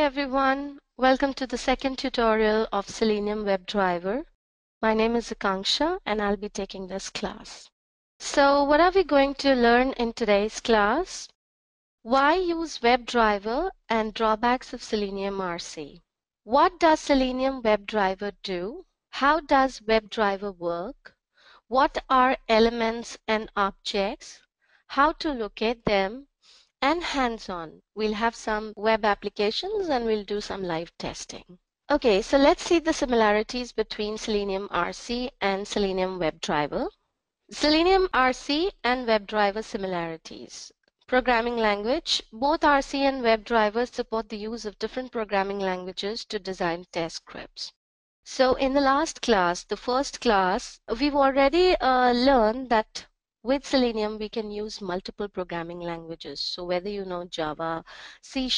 everyone, welcome to the second tutorial of Selenium WebDriver. My name is Akanksha and I'll be taking this class. So what are we going to learn in today's class? Why use WebDriver and drawbacks of Selenium RC? What does Selenium WebDriver do? How does WebDriver work? What are elements and objects? How to locate them? And hands-on. We'll have some web applications and we'll do some live testing. Okay, so let's see the similarities between Selenium RC and Selenium WebDriver. Selenium RC and WebDriver similarities. Programming language. Both RC and WebDriver support the use of different programming languages to design test scripts. So in the last class, the first class, we've already learned that with Selenium, we can use multiple programming languages. So whether you know Java, C#,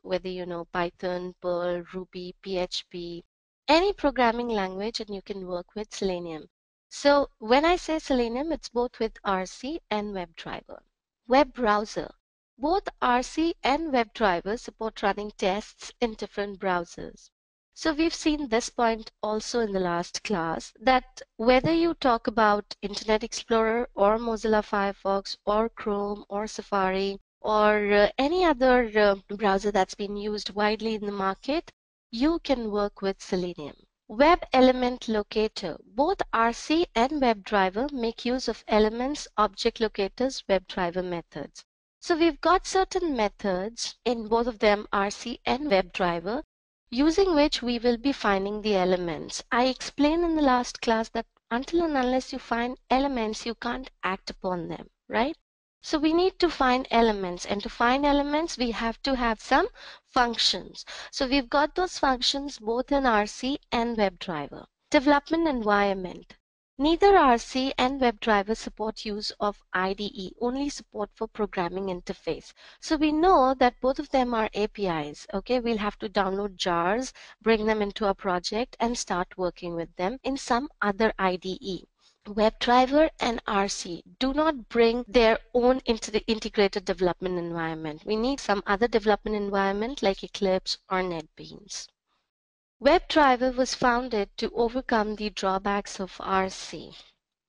whether you know Python, Perl, Ruby, PHP, any programming language, and you can work with Selenium. So when I say Selenium, it's both with RC and WebDriver. Web browser. Both RC and WebDriver support running tests in different browsers. So we've seen this point also in the last class, that whether you talk about Internet Explorer or Mozilla Firefox or Chrome or Safari or any other browser that's been used widely in the market, you can work with Selenium. Web Element Locator. Both RC and WebDriver make use of elements, object locators, WebDriver methods. So we've got certain methods in both of them, RC and WebDriver, using which we will be finding the elements. I explained in the last class that until and unless you find elements, you can't act upon them, right? So we need to find elements, and to find elements, we have to have some functions. So we've got those functions both in RC and WebDriver. Development environment. Neither RC and WebDriver support use of IDE, only support for programming interface. So we know that both of them are APIs. Okay, we'll have to download jars, bring them into a project and start working with them in some other IDE. WebDriver and RC do not bring their own integrated development environment. We need some other development environment like Eclipse or NetBeans. WebDriver was founded to overcome the drawbacks of RC.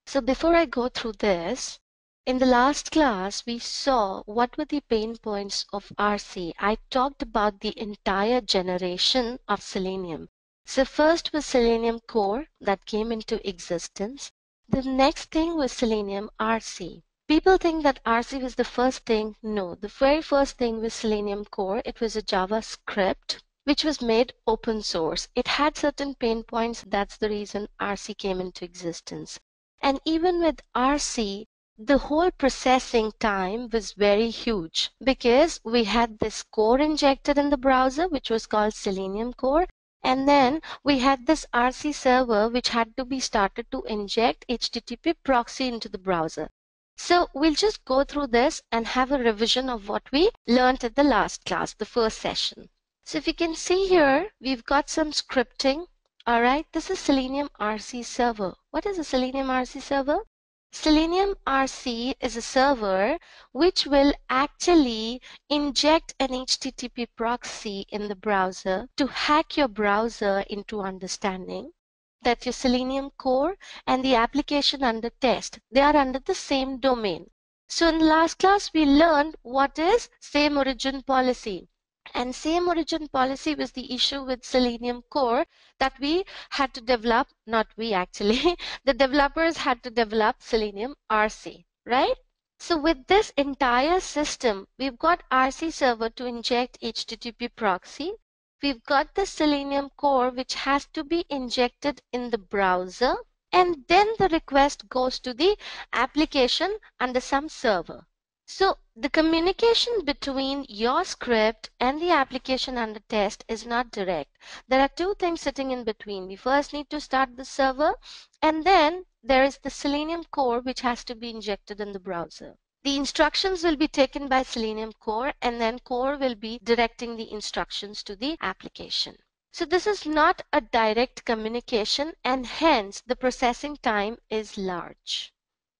So before I go through this, in the last class, we saw what were the pain points of RC. I talked about the entire generation of Selenium. So first was Selenium Core that came into existence. The next thing was Selenium RC. People think that RC was the first thing. No, the very first thing was Selenium Core. It was a JavaScript which was made open source. It had certain pain points. That's the reason RC came into existence. And even with RC, the whole processing time was very huge because we had this core injected in the browser, which was called Selenium Core. And then we had this RC server, which had to be started to inject HTTP proxy into the browser. So we'll just go through this and have a revision of what we learned at the last class, the first session. So if you can see here, we've got some scripting. All right, this is Selenium RC server. What is a Selenium RC server? Selenium RC is a server which will actually inject an HTTP proxy in the browser to hack your browser into understanding that your Selenium core and the application under test, they are under the same domain. So in the last class, we learned what is same origin policy. And same origin policy was the issue with Selenium Core that we had to develop, not we actually, the developers had to develop Selenium RC, right? So with this entire system, we've got RC server to inject HTTP proxy. We've got the Selenium Core which has to be injected in the browser, and then the request goes to the application under some server. So the communication between your script and the application under test is not direct. There are two things sitting in between. We first need to start the server, and then there is the Selenium Core which has to be injected in the browser. The instructions will be taken by Selenium Core, and then Core will be directing the instructions to the application. So this is not a direct communication, and hence the processing time is large.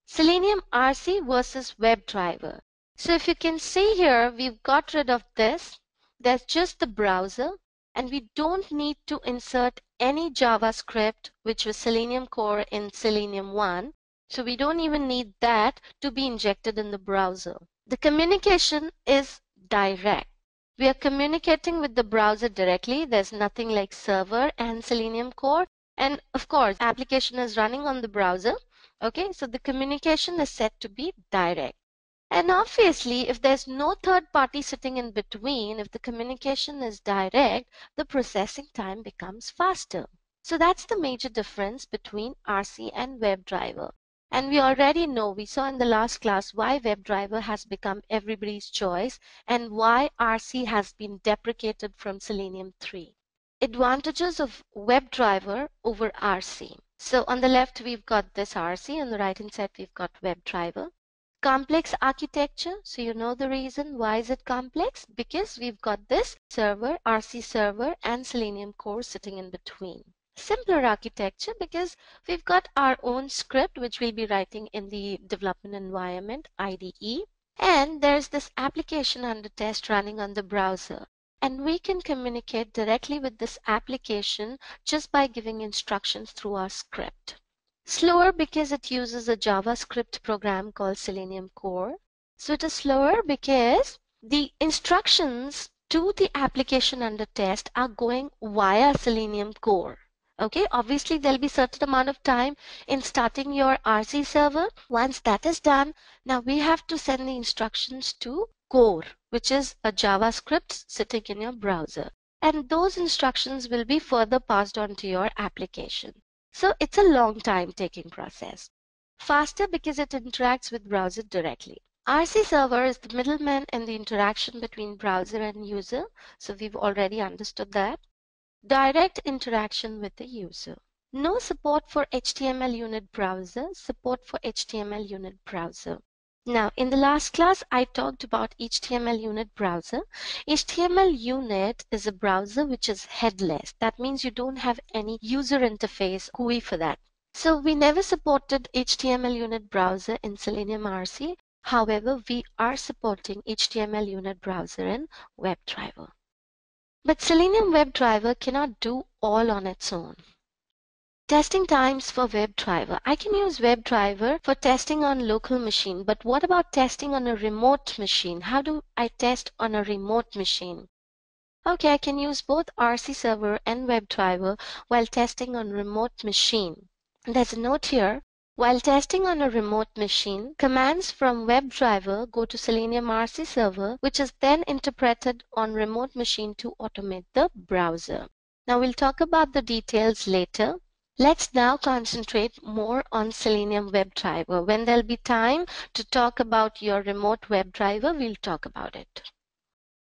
Selenium RC versus WebDriver. So if you can see here, we've got rid of this. There's just the browser, and we don't need to insert any JavaScript, which was Selenium core in Selenium 1. So we don't even need that to be injected in the browser. The communication is direct. We are communicating with the browser directly. There's nothing like server and Selenium core. And of course, application is running on the browser. Okay, so the communication is set to be direct. And obviously, if there's no third party sitting in between, if the communication is direct, the processing time becomes faster. So that's the major difference between RC and WebDriver. And we already know, we saw in the last class, why WebDriver has become everybody's choice and why RC has been deprecated from Selenium 3. Advantages of WebDriver over RC. So on the left, we've got this RC. On the right hand side, we've got WebDriver. Complex architecture. So you know the reason why is it complex? Because we've got this server, RC server, and Selenium core sitting in between. Simpler architecture because we've got our own script which we'll be writing in the development environment IDE, and there's this application under test running on the browser, and we can communicate directly with this application just by giving instructions through our script. Slower because it uses a JavaScript program called Selenium core. So it is slower because the instructions to the application under test are going via Selenium core. Okay, obviously there'll be certain amount of time in starting your RC server. Once that is done, now we have to send the instructions to core, which is a JavaScript sitting in your browser. And those instructions will be further passed on to your application. So it's a long time taking process. Faster because it interacts with browser directly. RC server is the middleman in the interaction between browser and user. So we've already understood that. Direct interaction with the user. No support for HTML unit browser, support for HTML unit browser. Now, in the last class, I talked about HTML unit browser. HTML unit is a browser which is headless. That means you don't have any user interface GUI for that. So we never supported HTML unit browser in Selenium RC. However, we are supporting HTML unit browser in WebDriver. But Selenium WebDriver cannot do all on its own. Testing times for WebDriver. I can use WebDriver for testing on local machine, but what about testing on a remote machine? How do I test on a remote machine? Okay, I can use both RC server and WebDriver while testing on remote machine. There's a note here. While testing on a remote machine, commands from WebDriver go to Selenium RC server, which is then interpreted on remote machine to automate the browser. Now we'll talk about the details later. Let's now concentrate more on Selenium WebDriver. When there'll be time to talk about your remote WebDriver, we'll talk about it.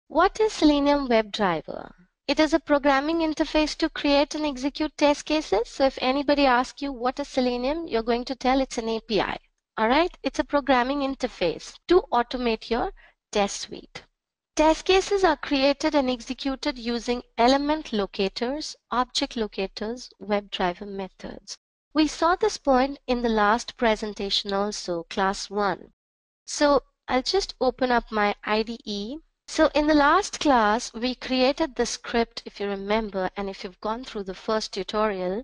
What is Selenium WebDriver? It is a programming interface to create and execute test cases. So if anybody asks you what is Selenium, you're going to tell it's an API. All right? It's a programming interface to automate your test suite. Test cases are created and executed using element locators, object locators, WebDriver methods. We saw this point in the last presentation also, class 1. So I'll just open up my IDE. So in the last class, we created the script, if you remember, and if you've gone through the first tutorial.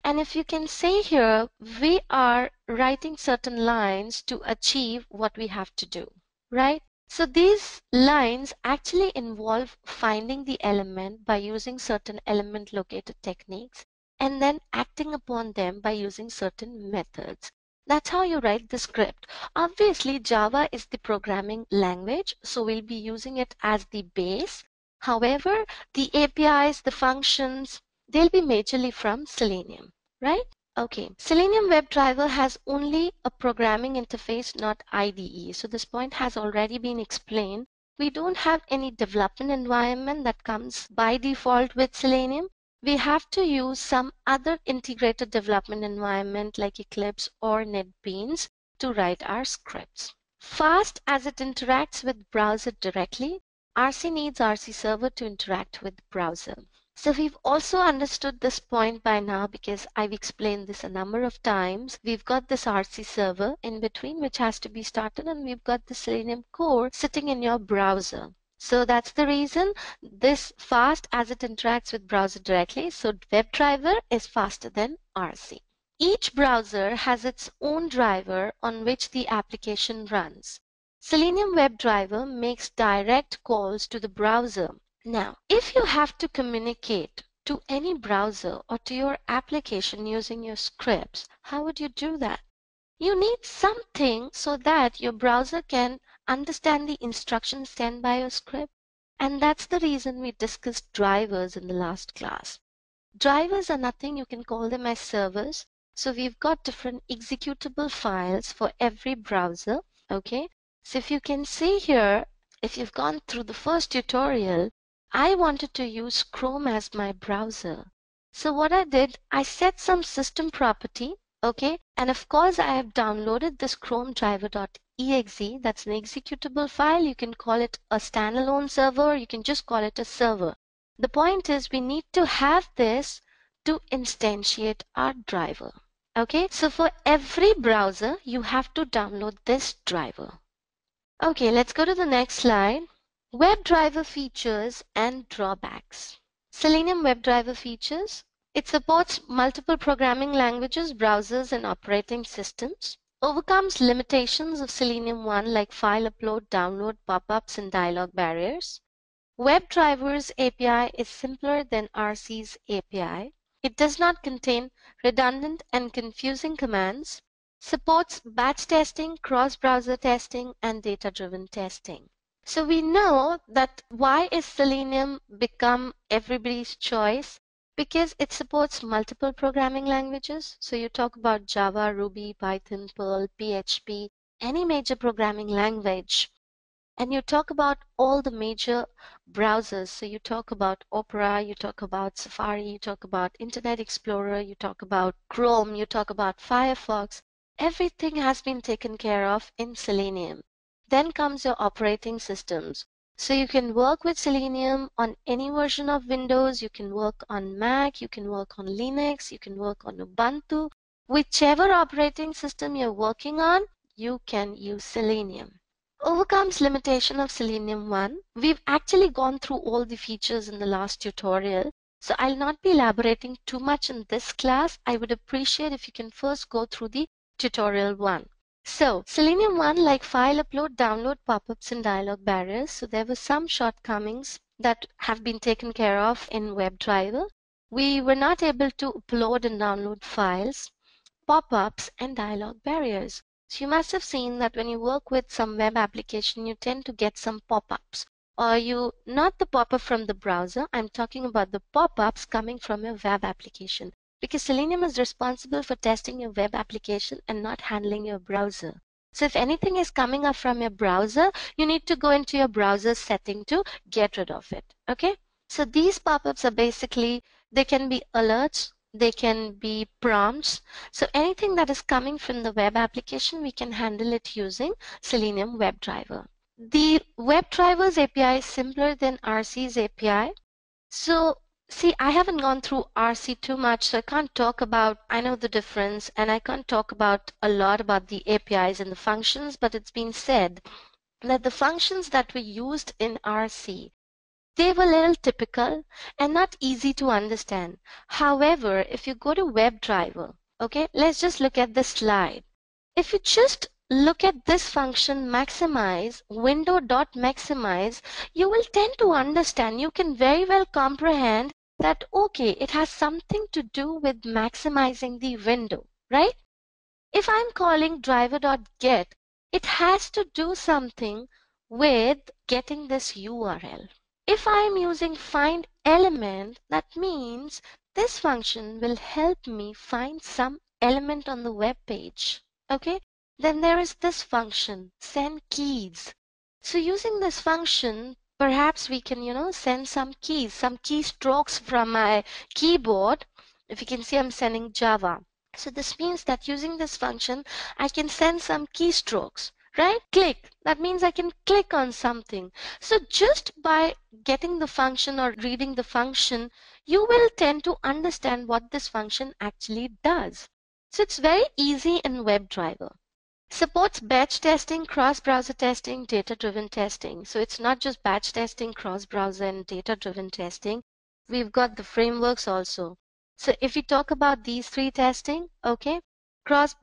And if you can see here, we are writing certain lines to achieve what we have to do, right? So these lines actually involve finding the element by using certain element locator techniques and then acting upon them by using certain methods. That's how you write the script. Obviously, Java is the programming language, so we'll be using it as the base. However, the APIs, the functions, they'll be majorly from Selenium, right? Okay, Selenium WebDriver has only a programming interface, not IDE. So this point has already been explained. We don't have any development environment that comes by default with Selenium. We have to use some other integrated development environment like Eclipse or NetBeans to write our scripts. Fast as it interacts with browser directly, RC needs RC server to interact with browser. So we've also understood this point by now because I've explained this a number of times. We've got this RC server in between which has to be started, and we've got the Selenium core sitting in your browser. So that's the reason this fast as it interacts with browser directly. So WebDriver is faster than RC. Each browser has its own driver on which the application runs. Selenium WebDriver makes direct calls to the browser. Now, if you have to communicate to any browser or to your application using your scripts, how would you do that? You need something so that your browser can understand the instructions sent by your script. And that's the reason we discussed drivers in the last class. Drivers are nothing, you can call them as servers. So we've got different executable files for every browser. Okay. So if you can see here, if you've gone through the first tutorial, I wanted to use Chrome as my browser. So what I did, I set some system property. Okay, and of course I have downloaded this Chrome driver.exe. That's an executable file. You can call it a standalone server, or you can just call it a server. The point is we need to have this to instantiate our driver. Okay, so for every browser you have to download this driver. Okay, let's go to the next slide. WebDriver features and drawbacks. Selenium WebDriver features. It supports multiple programming languages, browsers, and operating systems. Overcomes limitations of Selenium 1 like file upload, download, pop-ups, and dialog barriers. WebDriver's API is simpler than RC's API. It does not contain redundant and confusing commands. Supports batch testing, cross-browser testing, and data-driven testing. So we know that why is Selenium become everybody's choice? Because it supports multiple programming languages. So you talk about Java, Ruby, Python, Perl, PHP, any major programming language. And you talk about all the major browsers. So you talk about Opera, you talk about Safari, you talk about Internet Explorer, you talk about Chrome, you talk about Firefox. Everything has been taken care of in Selenium. Then comes your operating systems. So you can work with Selenium on any version of Windows, you can work on Mac, you can work on Linux, you can work on Ubuntu. Whichever operating system you're working on, you can use Selenium. Overcomes limitation of Selenium 1. We've actually gone through all the features in the last tutorial, so I'll not be elaborating too much in this class. I would appreciate if you can first go through the tutorial 1. So Selenium 1 like file upload, download, pop-ups, and dialog barriers. So there were some shortcomings that have been taken care of in WebDriver. We were not able to upload and download files, pop-ups, and dialog barriers. So you must have seen that when you work with some web application, you tend to get some pop-ups. Or not the pop-up from the browser, I'm talking about the pop-ups coming from your web application. Because Selenium is responsible for testing your web application and not handling your browser. So if anything is coming up from your browser, you need to go into your browser setting to get rid of it. Okay? So these pop-ups are basically, they can be alerts, they can be prompts. So anything that is coming from the web application, we can handle it using Selenium WebDriver. The WebDriver's API is simpler than RC's API. So see, I haven't gone through RC too much, so I can't talk about, I know the difference, and I can't talk about a lot about the APIs and the functions, but it's been said that the functions that were used in RC, they were a little typical and not easy to understand. However, if you go to WebDriver, okay, let's just look at this slide. If you just look at this function maximize, window.maximize, you will tend to understand, you can very well comprehend that, okay, it has something to do with maximizing the window, right? If I'm calling driver.get, it has to do something with getting this URL. If I'm using find element, that means this function will help me find some element on the web page. Okay? Then there is this function, send keys. So using this function, perhaps we can, send some keys, some keystrokes from my keyboard. If you can see, I'm sending Java. So this means that using this function, I can send some keystrokes. Right? Click. That means I can click on something. So just by getting the function or reading the function, you will tend to understand what this function actually does. So it's very easy in WebDriver. Supports batch testing, cross-browser testing, data-driven testing. So it's not just batch testing, cross-browser, and data-driven testing. We've got the frameworks also. So if we talk about these three testing, okay,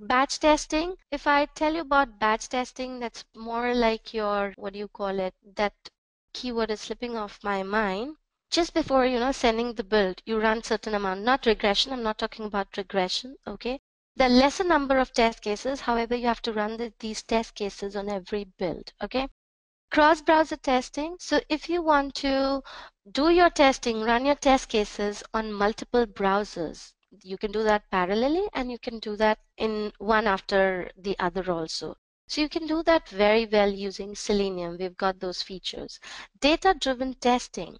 batch testing, if I tell you about batch testing, that's more like your, what do you call it, that keyword is slipping off my mind. Just before, sending the build, you run certain amount, not regression, I'm not talking about regression, okay? The lesser number of test cases, however, you have to run these test cases on every build, okay? Cross-browser testing. So if you want to do your testing, run your test cases on multiple browsers, you can do that parallelly and you can do that in one after the other also. So you can do that very well using Selenium. We've got those features. Data-driven testing.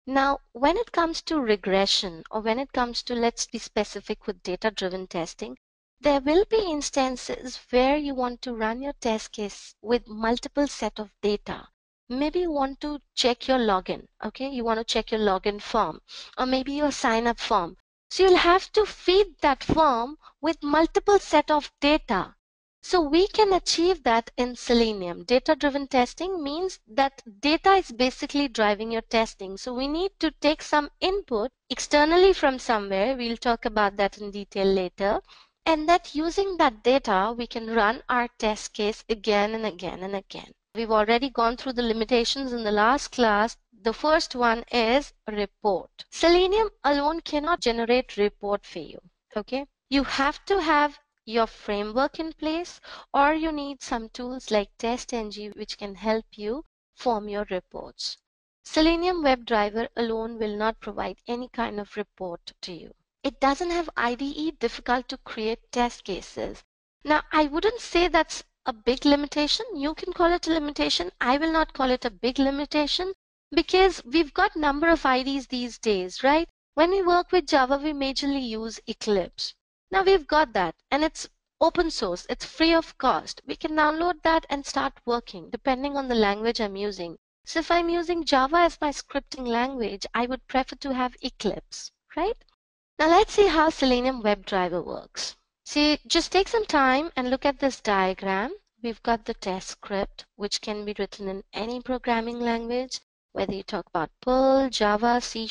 Now, when it comes to regression or when it comes to, let's be specific with data-driven testing, there will be instances where you want to run your test case with multiple set of data. Maybe you want to check your login, okay? You want to check your login form or maybe your sign up form. So you'll have to feed that form with multiple set of data. So we can achieve that in Selenium. Data-driven testing means that data is basically driving your testing. So we need to take some input externally from somewhere. We'll talk about that in detail later. And that using that data, we can run our test case again and again and again. We've already gone through the limitations in the last class. The first one is report. Selenium alone cannot generate report for you. Okay? You have to have your framework in place, or you need some tools like TestNG which can help you form your reports. Selenium WebDriver alone will not provide any kind of report to you. It doesn't have IDE, difficult to create test cases. Now, I wouldn't say that's a big limitation. You can call it a limitation. I will not call it a big limitation because we've got number of IDEs these days, right? When we work with Java, we majorly use Eclipse. Now we've got that and it's open source. It's free of cost. We can download that and start working depending on the language I'm using. So if I'm using Java as my scripting language, I would prefer to have Eclipse, right? Now let's see how Selenium WebDriver works. See, just take some time and look at this diagram. We've got the test script, which can be written in any programming language, whether you talk about Perl, Java, C#,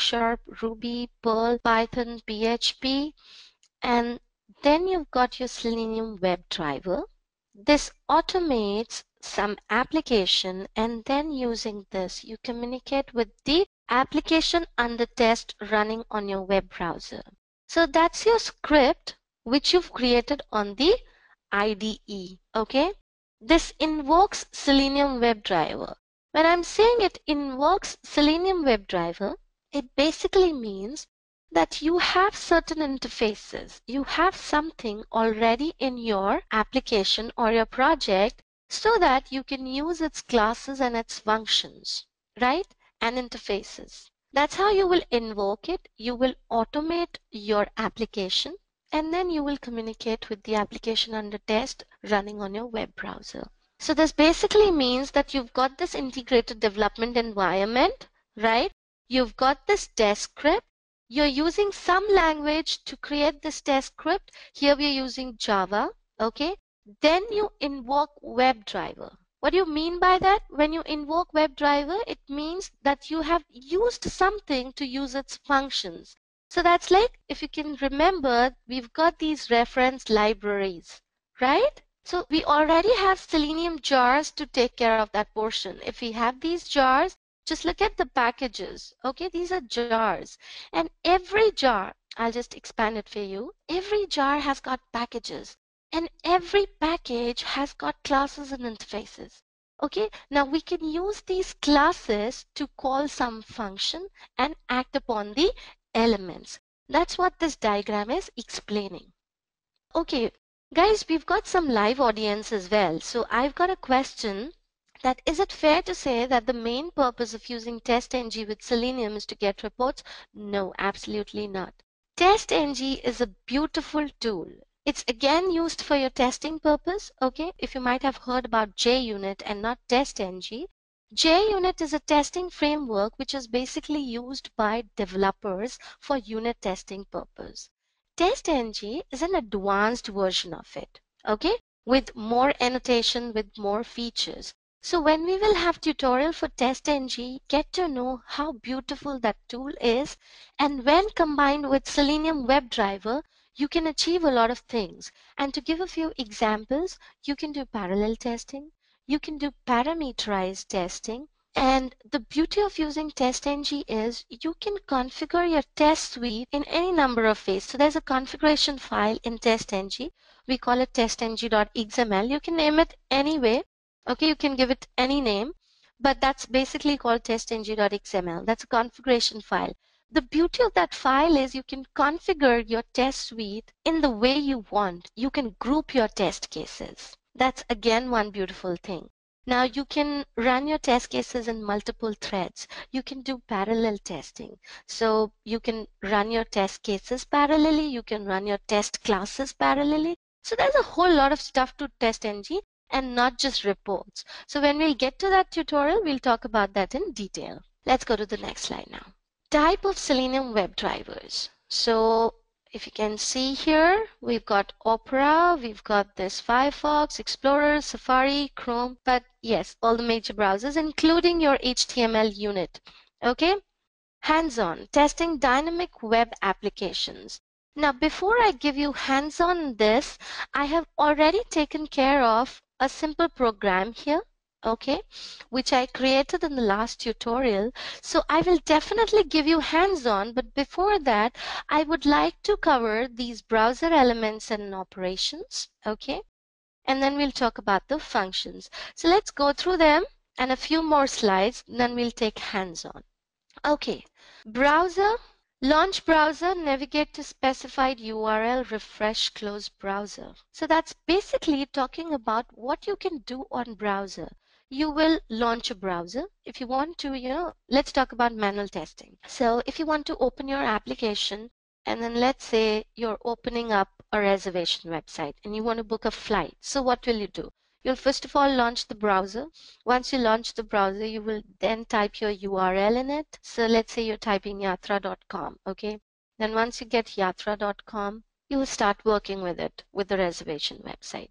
Ruby, Perl, Python, PHP, and then you've got your Selenium WebDriver. This automates some application, and then using this, you communicate with the application under test running on your web browser. So that's your script which you've created on the IDE. Okay, this invokes Selenium WebDriver. When I'm saying it invokes Selenium WebDriver, it basically means that you have certain interfaces. You have something already in your application or your project so that you can use its classes and its functions, right? And interfaces. That's how you will invoke it. You will automate your application and then you will communicate with the application under test running on your web browser. So this basically means that you've got this integrated development environment, right? You've got this test script. You're using some language to create this test script. Here we are using Java, okay? Then you invoke WebDriver. What do you mean by that? When you invoke WebDriver, it means that you have used something to use its functions. So that's like, if you can remember, we've got these reference libraries, right? So we already have Selenium jars to take care of that portion. If we have these jars, just look at the packages. Okay, these are jars. And every jar, I'll just expand it for you. Every jar has got packages. And every package has got classes and interfaces. Okay, now we can use these classes to call some function and act upon the elements. That's what this diagram is explaining. Okay, guys, we've got some live audience as well. So I've got a question. That is it fair to say that the main purpose of using TestNG with Selenium is to get reports? No, absolutely not. TestNG is a beautiful tool. It's again used for your testing purpose. Okay, if you might have heard about JUnit and not TestNG. JUnit is a testing framework which is basically used by developers for unit testing purpose. TestNG is an advanced version of it. Okay, with more annotation, with more features. So when we will have tutorial for TestNG, get to know how beautiful that tool is, and when combined with Selenium WebDriver, you can achieve a lot of things. And to give a few examples, you can do parallel testing, you can do parameterized testing, and the beauty of using TestNG is you can configure your test suite in any number of ways. So there's a configuration file in TestNG. We call it testng.xml. You can name it any way. Okay, you can give it any name, but that's basically called testng.xml. That's a configuration file. The beauty of that file is you can configure your test suite in the way you want. You can group your test cases. That's again one beautiful thing. Now you can run your test cases in multiple threads. You can do parallel testing. So you can run your test cases parallelly. You can run your test classes parallelly. So there's a whole lot of stuff to TestNG and not just reports. So when we'll get to that tutorial, we'll talk about that in detail. Let's go to the next slide now. Type of Selenium WebDrivers. So if you can see here, we've got Opera, we've got this Firefox, Explorer, Safari, Chrome, but yes, all the major browsers, including your HTML unit. Okay? Hands-on, testing dynamic web applications. Now, before I give you hands-on this, I have already taken care of a simple program here, okay, which I created in the last tutorial. So I will definitely give you hands-on, but before that, I would like to cover these browser elements and operations, okay, and then we'll talk about the functions. So let's go through them and a few more slides, then we'll take hands-on. Okay, browser, launch browser, navigate to specified URL, refresh, close browser. So that's basically talking about what you can do on browser. You will launch a browser. If you want to, let's talk about manual testing. So if you want to open your application, and then let's say you're opening up a reservation website and you want to book a flight. So what will you do? You'll first of all launch the browser. Once you launch the browser, you will then type your URL in it. So let's say you're typing yatra.com, okay? Then once you get yatra.com, you will start working with it, with the reservation website.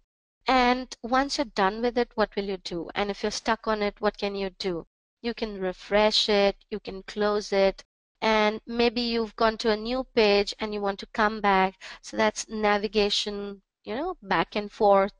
And once you're done with it, what will you do? And if you're stuck on it, what can you do? You can refresh it, you can close it, and maybe you've gone to a new page and you want to come back. So that's navigation, back and forth.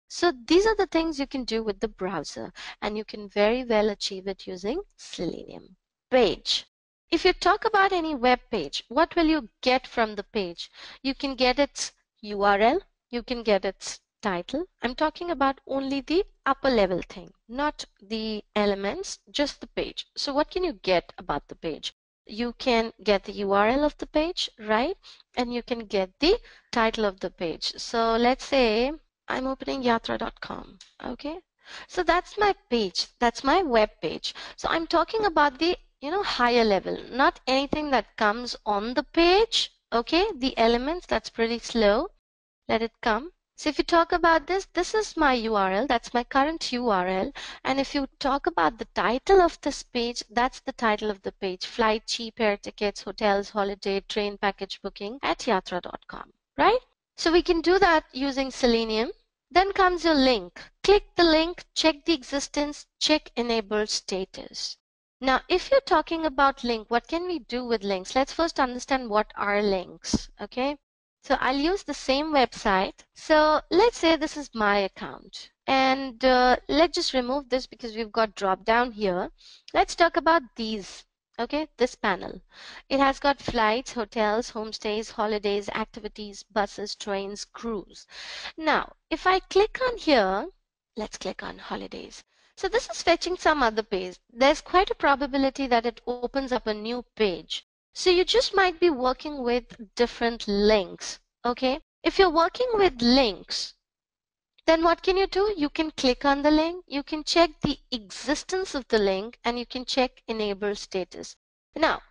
So these are the things you can do with the browser, and you can very well achieve it using Selenium. Page. If you talk about any web page, what will you get from the page? You can get its URL, you can get its title. I'm talking about only the upper level thing, not the elements, just the page. So what can you get about the page? You can get the URL of the page, right? And you can get the title of the page. So let's say I'm opening yatra.com, okay? So that's my page, that's my web page. So I'm talking about the, higher level, not anything that comes on the page, okay? The elements, that's pretty slow. Let it come. So if you talk about this is my URL, that's my current URL. And if you talk about the title of this page, that's the title of the page, flight, cheap air tickets, hotels, holiday, train package booking at yatra.com, right? So we can do that using Selenium. Then comes your link. Click the link, check the existence, check enable status. Now, if you're talking about link, what can we do with links? Let's first understand what are links, okay? So I'll use the same website. So let's say this is my account. And let's just remove this because we've got drop down here. Let's talk about these. Okay, this panel. It has got flights, hotels, homestays, holidays, activities, buses, trains, cruise. Now, if I click on here, let's click on holidays. So this is fetching some other page. There's quite a probability that it opens up a new page. So you just might be working with different links. Okay, if you're working with links, then what can you do? You can click on the link, you can check the existence of the link, and you can check enable status. Now,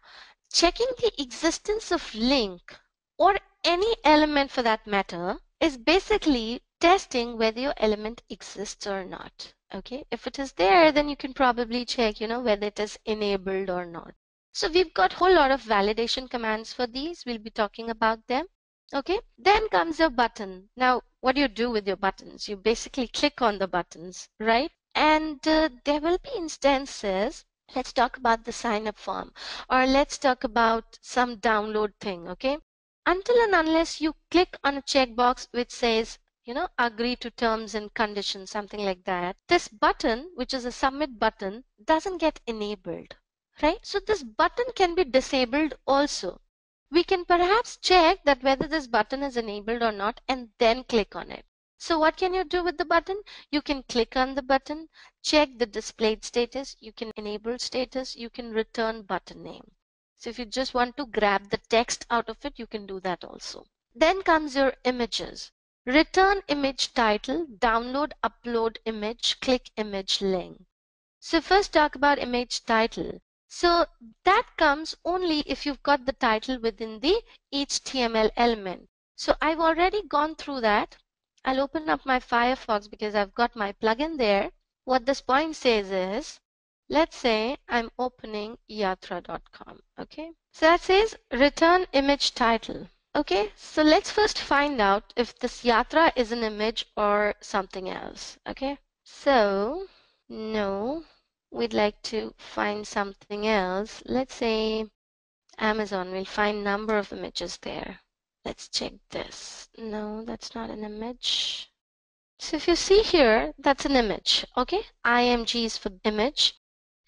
checking the existence of link or any element for that matter is basically testing whether your element exists or not. Okay, if it is there, then you can probably check, whether it is enabled or not. So we've got a whole lot of validation commands for these. We'll be talking about them. Okay, then comes your button. Now, what do you do with your buttons? You basically click on the buttons, right? And there will be instances. Let's talk about the sign up form, or let's talk about some download thing. Okay, until and unless you click on a checkbox which says, agree to terms and conditions, something like that, this button, which is a submit button, doesn't get enabled, right? So this button can be disabled also. We can perhaps check that whether this button is enabled or not and then click on it. So what can you do with the button? You can click on the button, check the displayed status, you can enable status, you can return button name. So if you just want to grab the text out of it, you can do that also. Then comes your images. Return image title, download, upload image, click image link. So first talk about image title. So that comes only if you've got the title within the HTML element. So I've already gone through that. I'll open up my Firefox because I've got my plugin there. What this point says is, let's say I'm opening yatra.com. Okay. So that says return image title. Okay. So let's first find out if this yatra is an image or something else. Okay. So no, we'd like to find something else. Let's say Amazon. We'll find number of images there. Let's check this. No, that's not an image. So if you see here, that's an image. Okay, IMG is for image.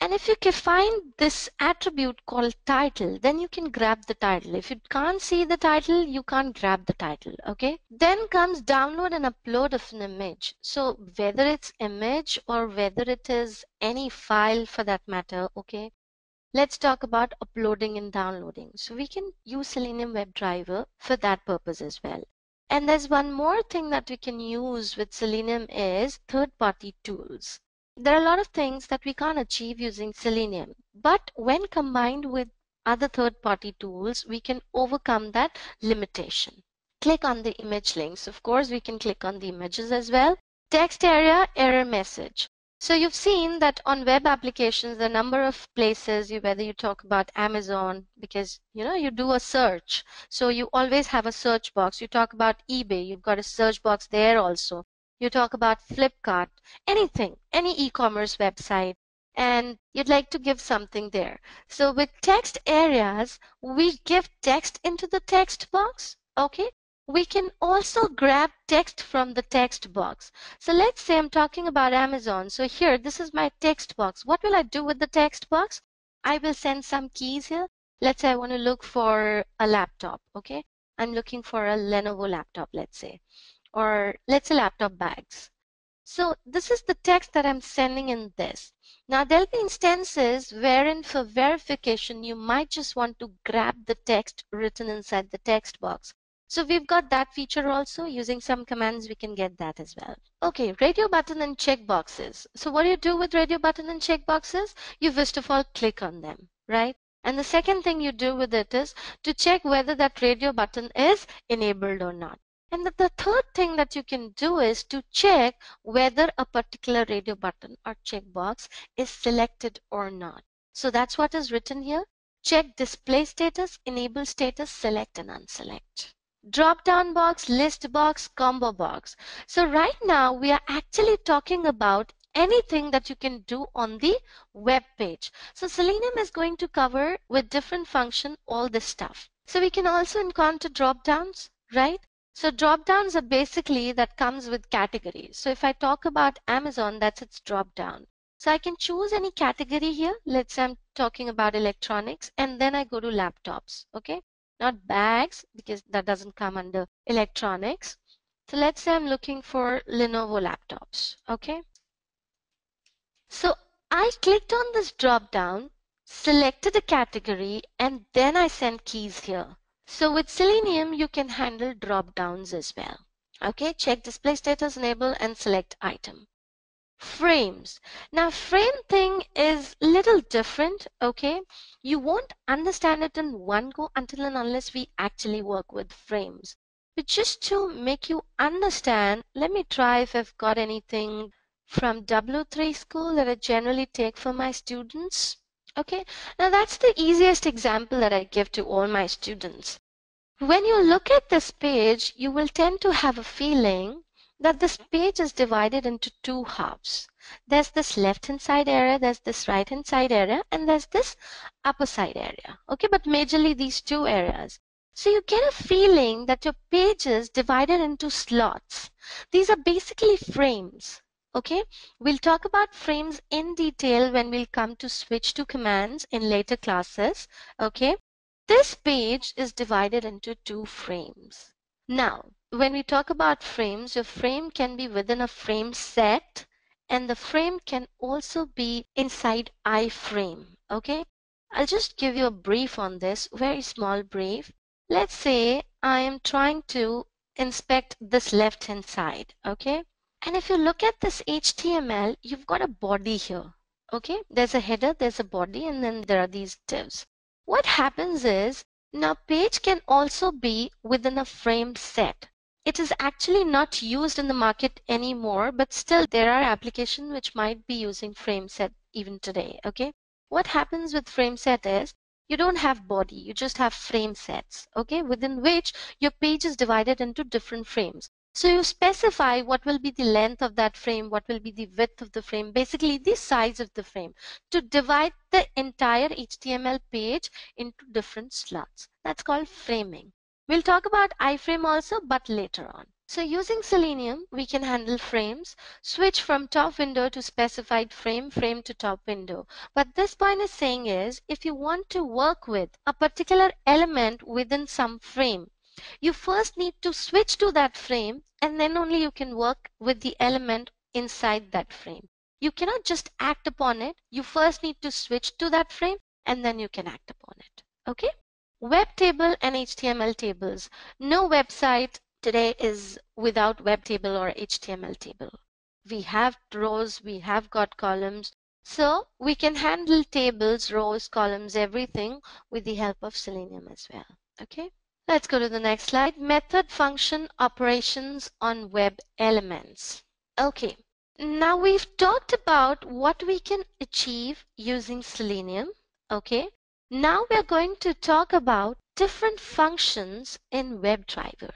And if you can find this attribute called title, then you can grab the title. If you can't see the title, you can't grab the title. Okay. Then comes download and upload of an image. So whether it's image or whether it is any file for that matter, okay. Let's talk about uploading and downloading. So we can use Selenium WebDriver for that purpose as well. And there's one more thing that we can use with Selenium is third-party tools. There are a lot of things that we can't achieve using Selenium, but when combined with other third-party tools, we can overcome that limitation. Click on the image links. Of course, we can click on the images as well. Text area, error message. So you've seen that on web applications, the number of places, whether you talk about Amazon, because you do a search. So you always have a search box. You talk about eBay, you've got a search box there also. You talk about Flipkart, anything, any e-commerce website, and you'd like to give something there. So with text areas, we give text into the text box. Okay. We can also grab text from the text box. So let's say I'm talking about Amazon. So here, this is my text box. What will I do with the text box? I will send some keys here. Let's say I want to look for a laptop. Okay. I'm looking for a Lenovo laptop, let's say, or let's say laptop bags. So this is the text that I'm sending in this. Now there'll be instances wherein for verification, you might just want to grab the text written inside the text box. So we've got that feature also. Using some commands, we can get that as well. Okay, radio button and checkboxes. So what do you do with radio button and checkboxes? You first of all click on them, right? And the second thing you do with it is to check whether that radio button is enabled or not. And the third thing that you can do is to check whether a particular radio button or checkbox is selected or not. So that's what is written here. Check display status, enable status, select and unselect. Drop down box, list box, combo box. So right now we are actually talking about anything that you can do on the web page. So Selenium is going to cover with different function all this stuff. So we can also encounter drop downs, right? So drop downs are basically that comes with categories. So if I talk about Amazon, that's its drop down. So I can choose any category here. Let's say I'm talking about electronics and then I go to laptops. Okay. Not bags because that doesn't come under electronics. So let's say I'm looking for Lenovo laptops. Okay. So I clicked on this drop down, selected a category, and then I sent keys here. So with Selenium, you can handle drop downs as well. Okay, check display status, enable, and select item. Frames. Now frame thing is little different. Okay, you won't understand it in one go until and unless we actually work with frames. But just to make you understand, let me try if I've got anything from W3 school that I generally take for my students. Okay, now that's the easiest example that I give to all my students. When you look at this page, you will tend to have a feeling that this page is divided into two halves. There's this left hand side area, there's this right hand side area, and there's this upper side area. Okay, but majorly these two areas. So you get a feeling that your page is divided into slots. These are basically frames. Okay, we'll talk about frames in detail when we'll come to switch to commands in later classes. Okay, this page is divided into two frames. Now, when we talk about frames, your frame can be within a frame set, and the frame can also be inside iframe. Okay, I'll just give you a brief on this, very small brief. Let's say I am trying to inspect this left hand side. Okay, and if you look at this HTML, you've got a body here. Okay, there's a header, there's a body, and then there are these divs. What happens is, now page can also be within a frame set. It is actually not used in the market anymore, but still there are applications which might be using frame set even today. Okay, what happens with frame set is you don't have body, you just have frame sets, okay, within which your page is divided into different frames. So you specify what will be the length of that frame, what will be the width of the frame, basically the size of the frame, to divide the entire HTML page into different slots. That's called framing. We'll talk about iframe also, but later on. So using Selenium, we can handle frames, switch from top window to specified frame, frame to top window. What this point is saying is, if you want to work with a particular element within some frame, you first need to switch to that frame, and then only you can work with the element inside that frame. You cannot just act upon it. You first need to switch to that frame, and then you can act upon it. Okay? Web table and HTML tables. No website today is without web table or HTML table. We have rows, we have got columns. So we can handle tables, rows, columns, everything with the help of Selenium as well. Okay? Let's go to the next slide. Method, function, operations on web elements. Okay, now we've talked about what we can achieve using Selenium. Okay, now we're going to talk about different functions in WebDriver.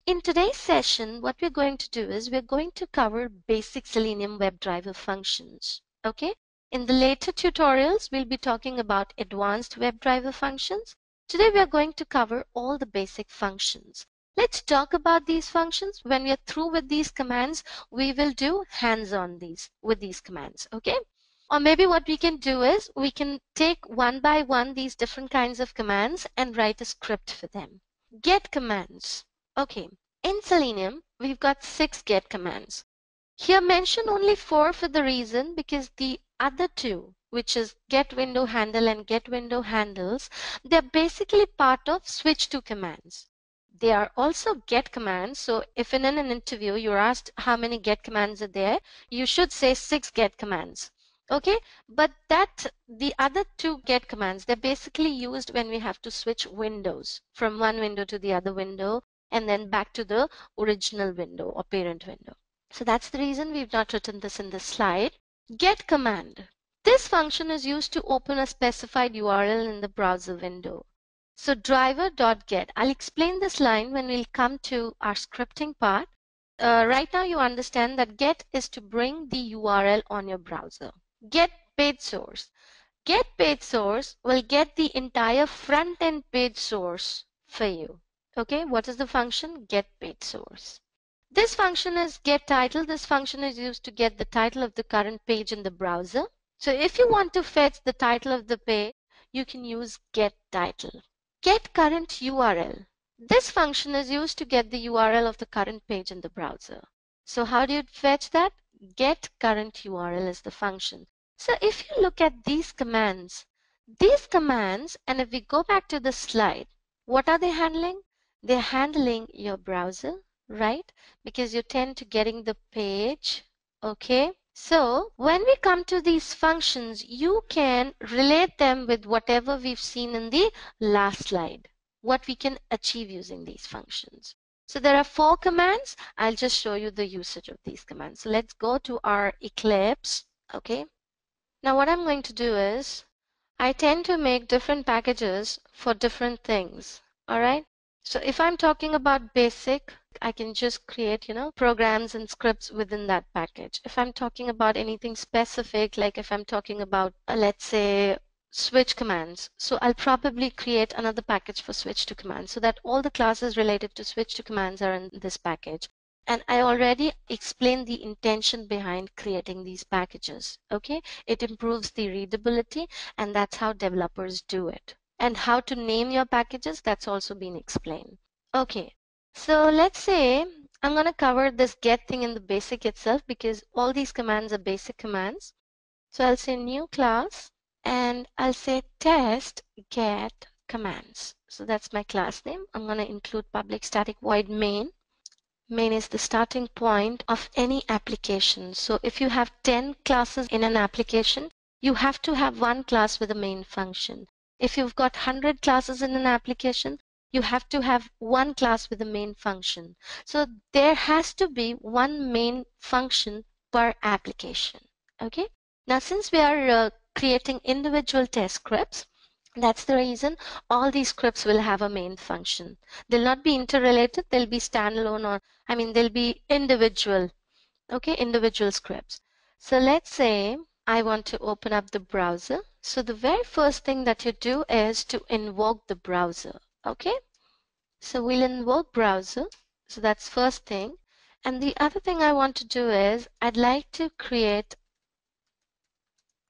In today's session, what we're going to do is we're going to cover basic Selenium WebDriver functions. Okay, in the later tutorials, we'll be talking about advanced WebDriver functions. Today we are going to cover all the basic functions. Let's talk about these functions. When we are through with these commands, we will do hands-on with these commands, okay? Or maybe what we can do is we can take one by one these different kinds of commands and write a script for them. Get commands. Okay, in Selenium, we've got 6 get commands. Here mention only 4 for the reason because the other 2, which is get window handle and get window handles, they're basically part of switch to commands. They are also get commands. So if in an interview you're asked how many get commands are there, you should say 6 get commands. Okay, but the other 2 get commands, they're basically used when we have to switch windows from one window to the other window and then back to the original window or parent window. So that's the reason we've not written this in this slide. Get command. This function is used to open a specified URL in the browser window. So driver.get. I'll explain this line when we'll come to our scripting part. Right now you understand that get is to bring the URL on your browser. Get page source. Get page source will get the entire front end page source for you. Okay, what is the function? Get page source. This function is get title. This function is used to get the title of the current page in the browser. So if you want to fetch the title of the page, you can use get title. Get current URL. This function is used to get the URL of the current page in the browser. So how do you fetch that? Get current URL is the function. So if you look at these commands, and if we go back to the slide, what are they handling? They're handling your browser, right? Because you tend to getting the page. Okay, so when we come to these functions, you can relate them with whatever we've seen in the last slide, what we can achieve using these functions. So there are 4 commands. I'll just show you the usage of these commands. So let's go to our Eclipse. Okay, now what I'm going to do is I tend to make different packages for different things. All right, So if I'm talking about basic, I can just create, programs and scripts within that package. If I'm talking about anything specific, like if I'm talking about, let's say, switch commands, so I'll probably create another package for switch to commands so that all the classes related to switch to commands are in this package. And I already explained the intention behind creating these packages. Okay, it improves the readability, and that's how developers do it. And how to name your packages, that's also been explained. Okay, so let's say I'm going to cover this get thing in the basic itself because all these commands are basic commands. So I'll say new class and I'll say test get commands. So that's my class name. I'm going to include public static void main. Main is the starting point of any application. So if you have 10 classes in an application, you have to have one class with a main function. If you've got 100 classes in an application, you have to have one class with a main function. So there has to be one main function per application. Okay. Now, since we are creating individual test scripts, that's the reason all these scripts will have a main function. They'll not be interrelated. They'll be standalone, or they'll be individual. Okay, individual scripts. So let's say I want to open up the browser. So the very first thing that you do is to invoke the browser. Okay, so we'll invoke browser. So that's first thing. And the other thing I want to do is I'd like to create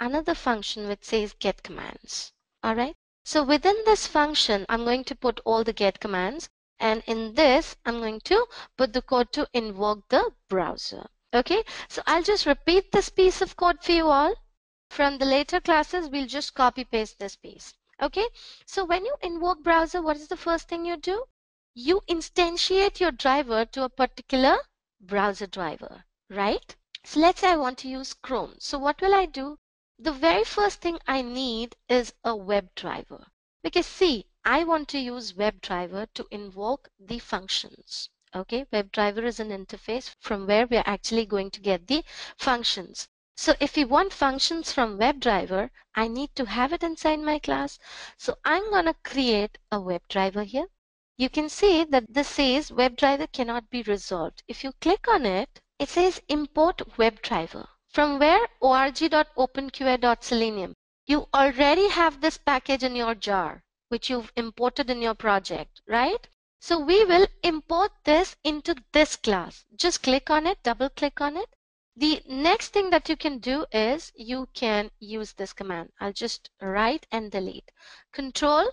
another function which says get commands. All right. So within this function, I'm going to put all the get commands. And in this, I'm going to put the code to invoke the browser. Okay. So I'll just repeat this piece of code for you all. From the later classes, we'll just copy paste this piece. Okay. So when you invoke browser, what is the first thing you do? You instantiate your driver to a particular browser driver, right? So let's say I want to use Chrome. So what will I do? The very first thing I need is a WebDriver. Because see, I want to use WebDriver to invoke the functions. Okay, WebDriver is an interface from where we are actually going to get the functions. So if we want functions from WebDriver, I need to have it inside my class. So I'm going to create a WebDriver here. You can see that this says WebDriver cannot be resolved. If you click on it, it says import WebDriver. From where? org.openqa.selenium. You already have this package in your jar, which you've imported in your project, right? So we will import this into this class. Just click on it, double click on it. The next thing that you can do is you can use this command. I'll just write and delete. Control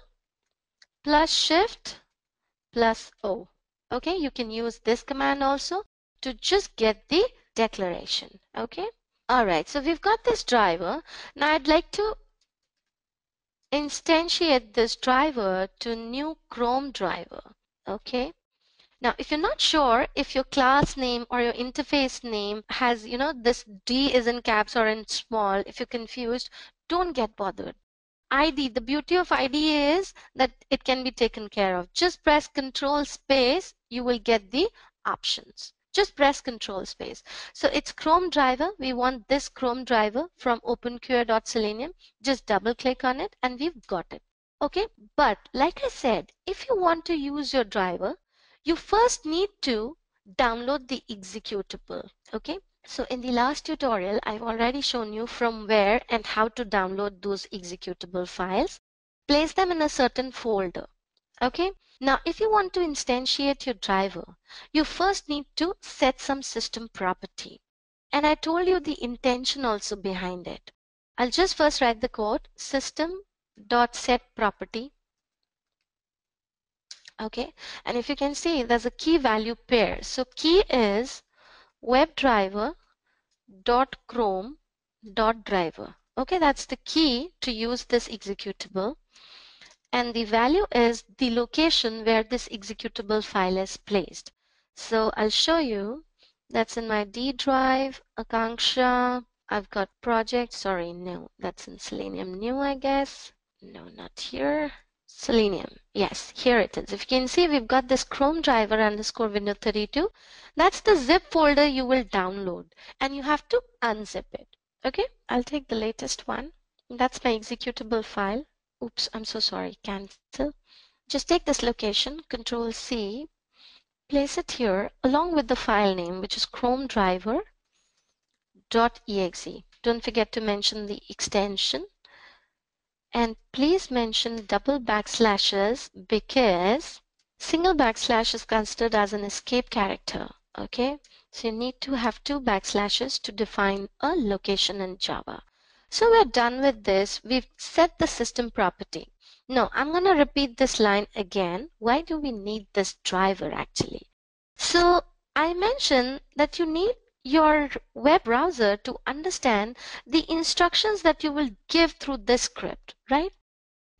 plus Shift plus O. Okay, you can use this command also to just get the declaration. Okay. All right, so we've got this driver. Now I'd like to instantiate this driver to new Chrome driver. Okay. Now, if you're not sure if your class name or your interface name has, this D is in caps or in small, if you're confused, don't get bothered. IDE, the beauty of IDE is that it can be taken care of. Just press Control Space, you will get the options. Just press Control Space. So it's Chrome driver. We want this Chrome driver from openqa.selenium. Just double click on it and we've got it. Okay, but like I said, if you want to use your driver, you first need to download the executable. Okay, so in the last tutorial, I've already shown you from where and how to download those executable files. Place them in a certain folder. Okay, now if you want to instantiate your driver, you first need to set some system property. And I told you the intention also behind it. I'll just first write the code system.setProperty. Okay, and if you can see, there's a key value pair. So key is WebDriver.Chrome.Driver. Okay, that's the key to use this executable. And the value is the location where this executable file is placed. So I'll show you. That's in my D drive, Akanksha. I've got project. Sorry, no, that's in Selenium new, I guess. No, not here. Selenium. Yes, here it is. If you can see, we've got this Chrome driver underscore window 32. That's the zip folder you will download, and you have to unzip it. Okay, I'll take the latest one. That's my executable file. Oops, I'm so sorry. Cancel. just take this location, Control C, place it here along with the file name, which is Chrome Driver .exe. Don't forget to mention the extension, and please mention double backslashes because single backslash is considered as an escape character. Okay, so you need to have two backslashes to define a location in Java. So we're done with this. We've set the system property. Now I'm going to repeat this line again. Why do we need this driver actually? So I mentioned that you need your web browser to understand the instructions that you will give through this script, right?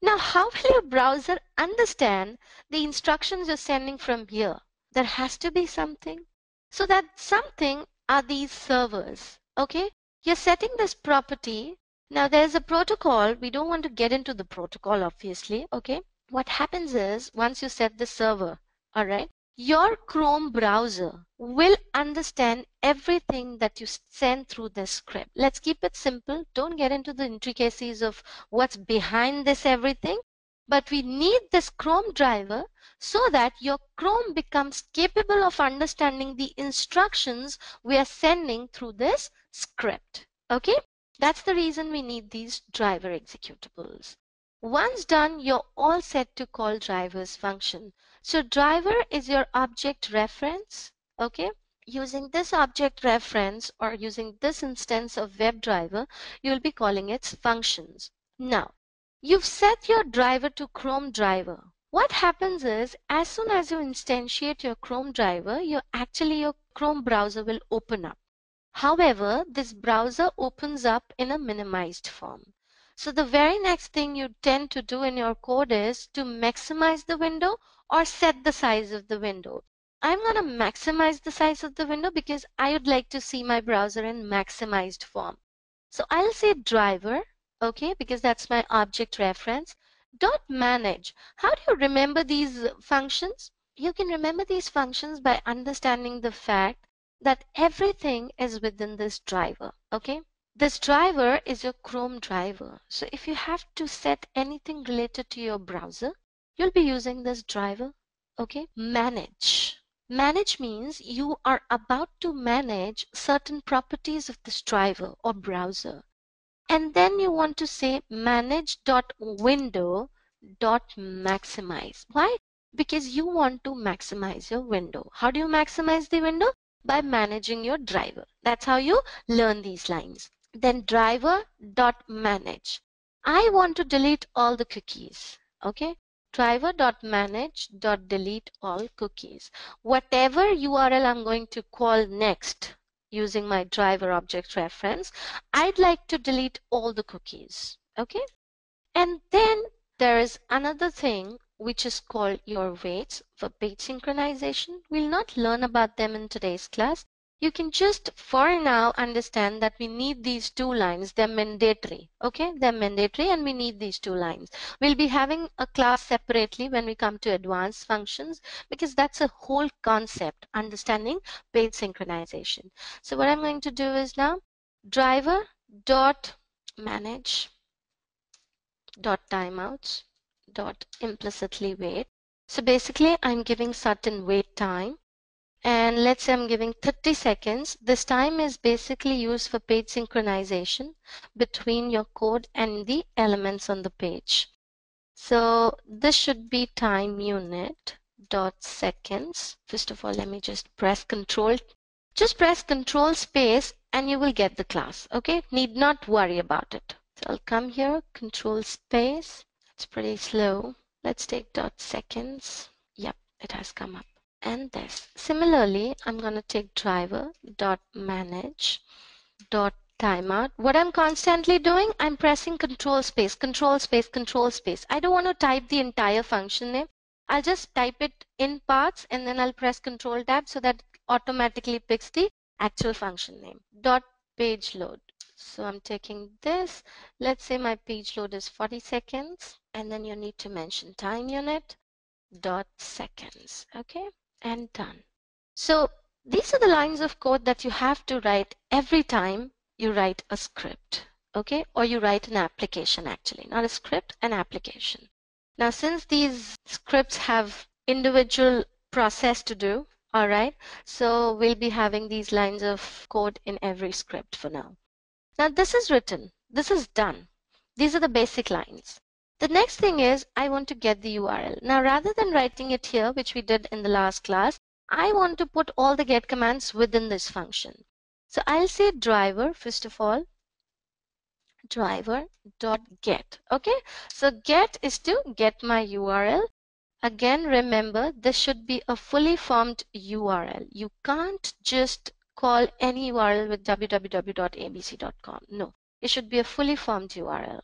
Now, how will your browser understand the instructions you're sending from here? There has to be something. So that something are these servers, okay? You're setting this property. Now, there's a protocol. We don't want to get into the protocol, obviously, okay? What happens is once you set the server, all right, your Chrome browser will understand everything that you send through this script. Let's keep it simple. Don't get into the intricacies of what's behind this everything. But we need this Chrome driver so that your Chrome becomes capable of understanding the instructions we are sending through this script. Okay? That's the reason we need these driver executables. Once done, you're all set to call drivers function. So driver is your object reference, okay? Using this object reference or using this instance of WebDriver, you'll be calling its functions. Now, you've set your driver to Chrome driver. What happens is, as soon as you instantiate your Chrome driver, your Chrome browser will open up. However, this browser opens up in a minimized form. So the very next thing you tend to do in your code is to maximize the window or set the size of the window. I'm going to maximize the size of the window because I would like to see my browser in maximized form. So I'll say driver, okay, because that's my object reference. Dot manage. How do you remember these functions? You can remember these functions by understanding the fact that everything is within this driver, okay? This driver is your Chrome driver. So if you have to set anything related to your browser, you'll be using this driver, okay? Manage. Manage means you are about to manage certain properties of this driver or browser. And then you want to say manage.window.maximize. Why? Because you want to maximize your window. How do you maximize the window? By managing your driver. That's how you learn these lines. Then driver.manage. I want to delete all the cookies. Okay? Driver.manage.delete all cookies. Whatever URL I'm going to call next using my driver object reference, I'd like to delete all the cookies. Okay? And then there is another thing which is called your waits for page synchronization. We'll not learn about them in today's class. You can just for now understand that we need these two lines. They're mandatory. Okay, they're mandatory and we need these two lines. We'll be having a class separately when we come to advanced functions because that's a whole concept, understanding page synchronization. So what I'm going to do is now driver.manage .timeouts .implicitly wait. So basically I'm giving certain wait time, and let's say I'm giving 30 seconds. This time is basically used for page synchronization between your code and the elements on the page. So this should be time unit dot seconds. First of all, let me just press control space and you will get the class. Okay, need not worry about it. So I'll come here, control space. It's pretty slow. Let's take dot seconds. Yep, it has come up. And this. Similarly, I'm going to take driver dot manage dot timeout. What I'm constantly doing, I'm pressing control space, control space, control space. I don't want to type the entire function name. I'll just type it in parts and then I'll press control tab so that it automatically picks the actual function name. Dot page load. So I'm taking this. Let's say my page load is 40 seconds and then you need to mention time unit dot seconds. Okay, and done. So these are the lines of code that you have to write every time you write a script, okay, or you write an application. Actually, not a script, an application. Now, since these scripts have individual process to do, all right, so we'll be having these lines of code in every script for now. Now, this is written. This is done. These are the basic lines. The next thing is I want to get the URL. Now, rather than writing it here, which we did in the last class, I want to put all the get commands within this function. So I'll say driver, first of all, driver.get. Okay, so get is to get my URL. Again, remember, this should be a fully formed URL. You can't just call any URL with www.abc.com. No, it should be a fully formed URL.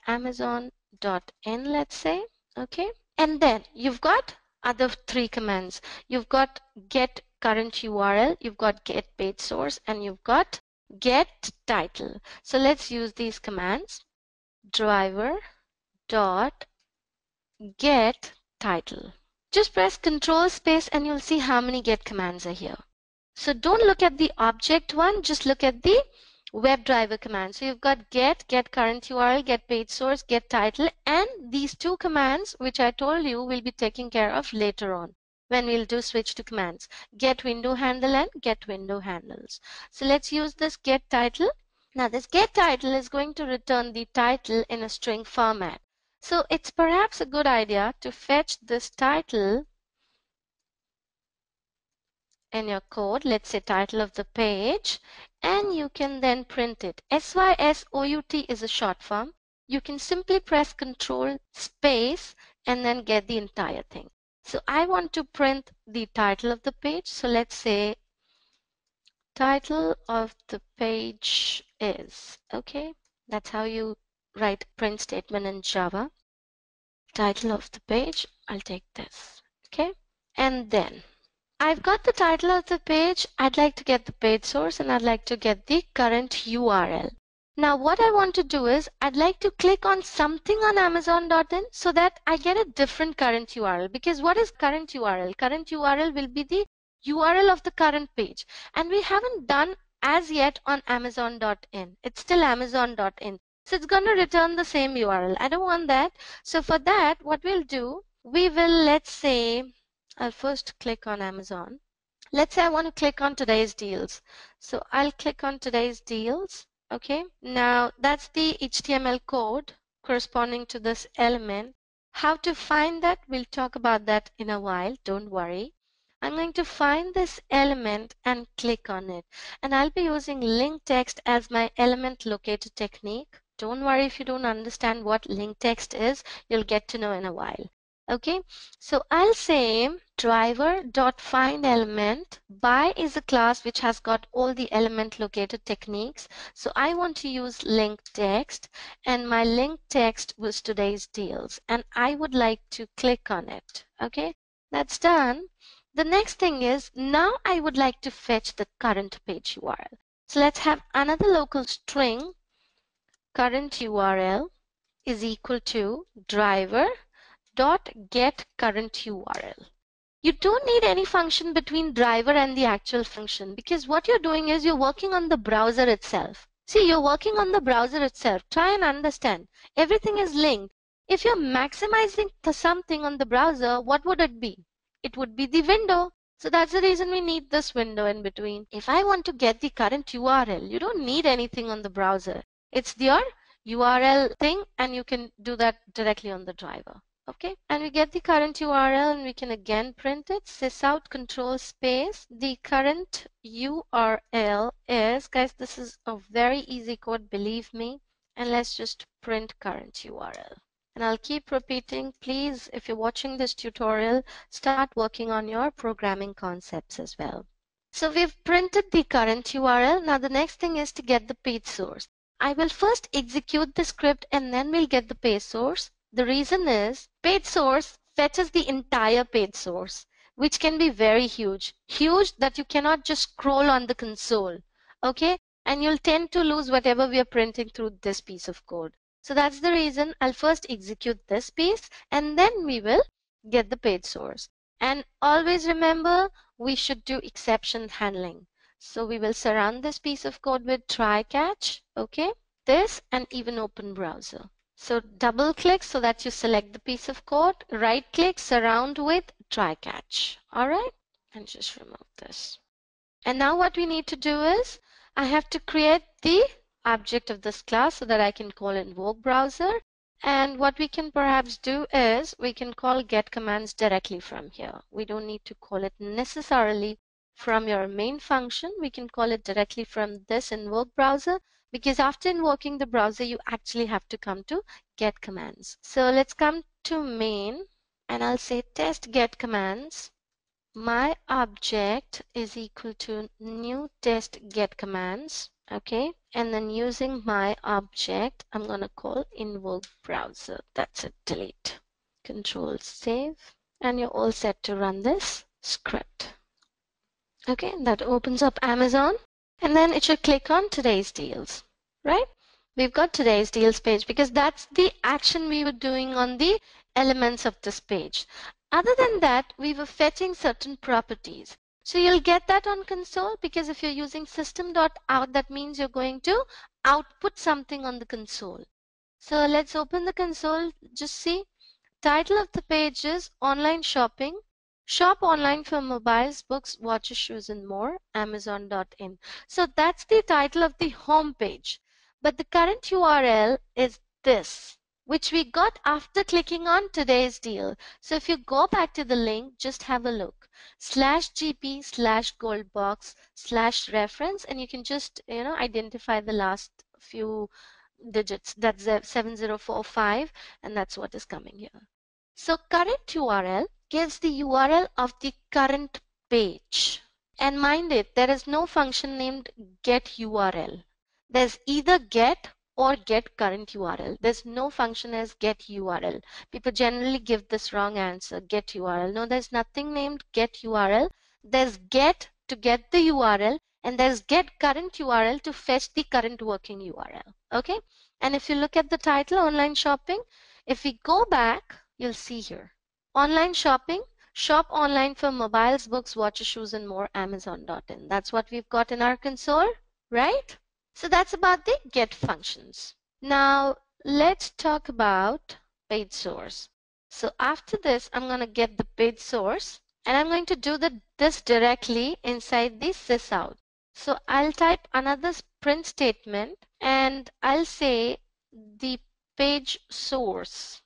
.amazon.in, let's say. Okay, and then you've got other three commands. You've got get current URL, you've got get page source, and you've got get title. So let's use these commands. Driver dot get title. Just press Control space and you'll see how many get commands are here. So don't look at the object one, just look at the WebDriver command. So you've got get current URL, get page source, get title, and these two commands which I told you will be taken care of later on when we'll do switch to commands. Get window handle and get window handles. So let's use this get title. Now this get title is going to return the title in a string format. So it's perhaps a good idea to fetch this title in your code, let's say title of the page, and you can then print it. SYSOUT is a short form. You can simply press Control space and then get the entire thing. So I want to print the title of the page. So let's say title of the page is, okay, that's how you write print statement in Java. Title of the page, I'll take this, okay, and then I've got the title of the page. I'd like to get the page source and I'd like to get the current URL. Now what I want to do is I'd like to click on something on Amazon.in so that I get a different current URL. Because what is current URL? Current URL will be the URL of the current page. And we haven't done as yet on Amazon.in. It's still Amazon.in. So it's going to return the same URL. I don't want that. So for that, what we'll do, we will, let's say, I'll first click on Amazon. Let's say I want to click on today's deals. So I'll click on today's deals. Okay, now that's the HTML code corresponding to this element. How to find that, we'll talk about that in a while, don't worry. I'm going to find this element and click on it. And I'll be using link text as my element locator technique. Don't worry if you don't understand what link text is, you'll get to know in a while. Okay, so I'll say driver.findElement. By is a class which has got all the element locator techniques. So I want to use link text, and my link text was today's deals, and I would like to click on it. Okay, that's done. The next thing is now I would like to fetch the current page URL. So let's have another local string. Current URL is equal to driver dot get current URL. You don't need any function between driver and the actual function, because what you're doing is you're working on the browser itself. See, you're working on the browser itself. Try and understand. Everything is linked. If you're maximizing something on the browser, what would it be? It would be the window. So that's the reason we need this window in between. If I want to get the current URL, you don't need anything on the browser. It's your URL thing, and you can do that directly on the driver. Okay, and we get the current URL and we can again print it. Sysout control space. The current URL is, guys, this is a very easy code, believe me. And let's just print current URL. And I'll keep repeating, please, if you're watching this tutorial, start working on your programming concepts as well. So we've printed the current URL. Now the next thing is to get the page source. I will first execute the script and then we'll get the page source. The reason is page source fetches the entire page source, which can be very huge. Huge that you cannot just scroll on the console. Okay, and you'll tend to lose whatever we are printing through this piece of code. So that's the reason I'll first execute this piece and then we will get the page source. And always remember, we should do exception handling. So we will surround this piece of code with try catch, okay, this, and even open browser. So double click so that you select the piece of code, right click, surround with try catch. All right, and just remove this. And now what we need to do is I have to create the object of this class so that I can call invoke browser. And what we can perhaps do is we can call get commands directly from here. We don't need to call it necessarily from your main function. We can call it directly from this invoke browser, because after invoking the browser, you actually have to come to get commands. So let's come to main and I'll say test get commands. My object is equal to new test get commands. Okay, and then using my object, I'm going to call invoke browser. That's it, delete. Control save, and you're all set to run this script. Okay, that opens up Amazon, and then it should click on today's deals, right? We've got today's deals page because that's the action we were doing on the elements of this page. Other than that, we were fetching certain properties. So you'll get that on console, because if you're using system.out, that means you're going to output something on the console. So let's open the console. Just see, title of the page is online shopping. Shop online for mobiles, books, watches, shoes, and more, Amazon.in. So that's the title of the home page. But the current URL is this, which we got after clicking on today's deal. So if you go back to the link, just have a look. /gp/goldbox/reference, and you can just identify the last few digits. That's 7045, and that's what is coming here. So current URL gives the URL of the current page. And mind it, there is no function named get URL. There's either get or get current URL. There's no function as get URL. People generally give this wrong answer, get URL. No, there's nothing named get URL. There's get to get the URL, and there's get current URL to fetch the current working URL. Okay? And if you look at the title, online shopping, if we go back, you'll see here, online shopping, shop online for mobiles, books, watches, shoes, and more, Amazon.in. That's what we've got in our console, right? So that's about the get functions. Now let's talk about page source. So after this, I'm going to get the page source, and I'm going to do this directly inside the sysout. So I'll type another print statement, and I'll say the page source,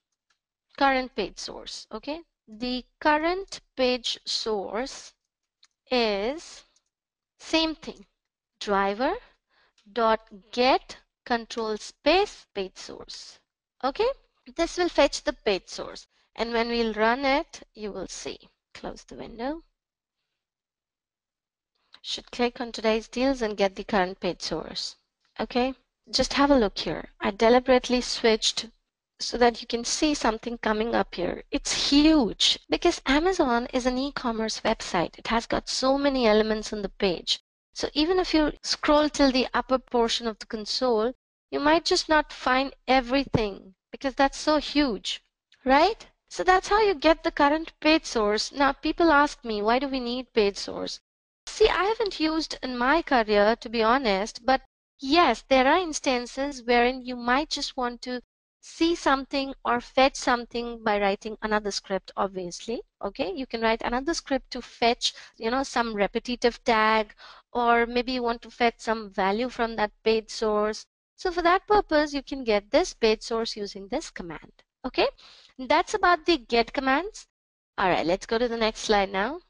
current page source. Okay, the current page source is same thing, driver dot get control space page source. Okay, this will fetch the page source, and when we'll run it, you will see. Close the window. Should click on today's deals and get the current page source. Okay, just have a look here. I deliberately switched so that you can see something coming up here. It's huge because Amazon is an e-commerce website. It has got so many elements on the page. So even if you scroll till the upper portion of the console, you might just not find everything because that's so huge, right? So that's how you get the current page source. Now people ask me, why do we need page source? See, I haven't used in my career, to be honest, but yes, there are instances wherein you might just want to see something or fetch something by writing another script, obviously. Okay, you can write another script to fetch, some repetitive tag, or maybe you want to fetch some value from that page source. So for that purpose, you can get this page source using this command. Okay, that's about the get commands. All right, let's go to the next slide now.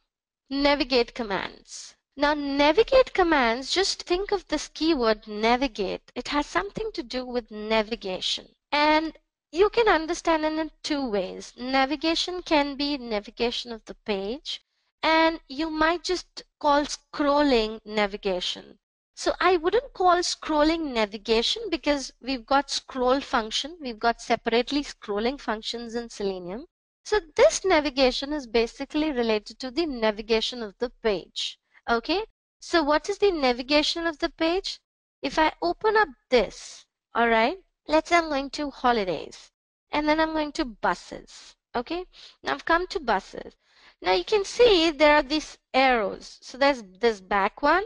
Navigate commands. Now, navigate commands, just think of this keyword navigate. It has something to do with navigation. And you can understand it in two ways. Navigation can be navigation of the page, and you might just call scrolling navigation. So I wouldn't call scrolling navigation because we've got scroll function. We've got separately scrolling functions in Selenium. So this navigation is basically related to the navigation of the page. Okay, so what is the navigation of the page? If I open up this, all right, let's say I'm going to holidays, and then I'm going to buses. Okay, now I've come to buses. Now you can see there are these arrows. So there's this back one,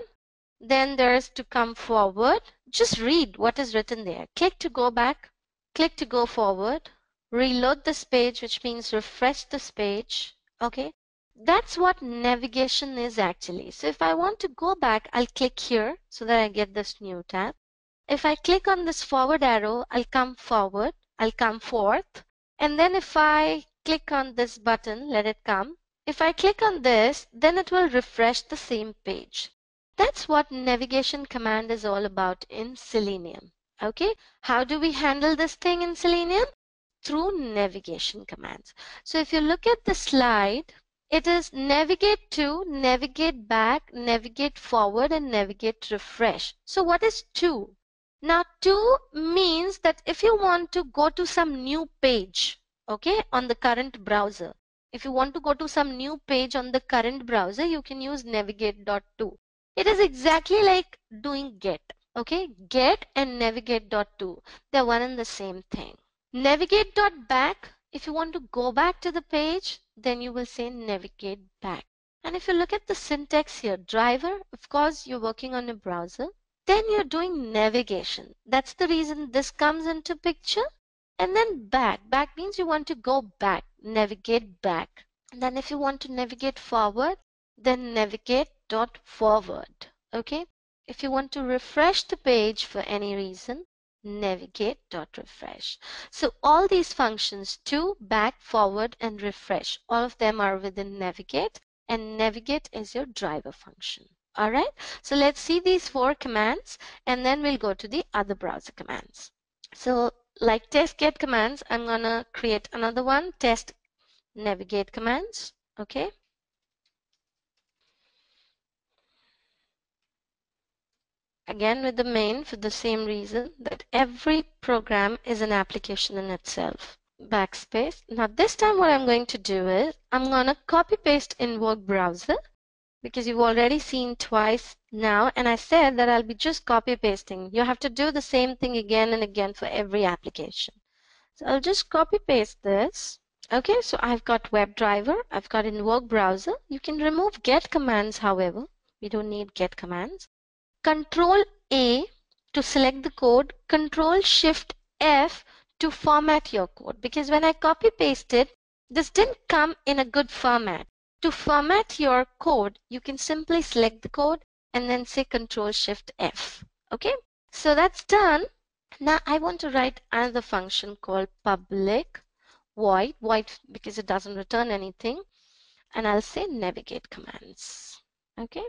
then there's to come forward. Just read what is written there. Click to go back. click to go forward, reload this page, which means refresh this page. Okay, that's what navigation is actually. So if I want to go back, I'll click here so that I get this new tab. If I click on this forward arrow, I'll come forward, I'll come forth. And then if I click on this button, let it come. If I click on this, then it will refresh the same page. That's what navigation command is all about in Selenium. Okay, how do we handle this thing in Selenium? Through navigation commands. So if you look at the slide, it is navigate to, navigate back, navigate forward, and navigate refresh. So what is to? Now to means that if you want to go to some new page, okay, on the current browser. If you want to go to some new page on the current browser, you can use navigate.to. It is exactly like doing get. Okay, get and navigate.to. They're one and the same thing. Navigate.back, if you want to go back to the page, then you will say navigate back. And if you look at the syntax here, driver, of course, you're working on a browser. Then you're doing navigation. That's the reason this comes into picture. And then back. Back means you want to go back, navigate back. And then if you want to navigate forward, then navigate.forward. Okay. If you want to refresh the page for any reason, navigate.refresh. So all these functions, to, back, forward, and refresh, all of them are within navigate, and navigate is your driver function. All right, so let's see these 4 commands, and then we'll go to the other browser commands. So like test get commands, I'm gonna create another one, test navigate commands. Okay. Again with the main, for the same reason that every program is an application in itself. Backspace. Now this time what I'm going to do is I'm going to copy paste in work browser, because you've already seen twice now, and I said that I'll be just copy pasting. You have to do the same thing again and again for every application. So I'll just copy paste this. Okay, so I've got WebDriver, I've got in work browser. You can remove get commands, however. We don't need get commands. Control A to select the code, Control Shift F to format your code, because when I copy pasted, this didn't come in a good format. To format your code, you can simply select the code and then say Control Shift F. Okay, so that's done. Now I want to write another function called public void because it doesn't return anything, and I'll say navigate commands. Okay.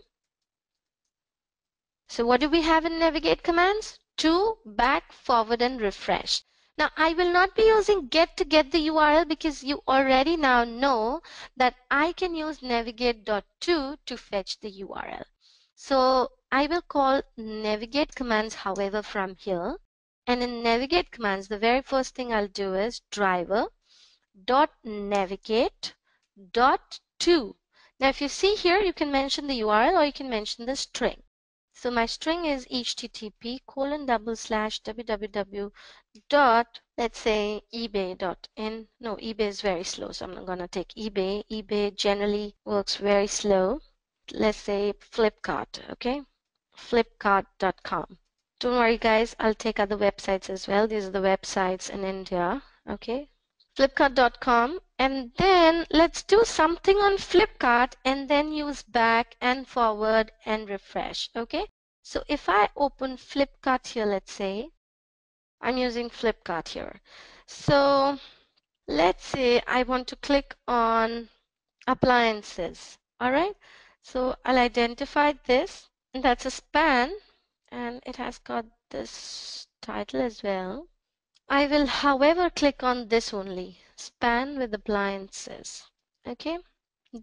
So what do we have in navigate commands? To, back, forward, and refresh. Now I will not be using get to get the URL, because you already now know that I can use navigate.to to fetch the URL. So I will call navigate commands, however, from here. And in navigate commands, the very first thing I'll do is driver dot navigate dot to. Now if you see here, you can mention the URL or you can mention the string. So my string is http://www. Let's say ebay.in. No, eBay is very slow, so I'm not going to take eBay. eBay generally works very slow. Let's say Flipkart, okay? Flipkart.com. Don't worry guys, I'll take other websites as well. These are the websites in India, okay? Flipkart.com, and then let's do something on Flipkart and then use back and forward and refresh. Okay, so if I open Flipkart here, let's say I'm using Flipkart here. So let's say I want to click on appliances. All right, so I'll identify this, and that's a span, and it has got this title as well. I will, however, click on this only, span with appliances. Okay,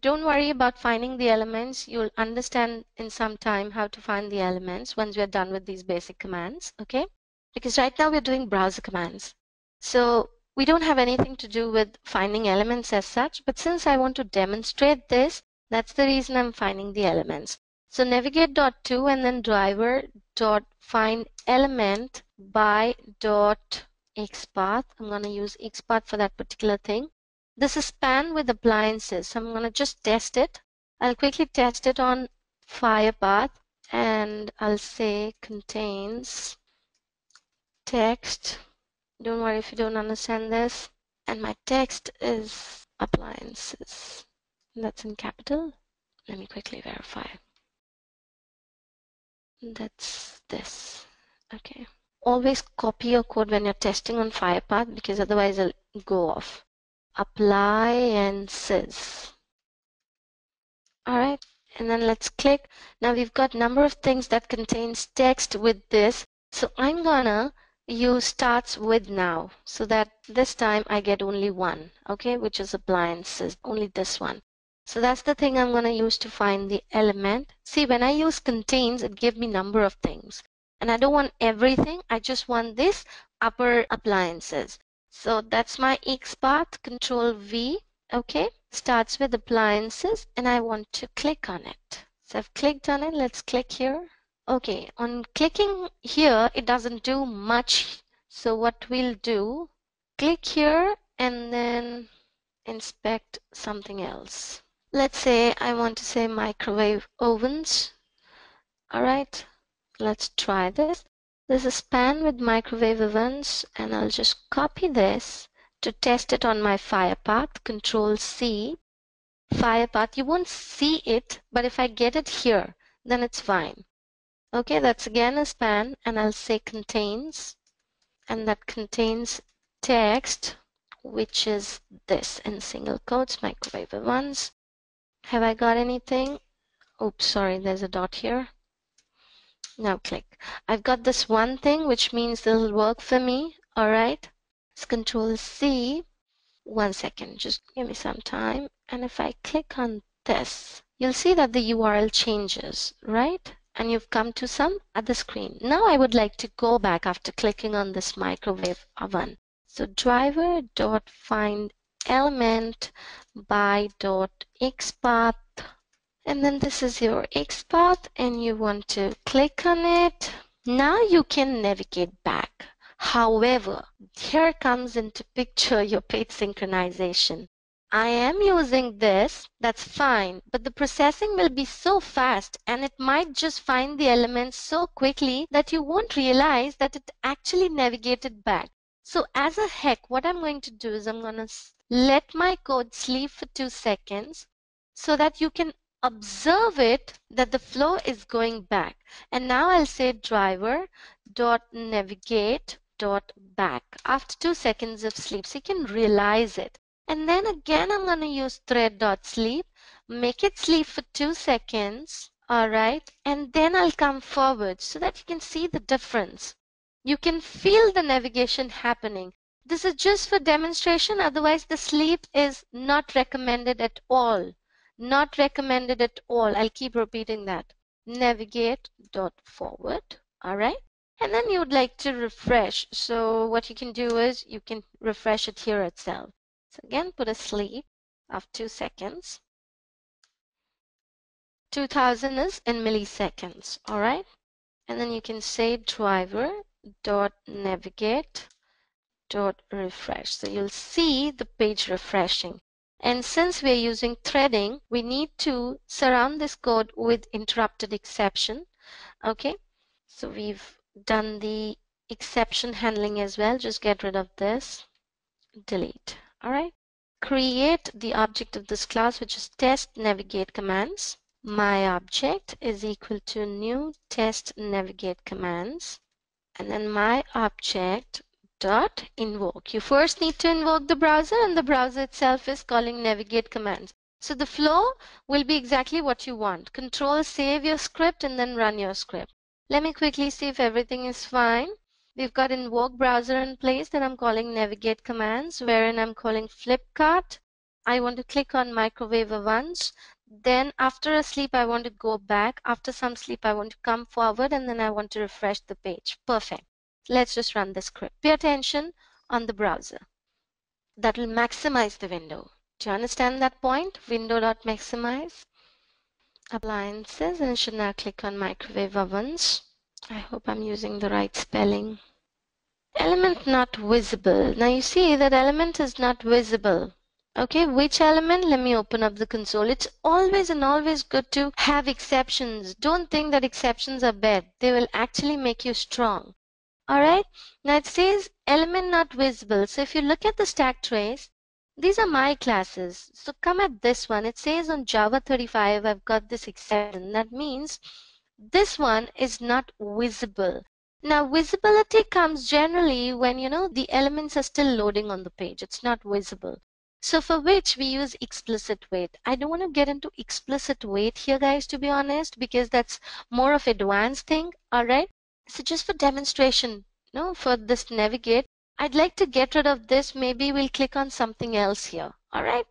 don't worry about finding the elements. You'll understand in some time how to find the elements once we're done with these basic commands. Okay, because right now we're doing browser commands, so we don't have anything to do with finding elements as such, but since I want to demonstrate this, that's the reason I'm finding the elements. So navigate.to and then driver.find element by XPath. I'm going to use XPath for that particular thing. This is span with appliances, so I'm going to just test it. I'll quickly test it on Firefox, and I'll say contains text Don't worry if you don't understand this. And my text is appliances. That's in capital. Let me quickly verify. That's this. Okay. Always copy your code when you're testing on Firepath because otherwise it'll go off. Appliances. Alright, and then let's click. Now we've got number of things that contains text with this. So I'm gonna use starts with now so that this time I get only one, okay, which is appliances, only this one. So that's the thing I'm gonna use to find the element. See, when I use contains, it gives me number of things. And I don't want everything, I just want this upper appliances. So that's my X path, Control V. Okay, starts with appliances and I want to click on it. So I've clicked on it. Let's click here. Okay, on clicking here, it doesn't do much. So what we'll do, click here and then inspect something else. Let's say I want to say microwave ovens. All right, let's try this. There's a span with microwave ovens and I'll just copy this to test it on my Firepath, Control C. Firepath, you won't see it, but if I get it here, then it's fine. Okay, that's again a span, and I'll say contains, and that contains text, which is this in single quotes, microwave ovens. Have I got anything? Oops, sorry, there's a dot here. Now click. I've got this one thing, which means this will work for me. All right, it's Control C. 1 second, just give me some time. And if I click on this, you'll see that the URL changes, right? And you've come to some other screen. Now I would like to go back after clicking on this microwave oven. So driver.find element by .xpath, and then this is your XPath and you want to click on it. Now you can navigate back. However, here comes into picture your page synchronization. I am using this, that's fine, but the processing will be so fast and it might just find the elements so quickly that you won't realize that it actually navigated back. So as a heck, what I'm going to do is I'm going to let my code sleep for 2 seconds so that you can observe it that the flow is going back. And now I'll say driver.navigate.back after 2 seconds of sleep so you can realize it. And then again I'm going to use thread.sleep, make it sleep for 2 seconds, alright, and then I'll come forward so that you can see the difference. You can feel the navigation happening. This is just for demonstration, otherwise the sleep is not recommended at all. Not recommended at all. I'll keep repeating that. Navigate.forward, alright? And then you would like to refresh. So what you can do is you can refresh it here itself. So again, put a sleep of 2 seconds. 2000 is in milliseconds, alright? And then you can say driver.navigate.refresh. So you'll see the page refreshing. And since we're using threading, we need to surround this code with interrupted exception. Okay, so we've done the exception handling as well. Just get rid of this, delete. All right, create the object of this class, which is test navigate commands. My object is equal to new test navigate commands, and then my object dot invoke. You first need to invoke the browser, and the browser itself is calling navigate commands. So the flow will be exactly what you want. Control save your script and then run your script. Let me quickly see if everything is fine. We've got invoke browser in place, then I'm calling navigate commands, wherein I'm calling Flipkart. I want to click on microwave ovens. Then after a sleep, I want to go back. After some sleep, I want to come forward, and then I want to refresh the page. Perfect. Let's just run the script. Pay attention on the browser. That will maximize the window. Do you understand that point? Window.maximize. Appliances, and I should now click on microwave ovens. I hope I'm using the right spelling. Element not visible. Now you see that element is not visible. Okay, which element? Let me open up the console. It's always and always good to have exceptions. Don't think that exceptions are bad. They will actually make you strong. Alright, now it says element not visible. So if you look at the stack trace, these are my classes. So come at this one. It says on Java 35, I've got this exception. That means this one is not visible. Now, visibility comes generally when, the elements are still loading on the page. It's not visible. So for which we use explicit wait. I don't want to get into explicit wait here, guys, to be honest, because that's more of advanced thing. Alright. So just for demonstration, for this navigate, I'd like to get rid of this. Maybe we'll click on something else here. All right.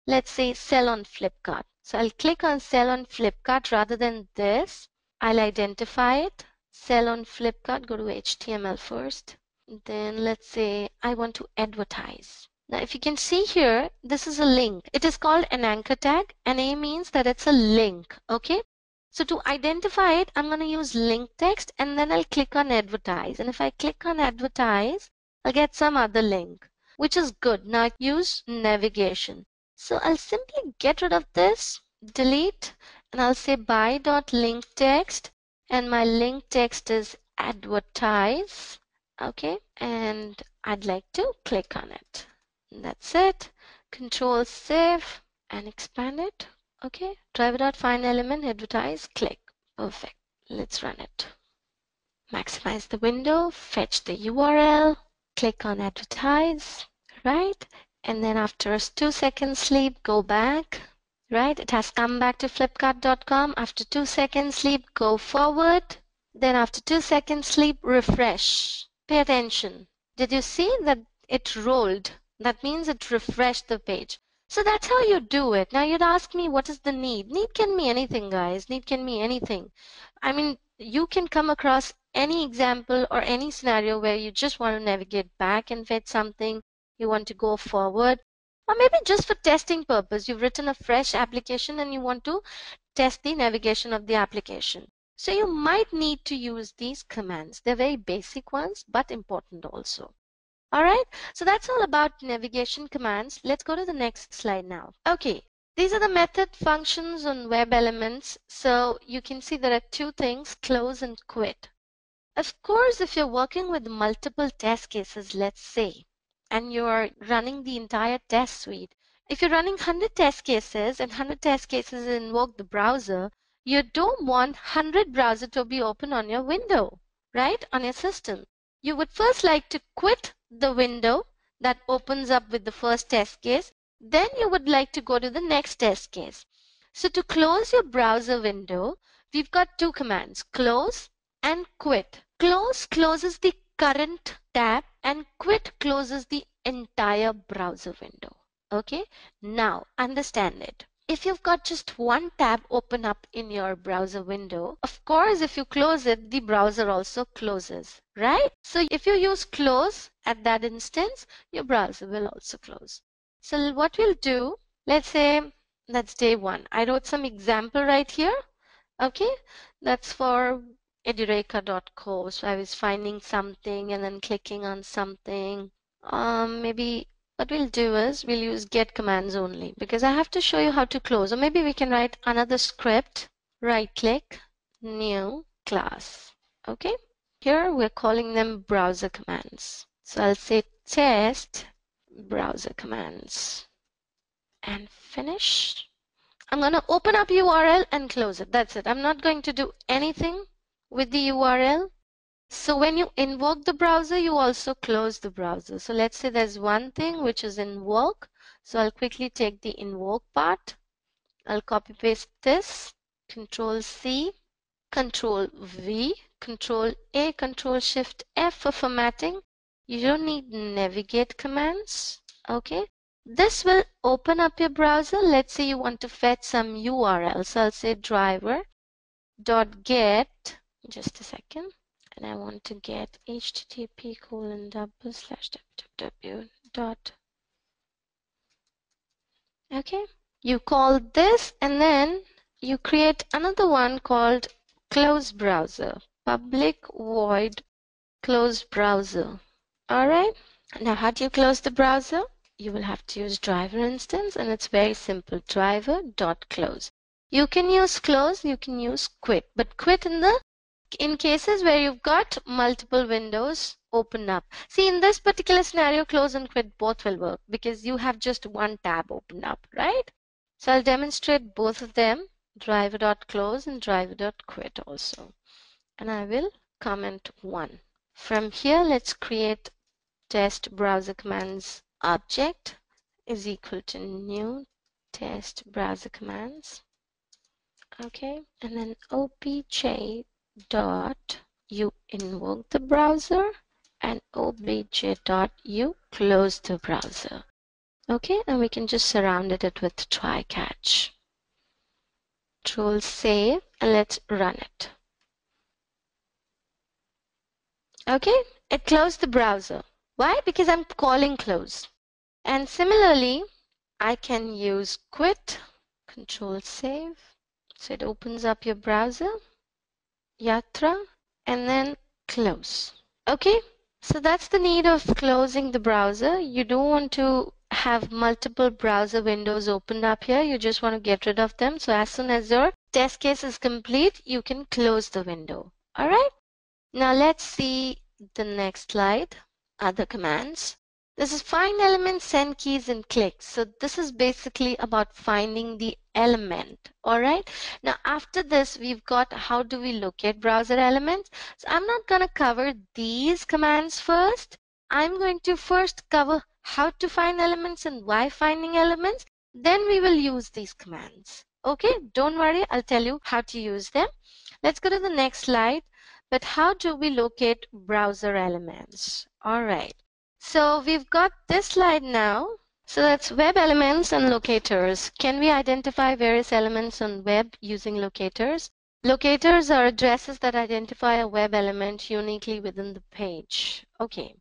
Let's say sell on Flipkart. So I'll click on sell on Flipkart rather than this. I'll identify it. Sell on Flipkart. Go to HTML first. Then let's say I want to advertise. Now if you can see here, this is a link. It is called an anchor tag. And A means that it's a link. Okay. So to identify it, I'm going to use link text and then I'll click on advertise. And if I click on advertise, I'll get some other link, which is good. Now I use navigation. So I'll simply get rid of this, delete, and I'll say by.link text. And my link text is advertise. Okay. And I'd like to click on it. And that's it. Control save and expand it. Okay, driver.find element, advertise, click. Perfect. Let's run it. Maximize the window, fetch the URL, click on advertise, right? And then after a 2-second sleep, go back, right? It has come back to flipkart.com. After 2 seconds sleep, go forward. Then after 2 seconds sleep, refresh. Pay attention. Did you see that it rolled? That means it refreshed the page. So that's how you do it. Now you'd ask me, what is the need? Need can be anything, guys. Need can be anything. I mean, you can come across any example or any scenario where you just want to navigate back and fetch something. You want to go forward. Or maybe just for testing purpose. You've written a fresh application and you want to test the navigation of the application. So you might need to use these commands. They're very basic ones, but important also. All right, so that's all about navigation commands. Let's go to the next slide now. Okay, these are the method functions on web elements. So you can see there are two things, close and quit. Of course, if you're working with multiple test cases, let's say, and you're running the entire test suite, if you're running 100 test cases and 100 test cases invoke the browser, you don't want 100 browser to be open on your window, right, on your system. You would first like to quit the window that opens up with the first test case. Then you would like to go to the next test case. So to close your browser window, we've got two commands, close and quit. Close closes the current tab and quit closes the entire browser window. Okay, now understand it. If you've got just one tab open up in your browser window, of course, if you close it, the browser also closes, right? So if you use close at that instance, your browser will also close. So what we'll do, let's say that's day one. I wrote some example right here. Okay, that's for edureka.co. So I was finding something and then clicking on something. Maybe what we'll do is we'll use get commands only because I have to show you how to close. Or maybe we can write another script, right click, new class. Okay, here we're calling them browser commands. So I'll say test browser commands and finish. I'm going to open up URL and close it. That's it. I'm not going to do anything with the URL. So when you invoke the browser, you also close the browser. So let's say there's one thing which is invoke. So I'll quickly take the invoke part. I'll copy paste this, Control C, Control V, Control A, Control Shift F for formatting. You don't need navigate commands. Okay. This will open up your browser. Let's say you want to fetch some URL. So I'll say driver.get, just a second. And I want to get http://www. Okay, you call this and then you create another one called close browser, public void close browser. All right, now how do you close the browser? You will have to use driver instance and it's very simple, driver.close. You can use close, you can use quit, but quit in the in cases where you've got multiple windows open up. See, in this particular scenario, close and quit both will work because you have just one tab open up, right? So I'll demonstrate both of them, driver.close and driver.quit also. And I will comment 1. From here, let's create test browser commands object is equal to new test browser commands. Okay, and then obj dot you invoke the browser and obj dot you close the browser. Okay, and we can just surround it with try catch. Control save and let's run it. Okay, it closed the browser. Why? Because I'm calling close. And similarly, I can use quit, control save. So it opens up your browser, Yatra, and then close. Okay, so that's the need of closing the browser. You don't want to have multiple browser windows opened up here. You just want to get rid of them. So as soon as your test case is complete, you can close the window. All right. Now let's see the next slide, other commands. This is find elements, send keys, and click. So this is basically about finding the element. All right. Now after this, we've got how do we locate browser elements. So I'm not going to cover these commands first. I'm going to first cover how to find elements and why finding elements. Then we will use these commands. Okay. Don't worry. I'll tell you how to use them. Let's go to the next slide. But how do we locate browser elements? All right. So we've got this slide now. So that's web elements and locators. Can we identify various elements on web using locators? Locators are addresses that identify a web element uniquely within the page. Okay.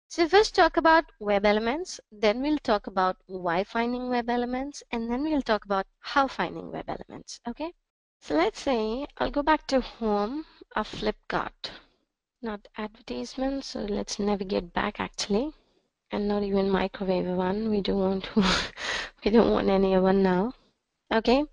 So first talk about web elements, then we'll talk about why finding web elements, and then we'll talk about how finding web elements. Okay. So let's say I'll go back to home of Flipkart. Not advertisements, so let's navigate back actually, and not even microwave one. We don't want to we don't want any one now. Okay,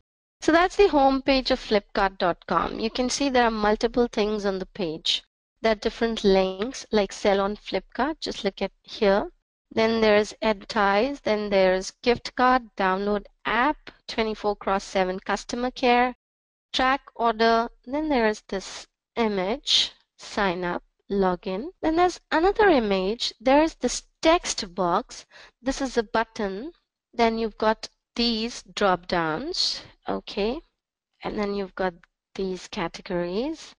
so that's the home page of flipkart.com. You can see there are multiple things on the page. There are different links like sell on Flipkart, just look at here. Then there's advertise, then there's gift card, download app, 24/7 customer care, track order, then there's this image, sign up, login. Then there's another image. There's this text box. This is a button. Then you've got these drop downs. Okay. And then you've got these categories.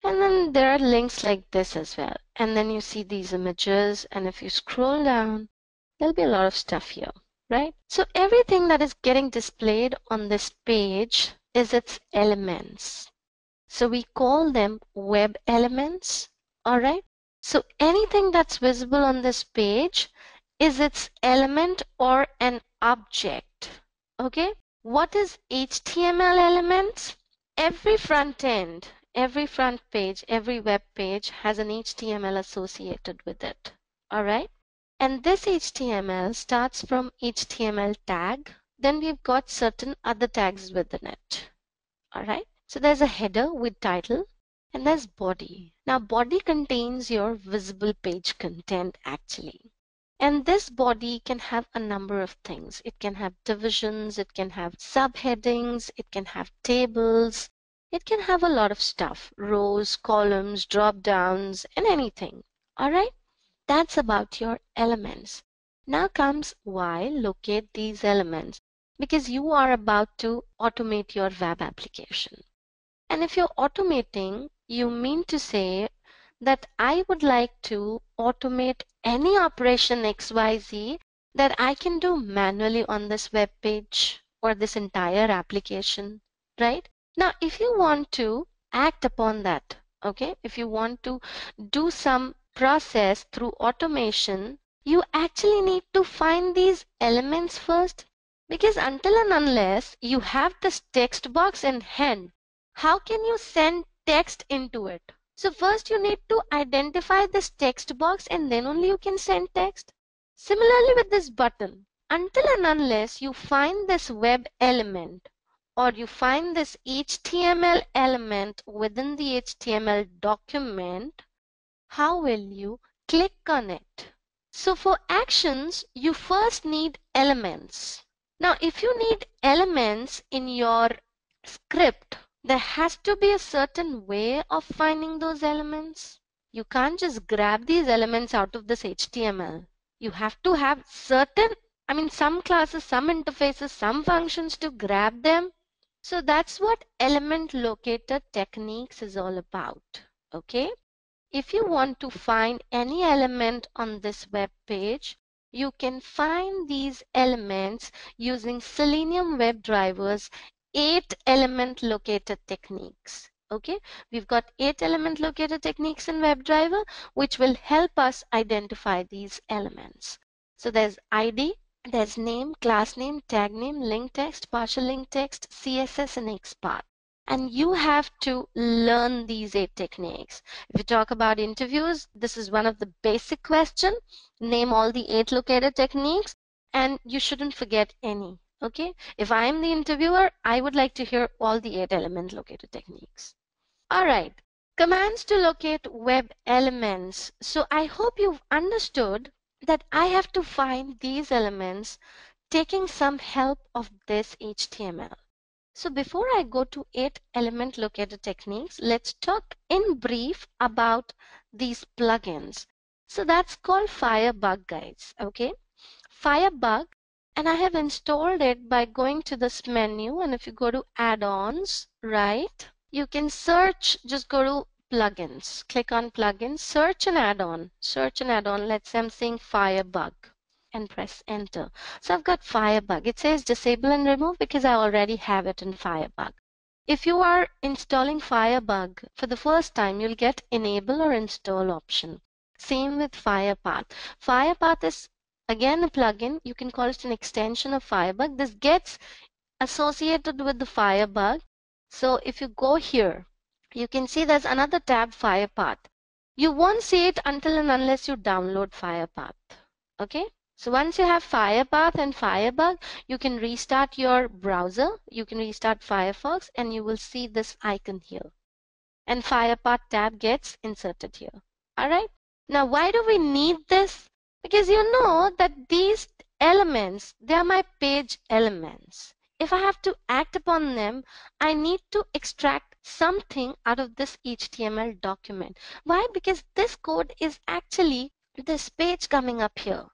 And then there are links like this as well. And then you see these images. And if you scroll down, there'll be a lot of stuff here, right? So everything that is getting displayed on this page is its elements. So we call them web elements. All right. So anything that's visible on this page is its element or an object. Okay. What is HTML elements? Every front end, every front page, every web page has an HTML associated with it. All right. And this HTML starts from HTML tag. Then we've got certain other tags within it. All right. So there's a header with title and there's body. Now body contains your visible page content actually. And this body can have a number of things. It can have divisions, it can have subheadings, it can have tables, it can have a lot of stuff, rows, columns, drop downs, and anything. All right. That's about your elements. Now comes why locate these elements. Because you are about to automate your web application. And if you're automating, you mean to say that I would like to automate any operation XYZ that I can do manually on this web page or this entire application, right? Now, if you want to act upon that, okay, if you want to do some process through automation, you actually need to find these elements first. Because until and unless you have this text box in hand, how can you send text into it? So first you need to identify this text box and then only you can send text. Similarly with this button, until and unless you find this web element or you find this HTML element within the HTML document, how will you click on it? So for actions, you first need elements. Now, if you need elements in your script, there has to be a certain way of finding those elements. You can't just grab these elements out of this HTML. You have to have some classes, some interfaces, some functions to grab them. So that's what element locator techniques is all about. Okay. If you want to find any element on this web page, you can find these elements using Selenium WebDriver's 8 element locator techniques. Okay, we've got 8 element locator techniques in WebDriver, which will help us identify these elements. So there's ID, there's name, class name, tag name, link text, partial link text, CSS, and XPath. And you have to learn these 8 techniques. If you talk about interviews, this is one of the basic questions. Name all the 8 locator techniques, and you shouldn't forget any. Okay? If I'm the interviewer, I would like to hear all the 8 element locator techniques. All right. Commands to locate web elements. So I hope you've understood that I have to find these elements taking some help of this HTML. So before I go to 8 element locator techniques, let's talk in brief about these plugins. So that's called Firebug, guys. Okay, Firebug, and I have installed it by going to this menu, and if you go to add-ons, right, you can search, just go to plugins, click on plugins, search an add-on, let's say I'm saying Firebug, and press enter. So I've got Firebug. It says disable and remove because I already have it in Firebug. If you are installing Firebug for the first time, you'll get enable or install option. Same with Firepath. Firepath is again a plugin. You can call it an extension of Firebug. This gets associated with the Firebug. So if you go here, you can see there's another tab, Firepath. You won't see it until and unless you download Firepath. Okay? So once you have Firepath and Firebug, you can restart your browser, you can restart Firefox, and you will see this icon here. And Firepath tab gets inserted here. Alright? Now why do we need this? Because you know that these elements, they are my page elements. If I have to act upon them, I need to extract something out of this HTML document. Why? Because this code is actually this page coming up here.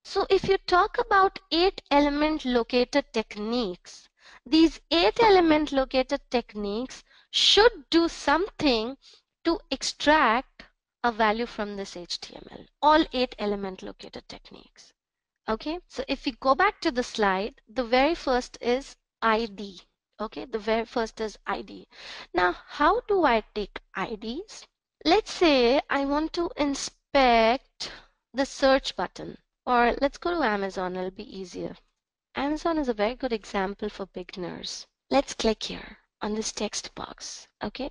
So if you talk about 8 element locator techniques, these 8 element locator techniques should do something to extract a value from this HTML. All 8 element locator techniques. Okay, so if we go back to the slide, the very first is ID. Okay, the very first is ID. Now, how do I take IDs? Let's say I want to inspect the search button. Or let's go to Amazon, it'll be easier. Amazon is a very good example for beginners. Let's click here on this text box. Okay,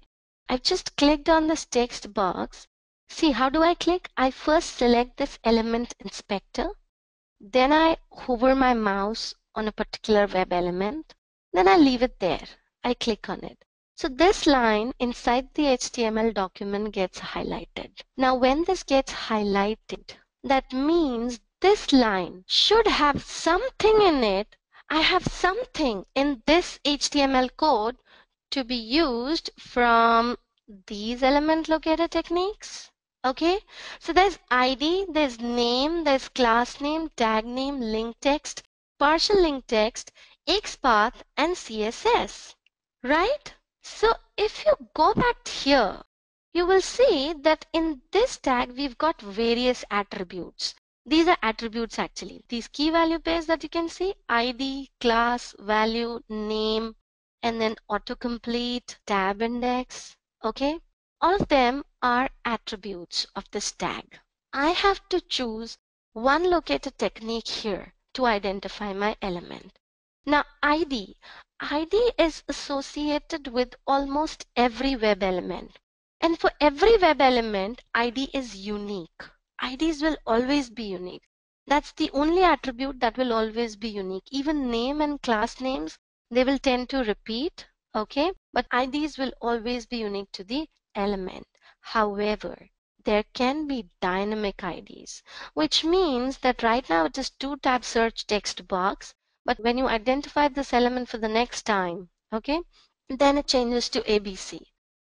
I've just clicked on this text box. See, how do I click? I first select this element inspector. Then I hover my mouse on a particular web element. Then I leave it there. I click on it. So this line inside the HTML document gets highlighted. Now when this gets highlighted, that means this line should have something in it. I have something in this HTML code to be used from these element locator techniques. Okay, so there's ID, there's name, there's class name, tag name, link text, partial link text, XPath, and CSS, right? So if you go back here, you will see that in this tag, we've got various attributes. These are attributes actually. These key value pairs that you can see, ID, class, value, name, and then autocomplete, tab index, okay? All of them are attributes of this tag. I have to choose one locator technique here to identify my element. Now ID is associated with almost every web element. And for every web element, ID is unique. IDs will always be unique. That's the only attribute that will always be unique. Even name and class names, They will tend to repeat, okay? But IDs will always be unique to the element. However, there can be dynamic IDs, which means that right now it is 2-tab search text box, but when you identify this element for the next time, okay, then it changes to ABC.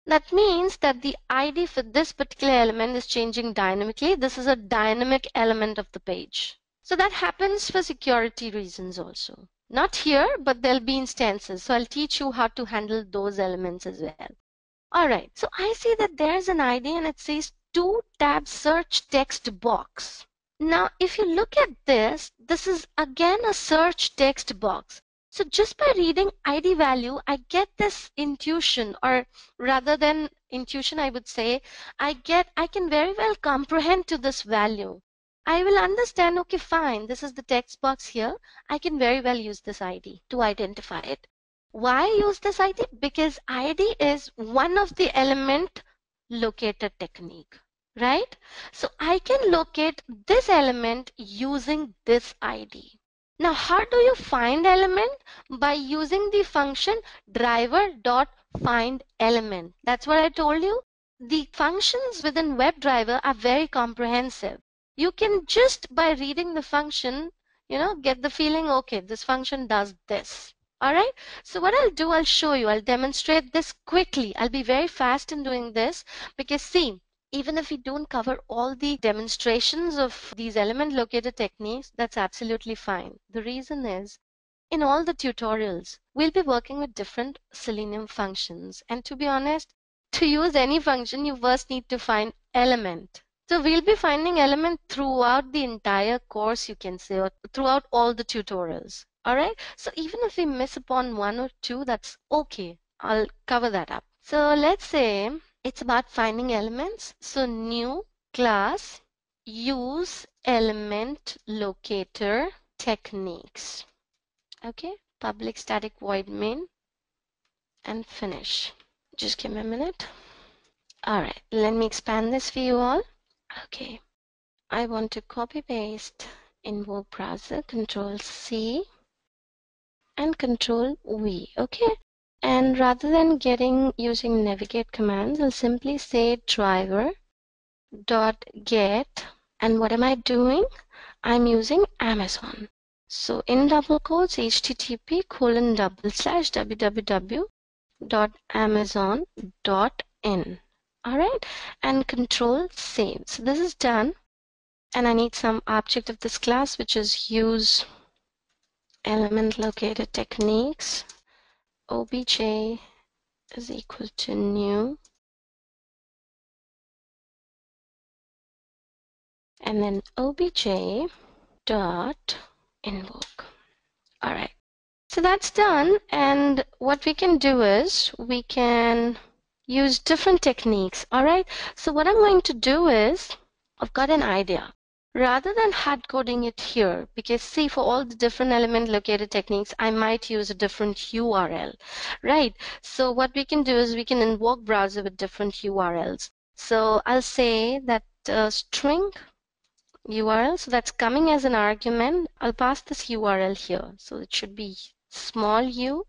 That means that the ID for this particular element is changing dynamically. This is a dynamic element of the page. So that happens for security reasons also. Not here, but there'll be instances. So I'll teach you how to handle those elements as well. All right, so I see that there's an ID and it says 2-tab search text box. Now, if you look at this, this is again a search text box. So just by reading ID value, I get this intuition, or rather than intuition, I would say, I can very well comprehend to this value. I will understand, okay, fine, this is the text box here. I can very well use this ID to identify it. Why use this ID? Because ID is one of the element locator technique, right? So I can locate this element using this ID. Now, how do you find element? By using the function driver.findElement. That's what I told you. The functions within WebDriver are very comprehensive. You can just by reading the function, get the feeling, okay, this function does this. All right. So what I'll do, I'll show you, I'll demonstrate this quickly. I'll be very fast in doing this because see, even if we don't cover all the demonstrations of these element locator techniques, that's absolutely fine. The reason is, in all the tutorials, we'll be working with different Selenium functions. And to be honest, to use any function, you first need to find element. So we'll be finding element throughout the entire course, you can say, or throughout all the tutorials. All right. So even if we miss upon one or two, that's okay. I'll cover that up. So let's say it's about finding elements. So new class, use element locator techniques. Okay. Public static void main and finish. Just give me a minute. All right. Let me expand this for you all. Okay. I want to copy paste invoke browser, Control C and Control V. Okay. And rather than using navigate commands, I'll simply say driver.get. And what am I doing? I'm using Amazon. So in double quotes, http://www.amazon.in. All right. And Control save. So this is done. And I need some object of this class, which is use element locator techniques. Obj is equal to new. And then obj dot invoke. All right. So that's done. And what we can do is we can use different techniques. All right. So what I'm going to do is I've got an idea. Rather than hard coding it here, because see, for all the different element locator techniques, I might use a different URL, right? So what we can do is we can invoke browser with different URLs. So I'll say that string URL, so that's coming as an argument. I'll pass this URL here. So it should be small u.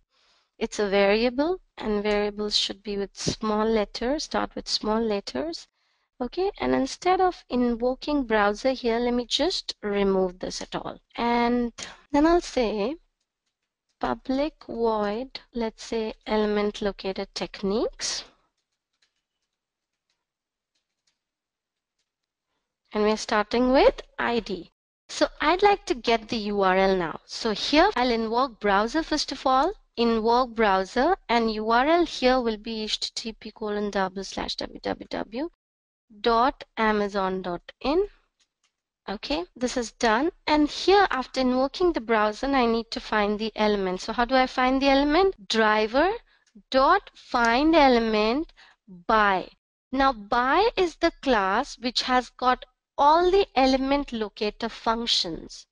It's a variable, and variables should be with small letters, start with small letters. Okay, and instead of invoking browser here, let me just remove this at all. And then I'll say public void, let's say element locator techniques. And we're starting with ID. So I'd like to get the URL now. So here I'll invoke browser first of all, invoke browser, and URL here will be http://www.amazon.in. Okay, this is done. And here after invoking the browser, I need to find the element. So how do I find the element? Driver.findElement by. Now by is the class which has got all the element locator functions.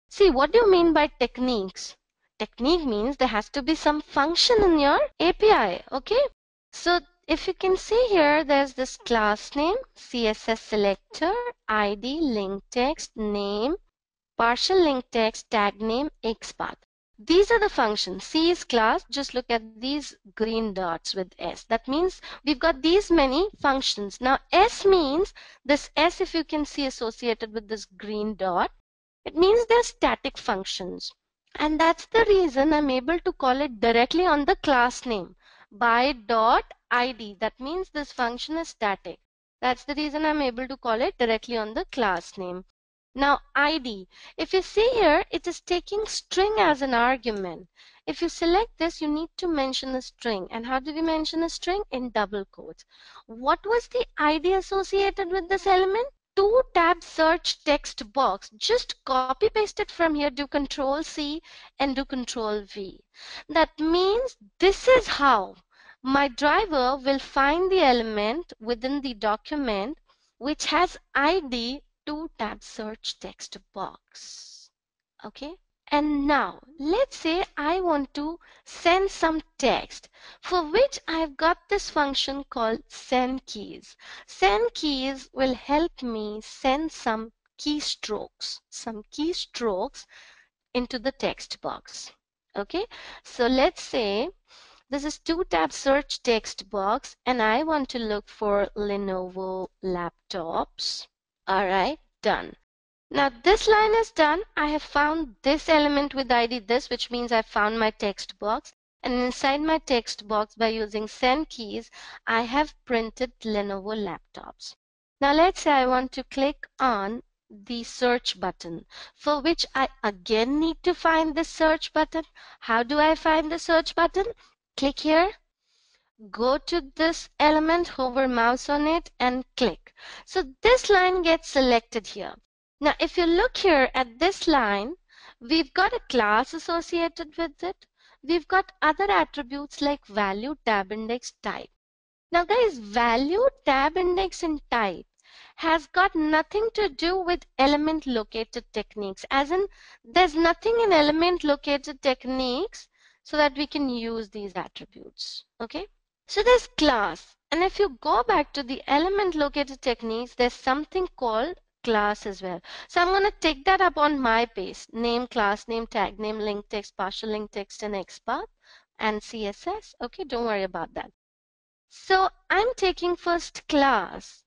See, what do you mean by techniques? Technique means there has to be some function in your API. Okay, so if you can see here, there's this class name, CSS selector, ID, link text, name, partial link text, tag name, XPath. These are the functions. C is class. Just look at these green dots with S. That means we've got these many functions. Now S means, this S, if you can see associated with this green dot, it means they're static functions. And that's the reason I'm able to call it directly on the class name by dot ID. That means this function is static. That's the reason I'm able to call it directly on the class name. Now ID, if you see here, it is taking string as an argument. If you select this, you need to mention a string. And how do we mention a string? In double quotes. What was the ID associated with this element? 2-tab search text box. Just copy paste it from here, do Control C and do Control V. That means this is how my driver will find the element within the document which has ID 2-tab search text box. Okay. And now let's say I want to send some text, for which I've got this function called send keys. Send keys will help me send some keystrokes into the text box. Okay, so let's say this is 2-tab search text box and I want to look for Lenovo laptops. All right, done. Now this line is done. I have found this element with ID this, which means I found my text box. And inside my text box, by using send keys, I have printed Lenovo laptops. Now let's say I want to click on the search button, for which I again need to find the search button. How do I find the search button? Click here. Go to this element, hover mouse on it and click. So this line gets selected here. Now if you look here at this line, we've got a class associated with it. We've got other attributes like value, tab index, type. Now guys, value, tab index and type has got nothing to do with element located techniques, as in there's nothing in element located techniques so that we can use these attributes. Okay. So there's class, and if you go back to the element located techniques, there's something called class as well. So I'm going to take that up on my pace. Name, class name, tag name, link text, partial link text, and XPath and CSS. Okay, don't worry about that. So I'm taking first class.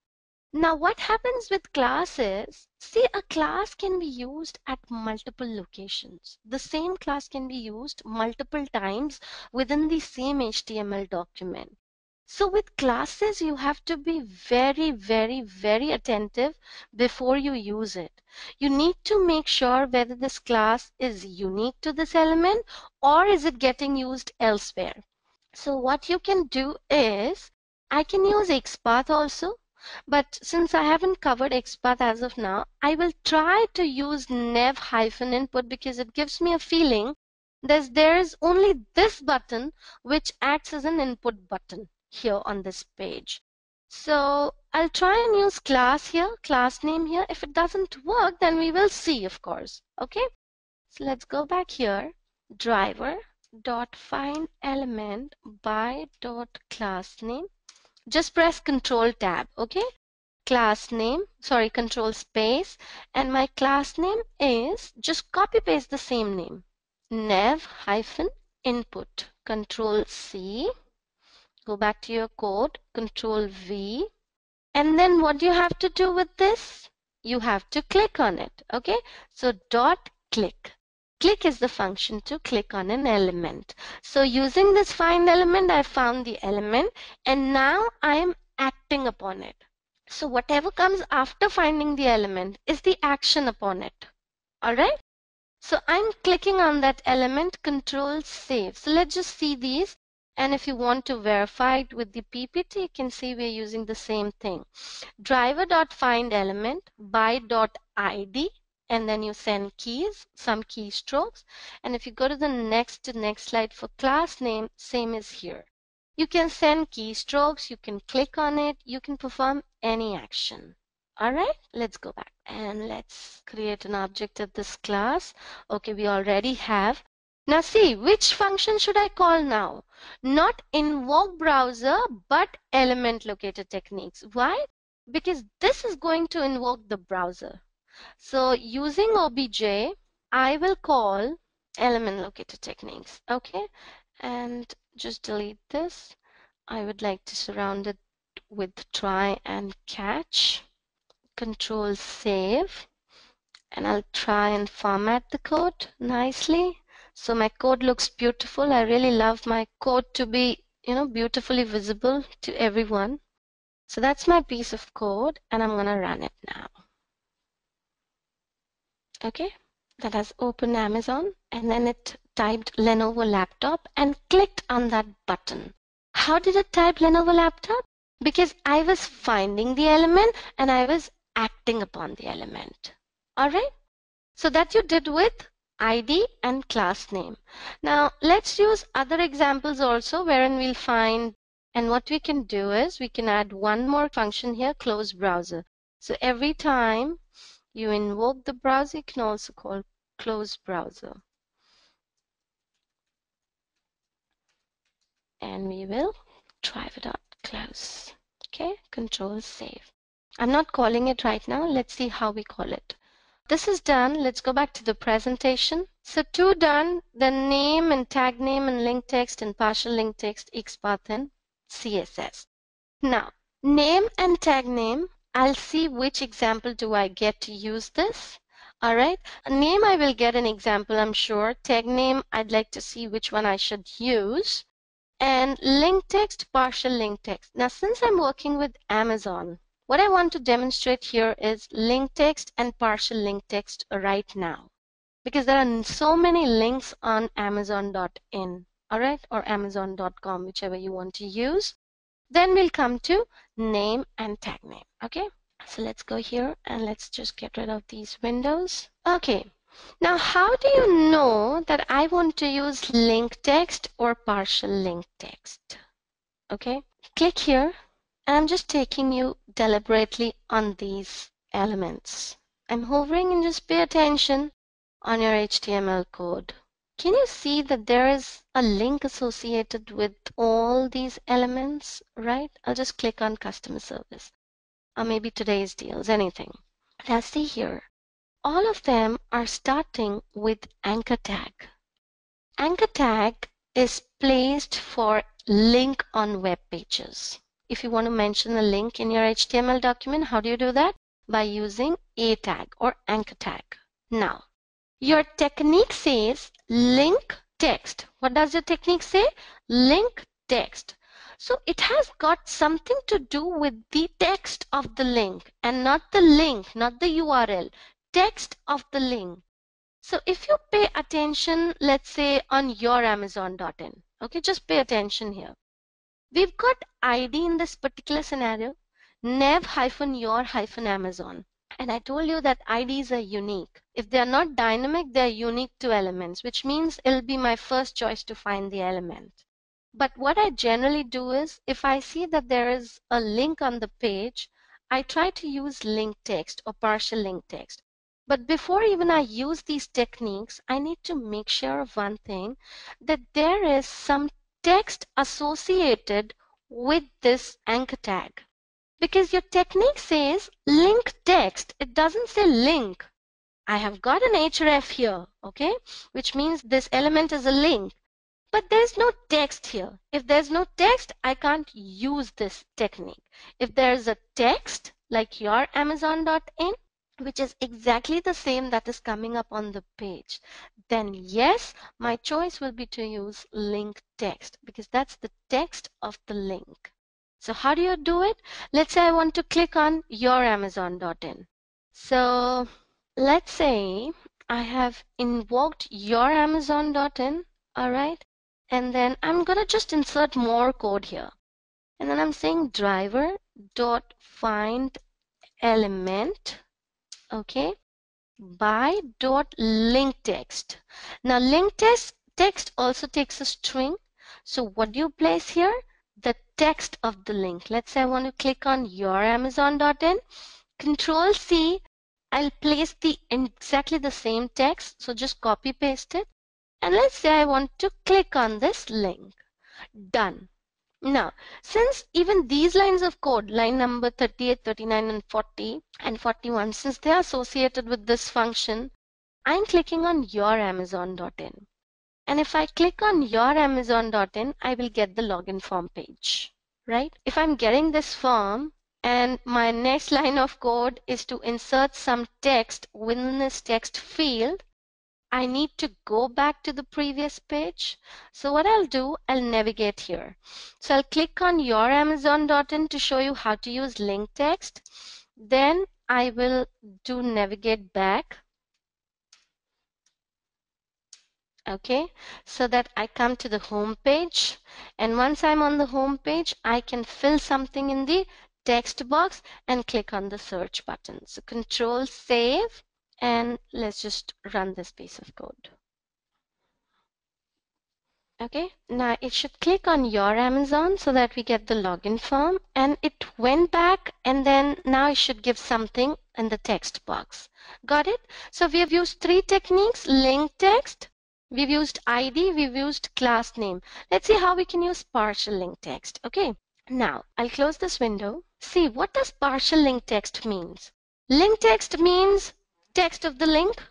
Now what happens with class is, see, a class can be used at multiple locations. The same class can be used multiple times within the same HTML document. So with classes, you have to be very, very, very attentive before you use it. You need to make sure whether this class is unique to this element or is it getting used elsewhere. So what you can do is, I can use XPath also. But since I haven't covered XPath as of now, I will try to use nev-input because it gives me a feeling that there is only this button which acts as an input button here on this page. So I'll try and use class here, class name here. If it doesn't work, then we will see, of course. Okay. So let's go back here. Driver dot find element by dot class name. Just press Control Tab, okay? Class name, sorry, Control Space, and my class name is, just copy paste the same name, nev-input. Control C, go back to your code, Control V, and then what do you have to do with this? You have to click on it, okay? So dot click. Click is the function to click on an element. So using this find element, I found the element and now I am acting upon it. So whatever comes after finding the element is the action upon it. Alright? So I'm clicking on that element, Control Save. So let's just see these. And if you want to verify it with the PPT, you can see we're using the same thing. Driver.find element by.id. And then you send keys, some keystrokes. And if you go to the next slide for class name, same is here. You can send keystrokes, you can click on it, you can perform any action. All right, let's go back and let's create an object of this class. Okay, we already have. Now see, which function should I call now? Not invoke browser, but element locator techniques. Why? Because this is going to invoke the browser. So using obj, I will call element locator techniques. Okay, and just delete this. I would like to surround it with try and catch. Control save, and I'll try and format the code nicely so my code looks beautiful. I really love my code to be, beautifully visible to everyone. So that's my piece of code, and I'm gonna run it now. Okay, that has opened Amazon, and then it typed Lenovo laptop and clicked on that button. How did it type Lenovo laptop? Because I was finding the element and I was acting upon the element. All right, so that you did with ID and class name. Now let's use other examples also wherein we'll find, and what we can do is we can add one more function here, close browser. So every time you invoke the browser, you can also call close browser. And we will driver.close. Okay, control save. I'm not calling it right now. Let's see how we call it. This is done. Let's go back to the presentation. So two done, then name and tag name and link text and partial link text, XPath and CSS. Now, name and tag name, I'll see which example do I get to use this. All right, name I will get an example, I'm sure. Tag name, I'd like to see which one I should use. And link text, partial link text. Now, since I'm working with Amazon, what I want to demonstrate here is link text and partial link text right now, because there are so many links on Amazon.in, all right, or Amazon.com, whichever you want to use. Then we'll come to name and tag name. Okay, so let's go here and let's just get rid of these windows. Okay, now how do you know that I want to use link text or partial link text? Okay, click here, and I'm just taking you deliberately on these elements. I'm hovering, and just pay attention on your HTML code. Can you see that there is a link associated with all these elements, right? I'll just click on customer service, or maybe today's deals, anything. Now see here, all of them are starting with anchor tag. Anchor tag is placed for link on web pages. If you want to mention a link in your HTML document, how do you do that? By using a tag or anchor tag. Now, your technique says link text. What does your technique say? Link text. So it has got something to do with the text of the link and not the link, not the URL, text of the link. So if you pay attention, let's say on your Amazon.in, okay, just pay attention here. We've got ID in this particular scenario, nev-your-amazon. And I told you that IDs are unique. If they are not dynamic, they are unique to elements, which means it'll be my first choice to find the element. But what I generally do is, if I see that there is a link on the page, I try to use link text or partial link text. But before even I use these techniques, I need to make sure of one thing, that there is some text associated with this anchor tag. Because your technique says link text, it doesn't say link. I have got an href here, okay, which means this element is a link. But there's no text here. If there's no text, I can't use this technique. If there's a text, like your Amazon.in, which is exactly the same that is coming up on the page, then yes, my choice will be to use link text, because that's the text of the link. So how do you do it? Let's say I want to click on your Amazon.in. So let's say I have invoked your Amazon.in, all right? And then I'm going to just insert more code here. And then I'm saying driver.find element, okay, by dot link text. Now link text also takes a string. So what do you place here? The text of the link. Let's say I want to click on your Amazon.in. Control C. I'll place exactly the same text. So just copy paste it. And let's say I want to click on this link. Done. Now, since even these lines of code, line number 38, 39, and 40, and 41, since they are associated with this function, I'm clicking on youramazon.in. And if I click on youramazon.in, I will get the login form page, right? If I'm getting this form and my next line of code is to insert some text within this text field, I need to go back to the previous page. So what I'll do, I'll navigate here. So I'll click on youramazon.in to show you how to use link text. Then I will do navigate back. Okay, so that I come to the home page, and once I'm on the home page, I can fill something in the text box and click on the search button. So control save, and let's just run this piece of code. Okay, now it should click on your Amazon so that we get the login form, and it went back, and then now it should give something in the text box. Got it? So we have used three techniques: link text, we've used ID, we've used class name. Let's see how we can use partial link text. Okay, now I'll close this window. See, what does partial link text means? Link text means text of the link.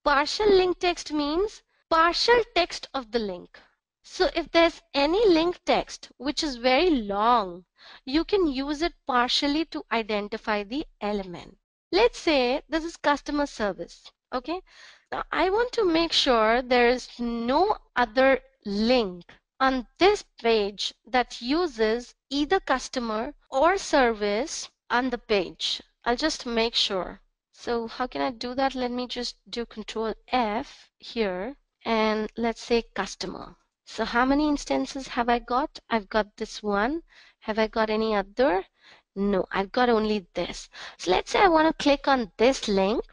Partial link text means partial text of the link. So if there's any link text which is very long, you can use it partially to identify the element. Let's say this is customer service. Okay, now I want to make sure there is no other link on this page that uses either customer or service on the page. I'll just make sure. So how can I do that? Let me just do Control F here, and let's say customer. So how many instances have I got? I've got this one. Have I got any other? No, I've got only this. So let's say I want to click on this link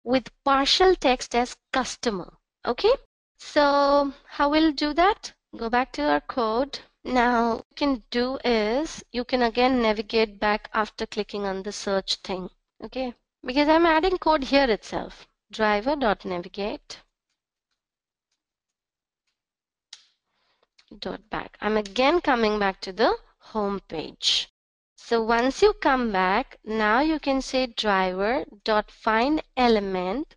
with partial text as customer. Okay, so how we'll do that? Go back to our code. Now what you can do is you can again navigate back after clicking on the search thing. Okay, because I'm adding code here itself. Driver.navigate back. I'm again coming back to the home page. So once you come back, now you can say driver.find element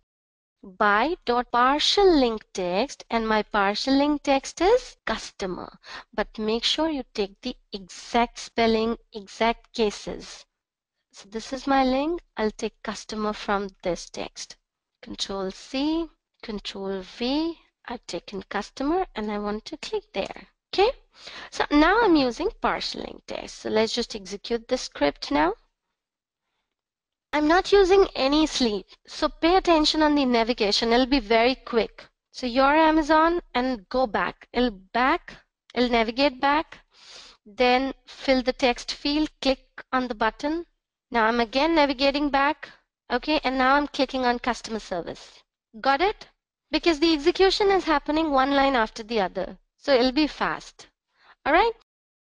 by partial link text, and my partial link text is customer. But make sure you take the exact spelling, exact cases. So this is my link. I'll take customer from this text. Control C, Control V. I've taken customer and I want to click there. Okay, so now I'm using partial link text. So let's just execute this script now. I'm not using any sleep, so pay attention on the navigation. It'll be very quick. So your Amazon and go back. It'll navigate back, then fill the text field, click on the button. Now I'm again navigating back. Okay, and now I'm clicking on customer service. Got it? Because the execution is happening one line after the other. So it'll be fast. All right.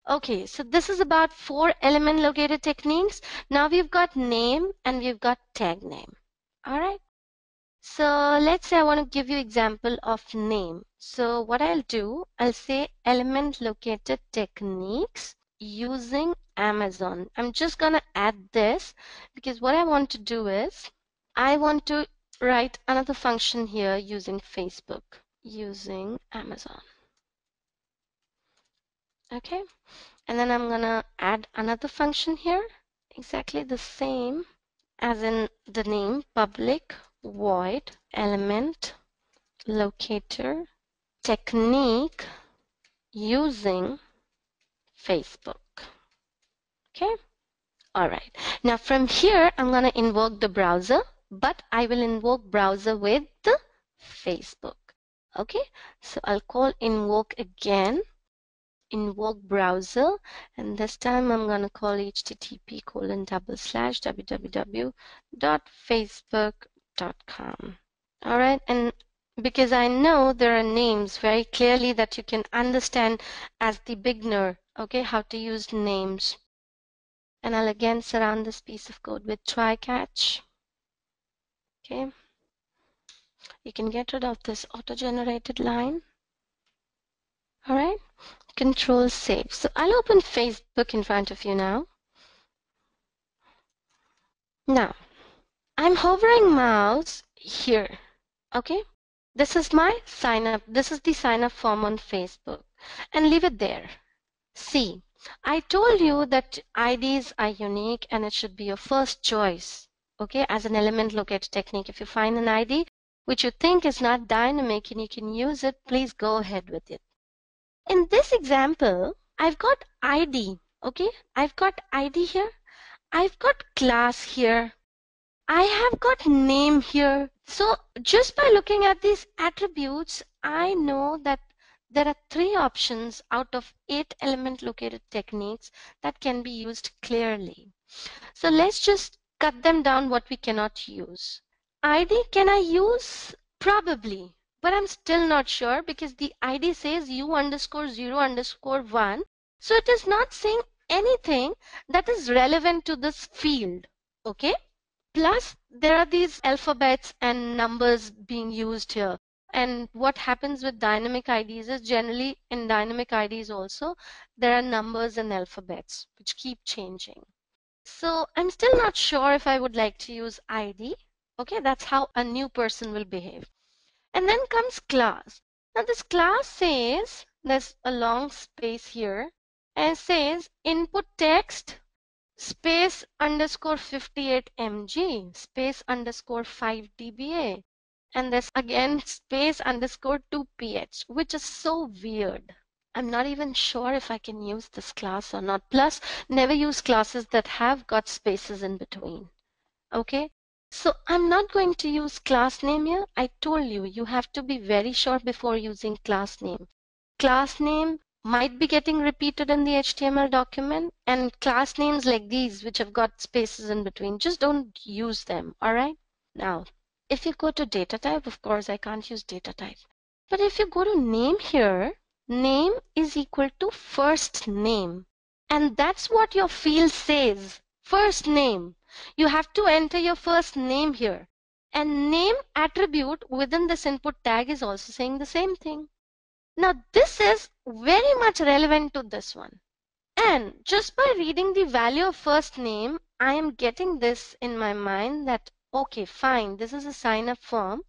Okay, so this is about 4 element locator techniques. Now we've got name and we've got tag name. All right. So let's say I want to give you example of name. So what I'll do, I'll say element locator techniques using Amazon. I'm just going to add this because what I want to do is I want to write another function here using Facebook, using Amazon. Okay, and then I'm gonna add another function here, exactly the same as in the name, public void element locator technique using Facebook. Okay, all right. Now from here, I'm gonna invoke the browser, but I will invoke browser with the Facebook. Okay, so I'll call invoke again. Invoke browser, and this time I'm going to call http://www.facebook.com. all right, and because I know there are names very clearly that you can understand as the beginner, okay, how to use names. And I'll again surround this piece of code with try catch. Okay, you can get rid of this auto-generated line. All right, Control save. So I'll open Facebook in front of you now. Now, I'm hovering mouse here. Okay, this is my sign up. This is the sign up form on Facebook, and leave it there. See, I told you that IDs are unique and it should be your first choice. Okay, as an element locator technique, if you find an ID which you think is not dynamic and you can use it, please go ahead with it. In this example, I've got ID. Okay, I've got ID here. I've got class here. I have got name here. So just by looking at these attributes, I know that there are 3 options out of 8 element located techniques that can be used clearly. So let's just cut them down what we cannot use. ID can I use? Probably, but I'm still not sure because the ID says u_0_1. So it is not saying anything that is relevant to this field. Okay? Plus, there are these alphabets and numbers being used here. And what happens with dynamic IDs is generally in dynamic IDs also, there are numbers and alphabets which keep changing. So I'm still not sure if I would like to use ID. Okay, that's how a new person will behave. And then comes class. Now this class says, there's a long space here, and it says input text space underscore 58 mg space underscore 5 dba, and there's again space underscore 2 ph, which is so weird. I'm not even sure if I can use this class or not. Plus, never use classes that have got spaces in between. Okay, so I'm not going to use class name here. I told you, you have to be very sure before using class name. Class name might be getting repeated in the HTML document, and class names like these which have got spaces in between, just don't use them. All right. Now, if you go to data type, of course I can't use data type, but if you go to name here, name is equal to first name, and that's what your field says, first name. You have to enter your first name here, and name attribute within this input tag is also saying the same thing. Now this is very much relevant to this one. And just by reading the value of first name, I am getting this in my mind that, okay, fine, this is a sign up form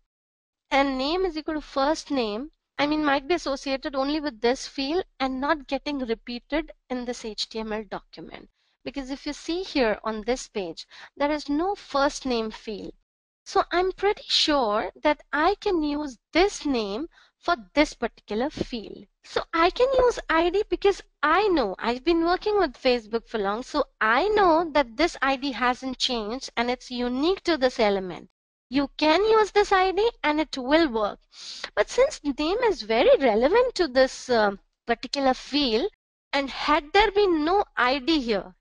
and name is equal to first name. I mean, might be associated only with this field and not getting repeated in this HTML document. Because if you see here on this page, there is no first name field. So I'm pretty sure that I can use this name for this particular field. So I can use ID because I know I've been working with Facebook for long. So I know that this ID hasn't changed and it's unique to this element. You can use this ID and it will work. But since name is very relevant to this particular field, and had there been no ID here,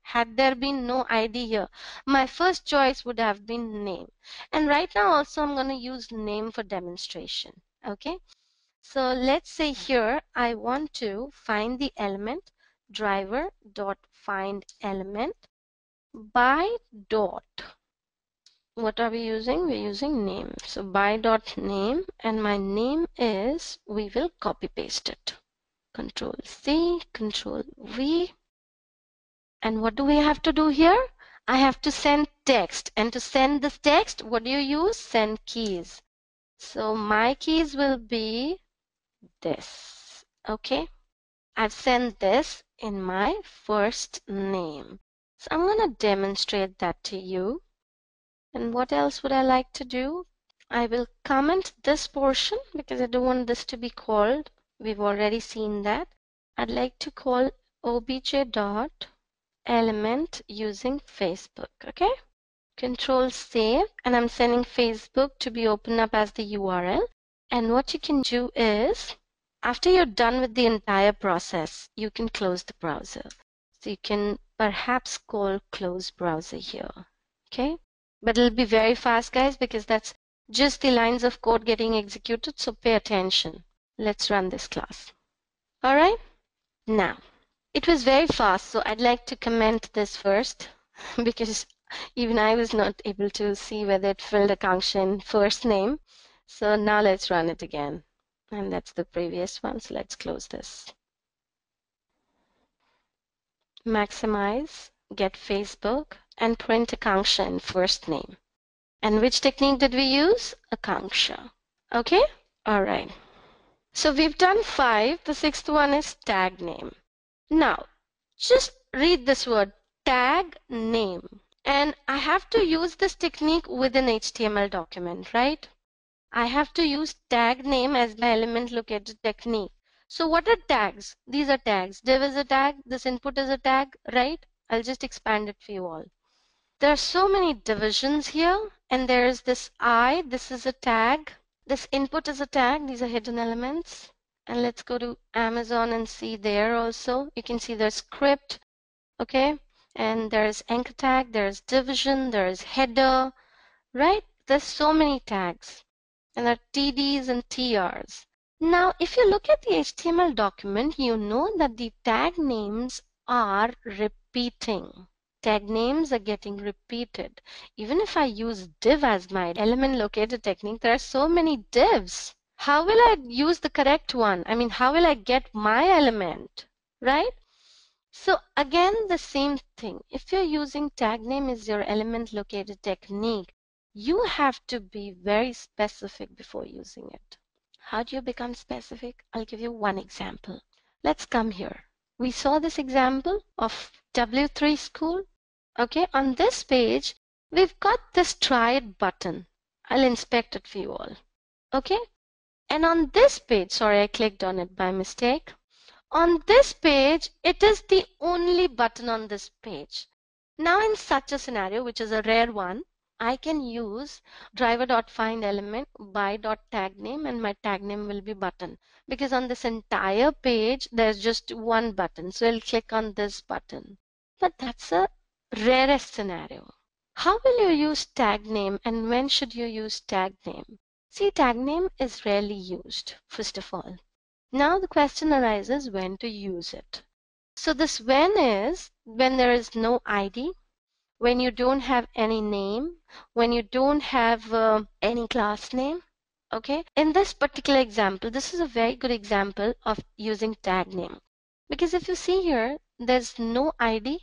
my first choice would have been name. And right now also I'm going to use name for demonstration. Okay. So let's say here I want to find the element driver dot find element by dot. What are we using? We're using name. So by dot name, and my name is, we will copy paste it. Control C, Control V. And what do we have to do here? I have to send text. And to send this text, what do you use? Send keys. So my keys will be this. Okay. I've sent this in my first name. So I'm going to demonstrate that to you. And what else would I like to do? I will comment this portion because I don't want this to be called. We've already seen that. I'd like to call obj dot element using Facebook. Okay. Control save, and I'm sending Facebook to be opened up as the URL. And what you can do is, after you're done with the entire process, you can close the browser. So you can perhaps call close browser here. Okay. But it'll be very fast, guys, because that's just the lines of code getting executed. So pay attention. Let's run this class. All right. Now, it was very fast, so I'd like to comment this first because even I was not able to see whether it filled a function first name. So now let's run it again. And that's the previous one. So let's close this. Maximize, get Facebook, and print Akanksha in first name. And which technique did we use? Akanksha. Okay? All right. So we've done 5. The 6th one is tag name. Now, just read this word, tag name. And I have to use this technique with an HTML document, right? I have to use tag name as my element locator technique. So what are tags? These are tags. Div is a tag. This input is a tag, right? I'll just expand it for you all. There are so many divisions here, and there is this I. This is a tag. This input is a tag. These are hidden elements. And let's go to Amazon and see there also. You can see there's script, okay? And there's anchor tag, there's division, there's header, right? There's so many tags. And there are TDs and TRs. Now, if you look at the HTML document, you know that the tag names are repeating. Tag names are getting repeated. Even if I use div as my element locator technique, there are so many divs. How will I use the correct one? I mean, how will I get my element, right? So again, the same thing. If you're using tag name as your element locator technique, you have to be very specific before using it. How do you become specific? I'll give you one example. Let's come here. We saw this example of W3 school. Okay, on this page, we've got this try it button. I'll inspect it for you all. Okay, and on this page, sorry, I clicked on it by mistake. On this page, it is the only button on this page. Now in such a scenario, which is a rare one, I can use driver.findElement by.tagname and my tag name will be button. Because on this entire page, there's just one button. So I'll click on this button. But that's a rarest scenario. How will you use tag name and when should you use tag name? See, tag name is rarely used, first of all. Now the question arises when to use it. So this when is when there is no ID, when you don't have any name, when you don't have any class name. Okay, in this particular example, this is a very good example of using tag name. Because if you see here, there's no ID,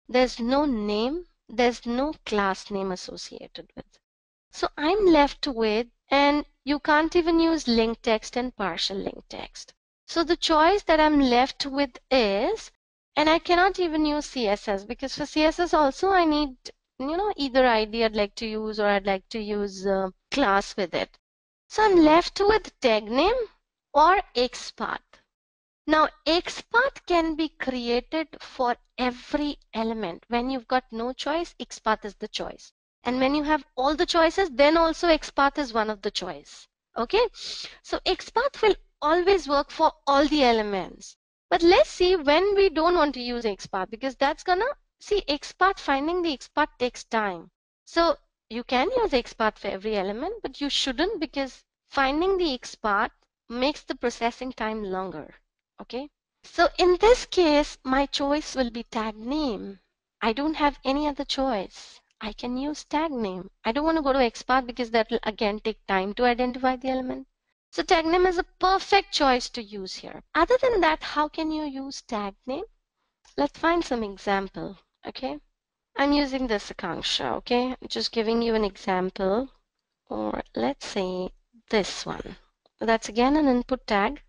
there's no name, there's no class name associated with. So I'm left with, and you can't even use link text and partial link text. So the choice that I'm left with is, and I cannot even use CSS because for CSS also I need, either ID I'd like to use or I'd like to use class with it. So I'm left with tag name or XPath. Now, XPath can be created for every element. When you've got no choice, XPath is the choice. And when you have all the choices, then also XPath is one of the choice. Okay? So XPath will always work for all the elements. But let's see when we don't want to use XPath because that's gonna, see, XPath, finding the XPath takes time. So you can use XPath for every element, but you shouldn't because finding the XPath makes the processing time longer. Okay, so in this case, my choice will be tag name. I don't have any other choice. I can use tag name. I don't want to go to XPath because that will again take time to identify the element. So tag name is a perfect choice to use here. Other than that, how can you use tag name? Let's find some example. Okay, I'm using this Akanksha. Okay, I'm just giving you an example. Or let's say this one. That's again an input tag.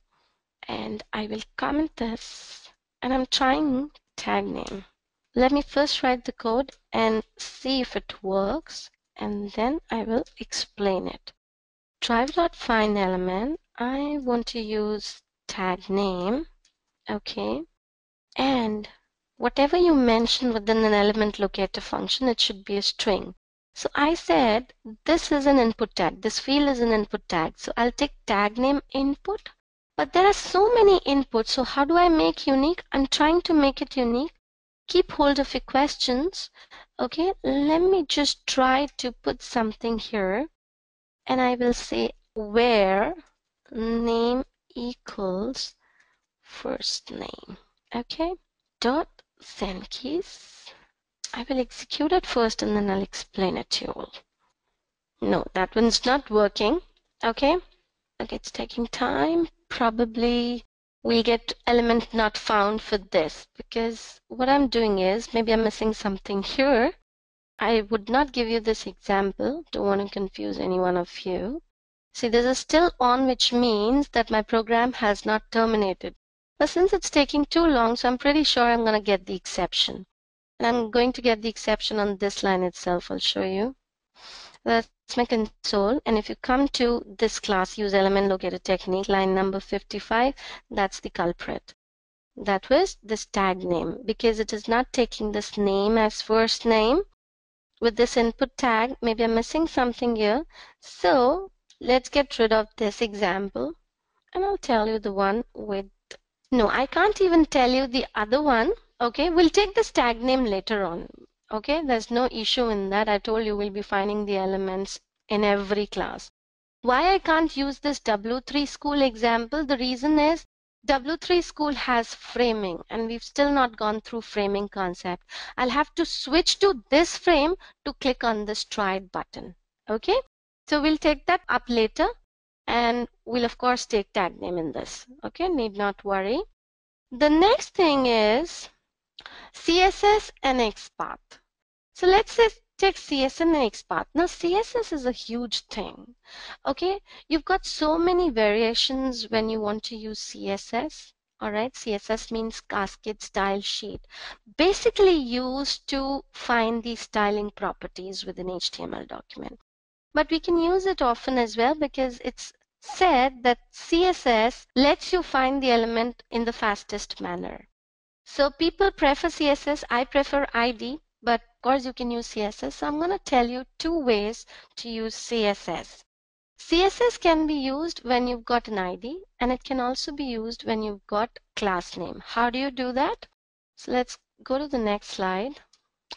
And I will comment this and I'm trying tag name. Let me first write the code and see if it works and then I will explain it. Drive.findElement, I want to use tag name, okay, and whatever you mention within an element locator function, it should be a string. So I said this is an input tag, this field is an input tag, so I'll take tag name input. But there are so many inputs, so how do I make unique? I'm trying to make it unique. Keep hold of your questions. Okay, let me just try to put something here. And I will say where name equals first name. Okay, dot send keys. I will execute it first and then I'll explain it to you all. No, that one's not working. Okay, it's taking time. Probably we'll get element not found for this because what I'm doing is maybe I'm missing something here. I would not give you this example. Don't want to confuse any one of you. See, this is still on, which means that my program has not terminated. But since it's taking too long, so I'm pretty sure I'm going to get the exception. And I'm going to get the exception on this line itself. I'll show you. That's my console. And if you come to this class, use element locator technique, line number 55, that's the culprit. That was this tag name, because it is not taking this name as first name with this input tag. Maybe I'm missing something here. So let's get rid of this example, and I'll tell you the one with, no, I can't even tell you the other one. Okay, we'll take this tag name later on. Okay, there's no issue in that. I told you we'll be finding the elements in every class. Why I can't use this W3 school example? The reason is W3 school has framing, and we've still not gone through framing concept. I'll have to switch to this frame to click on this tried button. Okay, so we'll take that up later, and we'll of course take tag name in this. Okay, need not worry. The next thing is CSS and XPath. So let's say take CSS and XPath. Now CSS is a huge thing. Okay, you've got so many variations when you want to use CSS. All right, CSS means cascade style sheet, basically used to find the styling properties within HTML document. But we can use it often as well, because it's said that CSS lets you find the element in the fastest manner. So people prefer CSS, I prefer IDE, but of course you can use CSS. So I'm going to tell you two ways to use CSS. CSS can be used when you've got an ID, and it can also be used when you've got class name. How do you do that? So let's go to the next slide.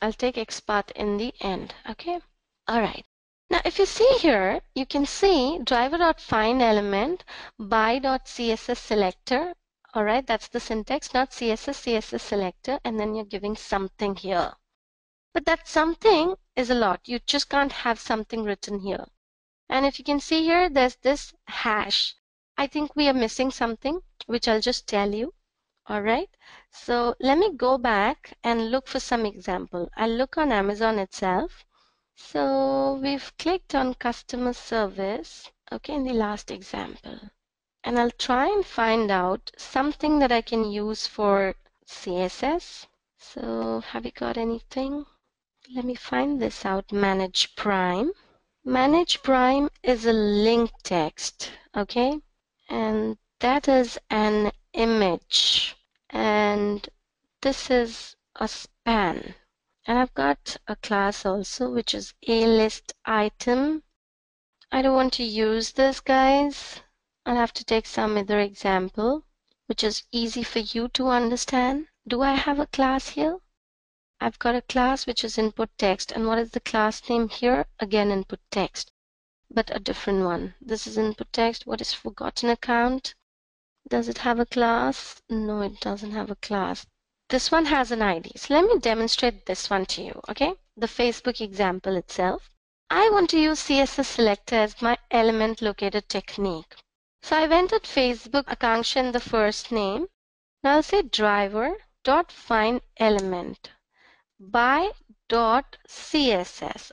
I'll take XPath in the end. Okay. All right. Now, if you see here, you can see driver.findElement by.css selector. All right, that's the syntax, not CSS selector, and then you're giving something here. But that something is a lot. You just can't have something written here. And if you can see here, there's this hash. I think we are missing something, which I'll just tell you. All right, so let me go back and look for some example. I'll look on Amazon itself. So we've clicked on customer service, okay, in the last example. And I'll try and find out something that I can use for CSS. So have you got anything? Let me find this out. Manage Prime. Manage Prime is a link text, okay? And that is an image. And this is a span. And I've got a class also, which is a list item. I don't want to use this, guys. I'll have to take some other example, which is easy for you to understand. Do I have a class here? I've got a class which is input text. And what is the class name here? Again, input text, but a different one. This is input text. What is forgotten account? Does it have a class? No, it doesn't have a class. This one has an ID. So let me demonstrate this one to you, okay? The Facebook example itself. I want to use CSS selector as my element locator technique. So I went at Facebook, Akanksha in the first name. Now I'll say driver.findElement by.css.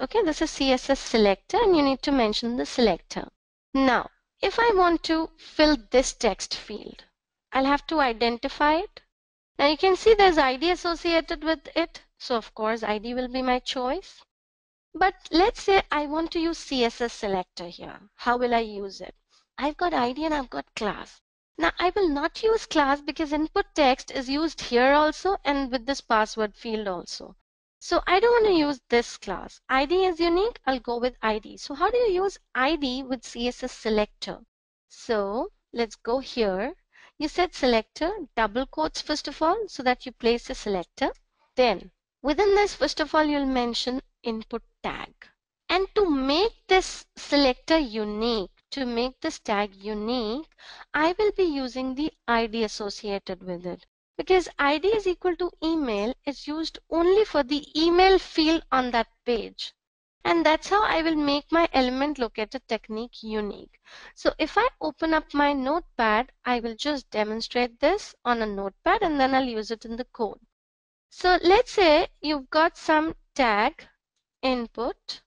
Okay, this is CSS selector, and you need to mention the selector. Now, if I want to fill this text field, I'll have to identify it. Now you can see there's ID associated with it. So of course ID will be my choice. But let's say I want to use CSS selector here. How will I use it? I've got ID and I've got class. Now I will not use class because input text is used here also and with this password field also. So I don't want to use this class. ID is unique. I'll go with ID. So how do you use ID with CSS selector? So let's go here. You said selector, double quotes first of all, so that you place a selector. Then within this, first of all, you'll mention input tag. And to make this selector unique, to make this tag unique, I will be using the ID associated with it. Because ID is equal to email is used only for the email field on that page. And that's how I will make my element locator technique unique. So if I open up my notepad, I will just demonstrate this on a notepad and then I'll use it in the code. So let's say you've got some tag input,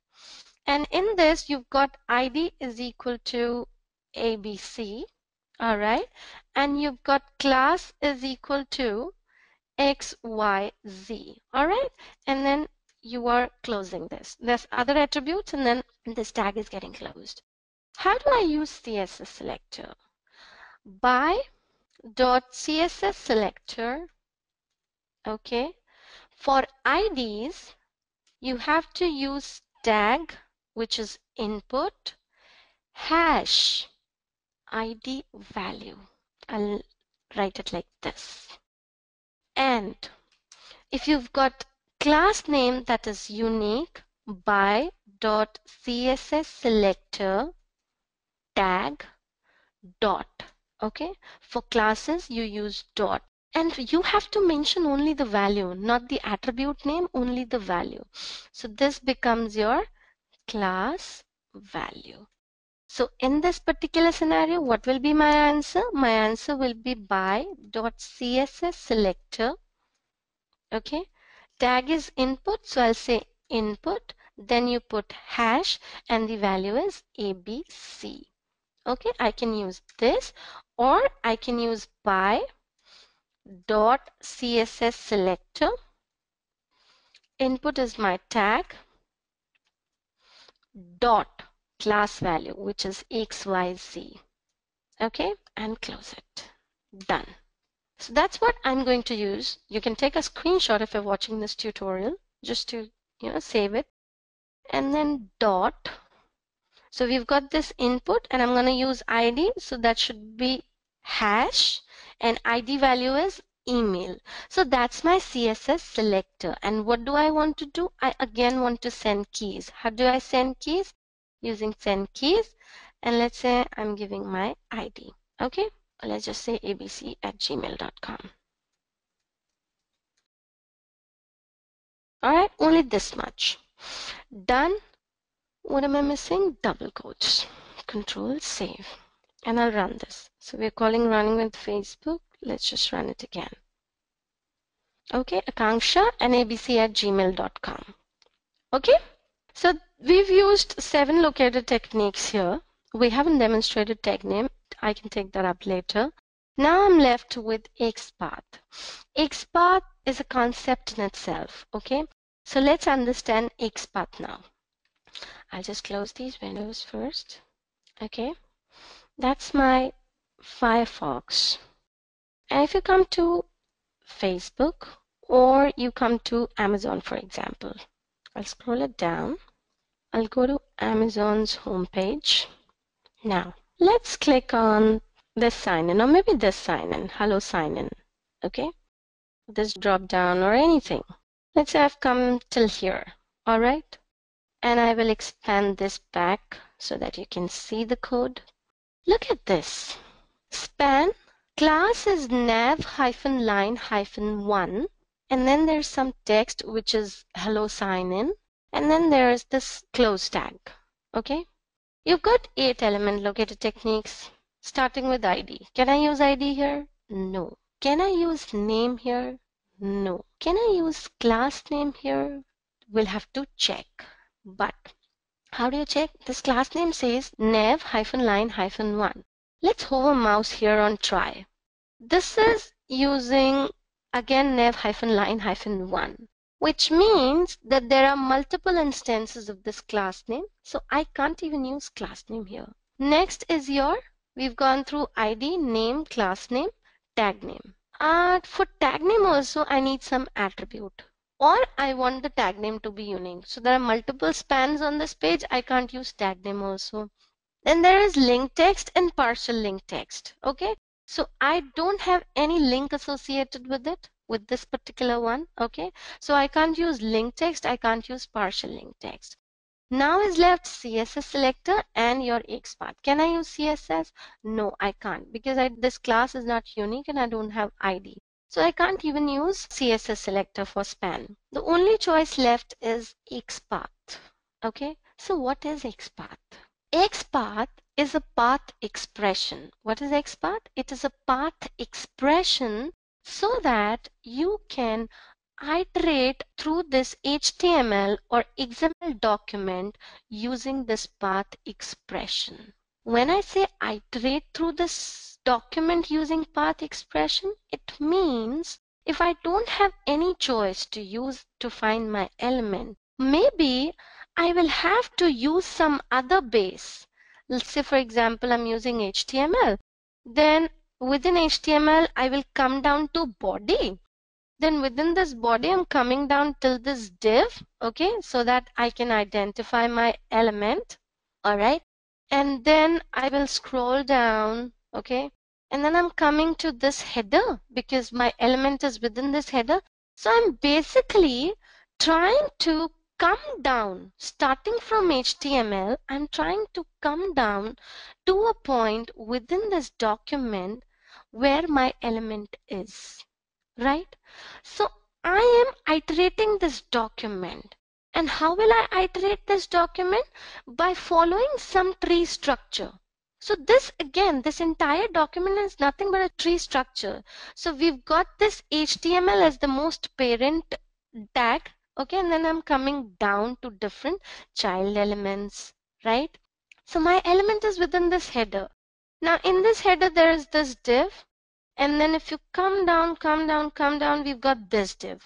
and in this you've got ID is equal to ABC. All right. And you've got class is equal to X, Y, Z. All right. And then you are closing this. There's other attributes and then this tag is getting closed. How do I use CSS selector? By .css selector. Okay. For IDs, you have to use tag, which is input, hash, ID value. I'll write it like this. And if you've got class name that is unique, by .css selector tag dot. Okay. For classes, you use dot. And you have to mention only the value, not the attribute name, only the value. So this becomes your class value. So in this particular scenario, what will be my answer? My answer will be by .css selector. Okay. Tag is input, so I'll say input. Then you put hash and the value is ABC. Okay, I can use this or I can use by .css selector. Input is my tag dot class value, which is XYZ. Okay, and close it. Done. So that's what I'm going to use. You can take a screenshot if you're watching this tutorial just to, save it. And then dot. So we've got this input and I'm going to use ID. So that should be hash and ID value is email. So that's my CSS selector. And what do I want to do? I again want to send keys. How do I send keys? Using send keys. And let's say I'm giving my ID. Okay. Let's just say abc@gmail.com. All right. Only this much. Done. What am I missing? Double quotes. Control save. And I'll run this. So we're calling running with Facebook. Let's just run it again. Okay, Akanksha and abc@gmail.com. Okay, so we've used 7 locator techniques here. We haven't demonstrated tag name. I can take that up later. Now I'm left with XPath. XPath is a concept in itself. Okay, so let's understand XPath now. I'll just close these windows first. Okay, that's my Firefox. And if you come to Facebook or you come to Amazon, for example, I'll scroll it down. I'll go to Amazon's homepage. Now, let's click on this sign in or maybe this sign in, hello sign in. Okay, this drop down or anything. Let's say I've come till here. All right. And I will expand this back so that you can see the code. Look at this. Span class is nav-line-1 and then there's some text which is hello sign in and then there's this close tag. Okay. You've got 8 element locator techniques starting with ID. Can I use ID here? No. Can I use name here? No. Can I use class name here? We'll have to check. But how do you check? This class name says nav-line-1. Let's hover mouse here on try. This is using again nav-line-1, which means that there are multiple instances of this class name. So I can't even use class name here. Next is we've gone through ID, name, class name, tag name. For tag name also I need some attribute. Or I want the tag name to be unique. So there are multiple spans on this page. I can't use tag name also. Then there is link text and partial link text. Okay. So I don't have any link associated with it, with this particular one. Okay. So I can't use link text. I can't use partial link text. Now is left CSS selector and your XPath. Can I use CSS? No, I can't because this class is not unique and I don't have ID. So I can't even use CSS selector for span. The only choice left is XPath. Okay, so what is XPath? XPath is a path expression. What is XPath? It is a path expression so that you can iterate through this HTML or XML document using this path expression. When I say iterate through this document using path expression, it means if I don't have any choice to use to find my element, maybe I will have to use some other base. Let's say, for example, I'm using HTML. Then within HTML, I will come down to body. Then within this body, I'm coming down till this div, okay, so that I can identify my element. All right. And then I will scroll down, okay, and then I'm coming to this header because my element is within this header. So I'm basically trying to come down, starting from HTML, I'm trying to come down to a point within this document where my element is, right? So I am iterating this document. And how will I iterate this document? By following some tree structure. So this again, this entire document is nothing but a tree structure. So we've got this HTML as the most parent tag, okay, and then I'm coming down to different child elements, right? So my element is within this header. Now in this header there is this div, and then if you come down, we've got this div.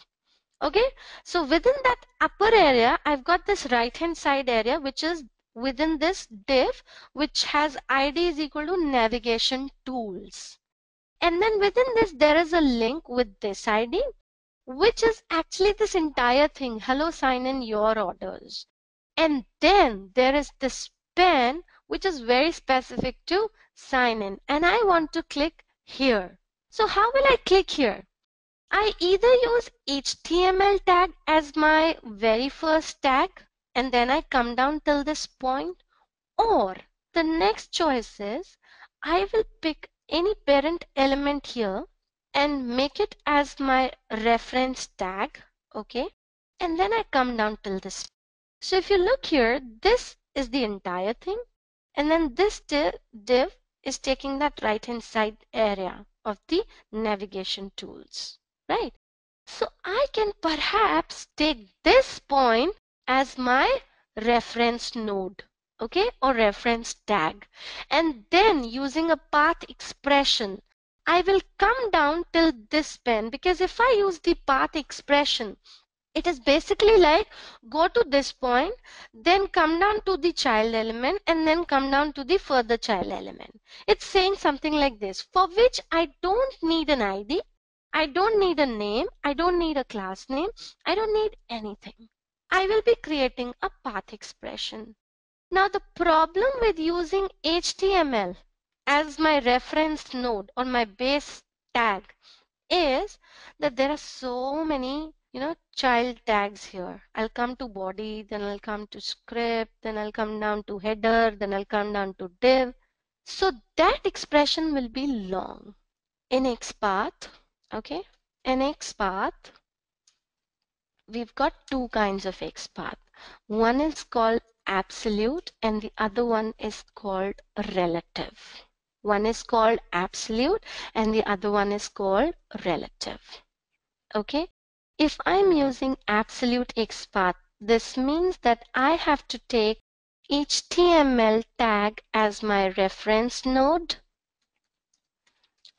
Okay, so within that upper area, I've got this right hand side area which is within this div which has ID is equal to navigation tools. And then within this there is a link with this ID which is actually this entire thing. Hello, sign in your orders. And then there is this pen which is very specific to sign in, and I want to click here. So how will I click here? I either use HTML tag as my very first tag and then I come down till this point, or the next choice is I will pick any parent element here and make it as my reference tag, okay, and then I come down till this. So if you look here, this is the entire thing, and then this div is taking that right hand side area of the navigation tools, right? So I can perhaps take this point as my reference node, okay, or reference tag, and then using a path expression I will come down till this pen, because if I use the path expression, it is basically like go to this point, then come down to the child element, and then come down to the further child element. It's saying something like this, for which I don't need an ID, I don't need a name, I don't need a class name, I don't need anything. I will be creating a path expression. Now the problem with using HTML as my reference node or my base tag is that there are so many child tags here. I'll come to body, then I'll come to script, then I'll come down to header, then I'll come down to div. So that expression will be long. In XPath, okay, in XPath we've got two kinds of XPath. One is called absolute and the other one is called relative. One is called absolute and the other one is called relative. Okay, if I'm using absolute XPath, this means that I have to take HTML tag as my reference node.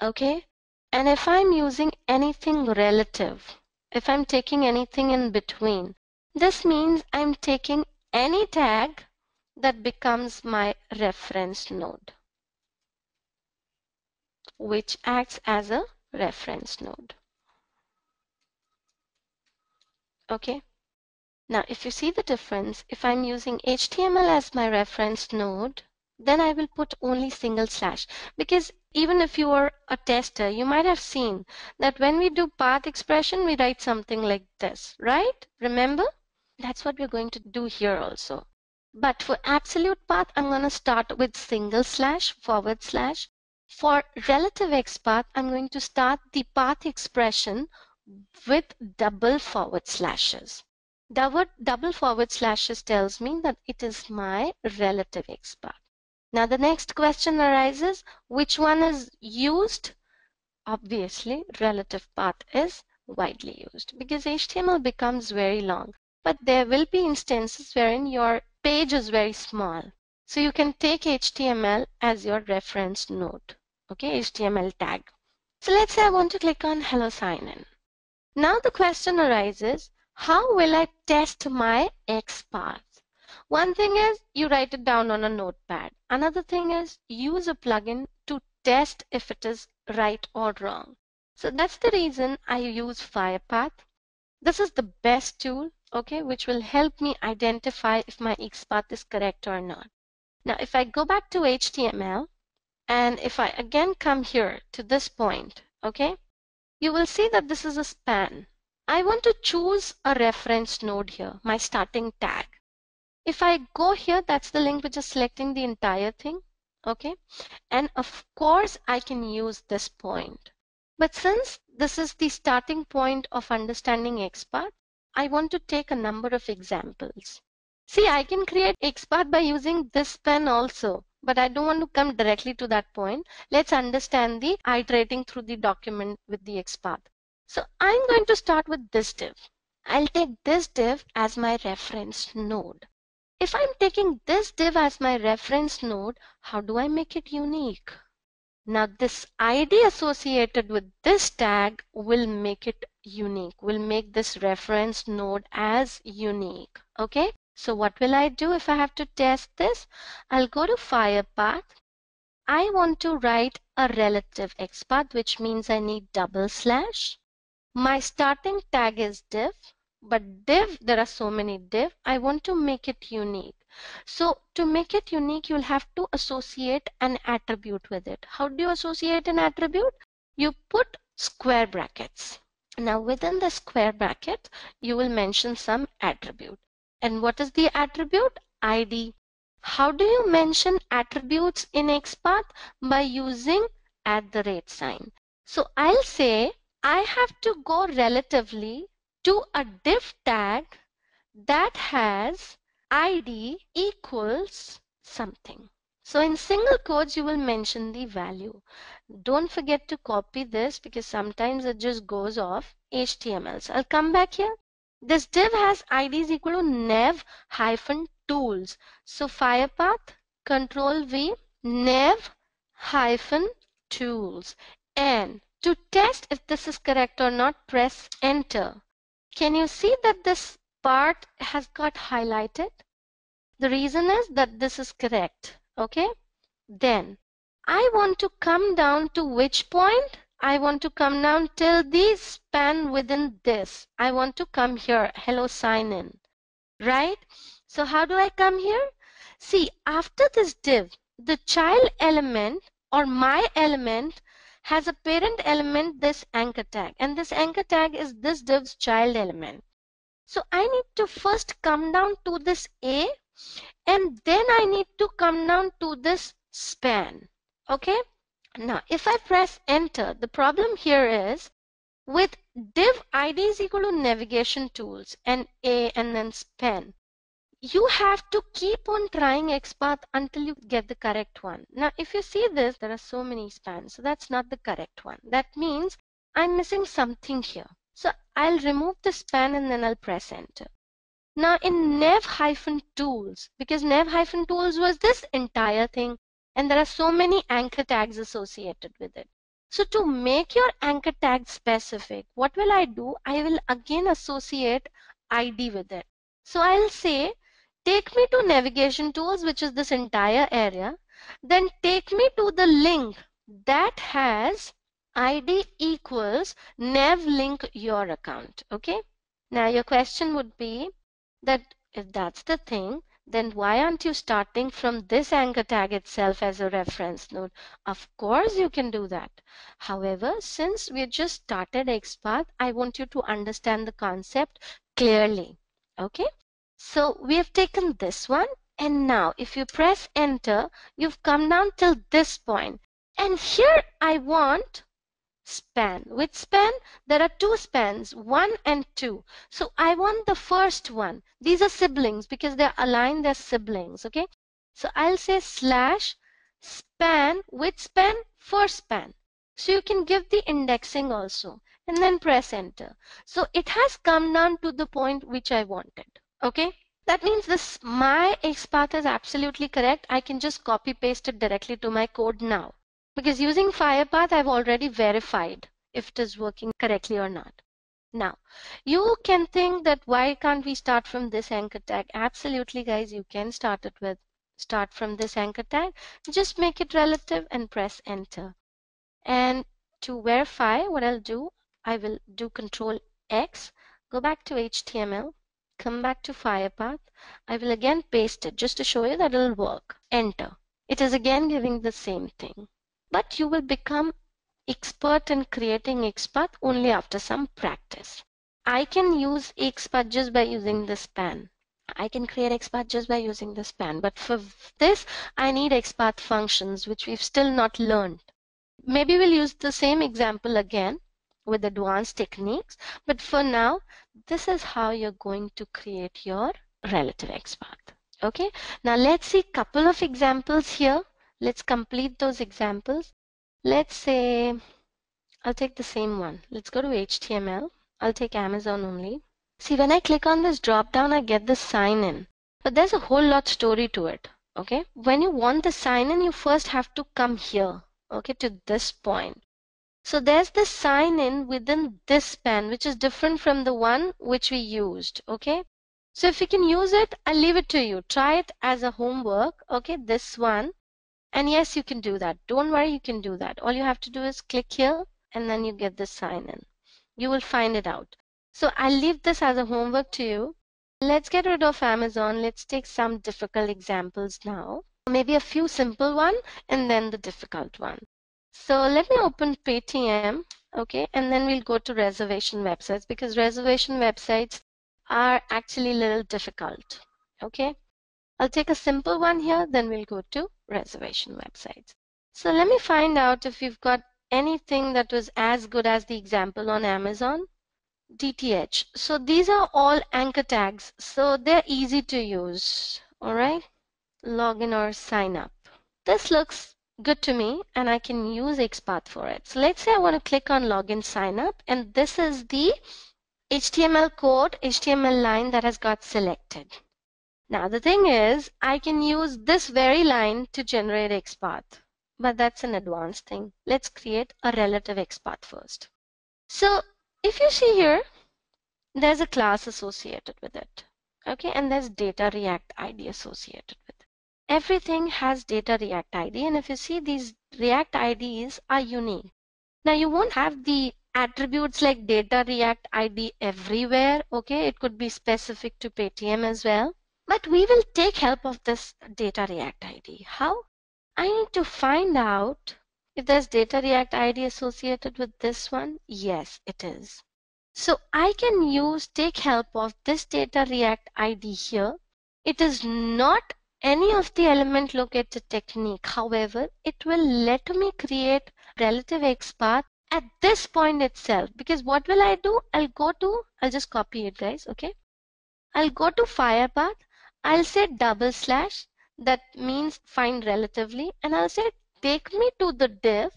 Okay, and if I'm using anything relative, if I'm taking anything in between, this means I'm taking any tag that becomes my reference node, which acts as a reference node. Okay. Now, if you see the difference, if I'm using HTML as my reference node, then I will put only single slash, because even if you are a tester, you might have seen that when we do path expression, we write something like this, right? Remember? That's what we're going to do here also. But for absolute path, I'm going to start with single slash, forward slash. For relative XPath, I'm going to start the path expression with double forward slashes. Double forward slashes tells me that it is my relative XPath. Now the next question arises, which one is used? Obviously, relative path is widely used because HTML becomes very long. But there will be instances wherein your page is very small. So you can take HTML as your reference node. Okay, HTML tag. So let's say I want to click on hello sign in. Now the question arises, how will I test my XPath? One thing is you write it down on a notepad. Another thing is use a plugin to test if it is right or wrong. So that's the reason I use Firepath. This is the best tool, okay, which will help me identify if my XPath is correct or not. Now, if I go back to HTML and if I again come here to this point, okay, you will see that this is a span. I want to choose a reference node here, my starting tag. If I go here, that's the link which is selecting the entire thing, okay? And of course, I can use this point. But since this is the starting point of understanding XPath, I want to take a number of examples. See, I can create XPath by using this pen also, but I don't want to come directly to that point. Let's understand the iterating through the document with the XPath. So I'm going to start with this div. I'll take this div as my reference node. If I'm taking this div as my reference node, how do I make it unique? Now this ID associated with this tag will make it unique, will make this reference node as unique. Okay, so what will I do if I have to test this? I'll go to Firepath. I want to write a relative XPath, which means I need double slash. My starting tag is div, but div, there are so many div. I want to make it unique. So to make it unique, you'll have to associate an attribute with it. How do you associate an attribute? You put square brackets. Now within the square bracket, you will mention some attribute. And what is the attribute? ID. How do you mention attributes in XPath? By using @ sign. So I'll say I have to go relatively to a div tag that has ID equals something. So in single quotes, you will mention the value. Don't forget to copy this because sometimes it just goes off HTML. So I'll come back here. This div has ID is equal to nev-tools. So Firepath, Control V, nev-tools. And to test if this is correct or not, press enter. Can you see that this part has got highlighted? The reason is that this is correct. Okay. Then I want to come down to which point? I want to come down till the span within this. I want to come here. Hello sign in. Right? So how do I come here? See, after this div, the child element or my element has a parent element, this anchor tag. And this anchor tag is this div's child element. So I need to first come down to this A and then I need to come down to this span. Okay. Now if I press enter, the problem here is with div ID is equal to navigation tools and A and then span. You have to keep on trying XPath until you get the correct one. Now if you see this, there are so many spans. So that's not the correct one. That means I'm missing something here. So I'll remove the span and then I'll press enter. Now in nev-tools, because nev-tools was this entire thing and there are so many anchor tags associated with it. So to make your anchor tag specific, what will I do? I will again associate ID with it. So I'll say, take me to navigation tools, which is this entire area. Then take me to the link that has ID equals nav link your account. Okay. Now your question would be, that if that's the thing, then why aren't you starting from this anchor tag itself as a reference node? Of course you can do that. However, since we just started XPath, I want you to understand the concept clearly. Okay, so we have taken this one, and now if you press enter, you've come down till this point, and here I want span. With span, there are two spans, 1 and 2. So I want the first one. These are siblings because they're aligned, they're siblings. Okay. So I'll say slash span with span first span. So you can give the indexing also and then press enter. So it has come down to the point which I wanted. Okay. That means this my XPath is absolutely correct. I can just copy paste it directly to my code now. Because using Firepath, I've already verified if it is working correctly or not. Now, you can think that why can't we start from this anchor tag? Absolutely, guys, you can start from this anchor tag. Just make it relative and press enter. And to verify, what I'll do, I will do Control X, go back to HTML, come back to Firepath. I will again paste it just to show you that it'll work. Enter. It is again giving the same thing. But you will become expert in creating XPath only after some practice. I can use XPath just by using this span. I can create XPath just by using this span. But for this, I need XPath functions, which we've still not learned. Maybe we'll use the same example again with advanced techniques. But for now, this is how you're going to create your relative XPath. Okay, now let's see a couple of examples here. Let's complete those examples. Let's say I'll take the same one. Let's go to HTML. I'll take Amazon only. See, when I click on this drop down, I get the sign in. But there's a whole lot story to it. Okay, when you want the sign in, you first have to come here. Okay, to this point. So there's the sign in within this span, which is different from the one which we used. Okay, so if you can use it, I'll leave it to you. Try it as a homework. Okay, this one. And yes, you can do that. Don't worry, you can do that. All you have to do is click here and then you get the sign in. You will find it out. So I'll leave this as a homework to you. Let's get rid of Amazon. Let's take some difficult examples now. Maybe a few simple one and then the difficult one. So let me open Paytm, okay, and then we'll go to reservation websites because reservation websites are actually a little difficult, okay. I'll take a simple one here, then we'll go to reservation websites. So let me find out if we've got anything that was as good as the example on Amazon. DTH. So these are all anchor tags, so they're easy to use, all right. Login or sign up. This looks good to me and I can use XPath for it. So let's say I want to click on login sign up and this is the HTML code, HTML line that has got selected. Now the thing is I can use this very line to generate XPath, but that's an advanced thing. Let's create a relative XPath first. So if you see here, there's a class associated with it. Okay, and there's data React ID associated with it. Everything has data React ID, and if you see, these React IDs are unique. Now you won't have the attributes like data React ID everywhere. Okay, it could be specific to Paytm as well. But we will take help of this data React ID. How? I need to find out if there's data React ID associated with this one. Yes, it is. So I can take help of this data React ID here. It is not any of the element locator technique. However, it will let me create relative XPath at this point itself. Because what will I do? I'll just copy it, guys. Okay. I'll go to Firepath. I'll say /, that means find relatively, and I'll say take me to the div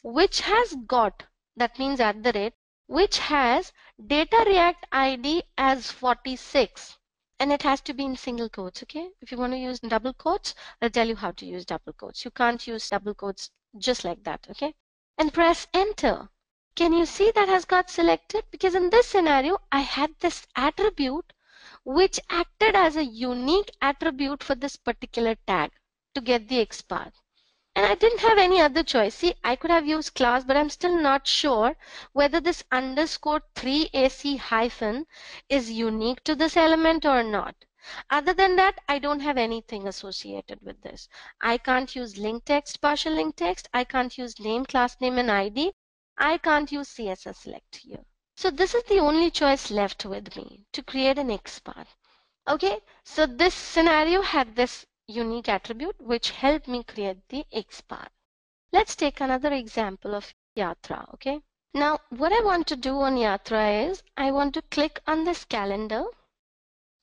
which has got, that means @ which has data React ID as 46, and it has to be in single quotes. Okay, if you want to use double quotes, I'll tell you how to use double quotes. You can't use double quotes just like that. Okay, and press enter. Can you see that has got selected? Because in this scenario I had this attribute which acted as a unique attribute for this particular tag to get the XPath. And I didn't have any other choice. See, I could have used class, but I'm still not sure whether this _3ac hyphen is unique to this element or not. Other than that, I don't have anything associated with this. I can't use link text, partial link text. I can't use name, class name, and ID. I can't use CSS select here. So this is the only choice left with me to create an XPath. Okay, so this scenario had this unique attribute which helped me create the XPath. Let's take another example of Yatra. Okay, now what I want to do on Yatra is I want to click on this calendar,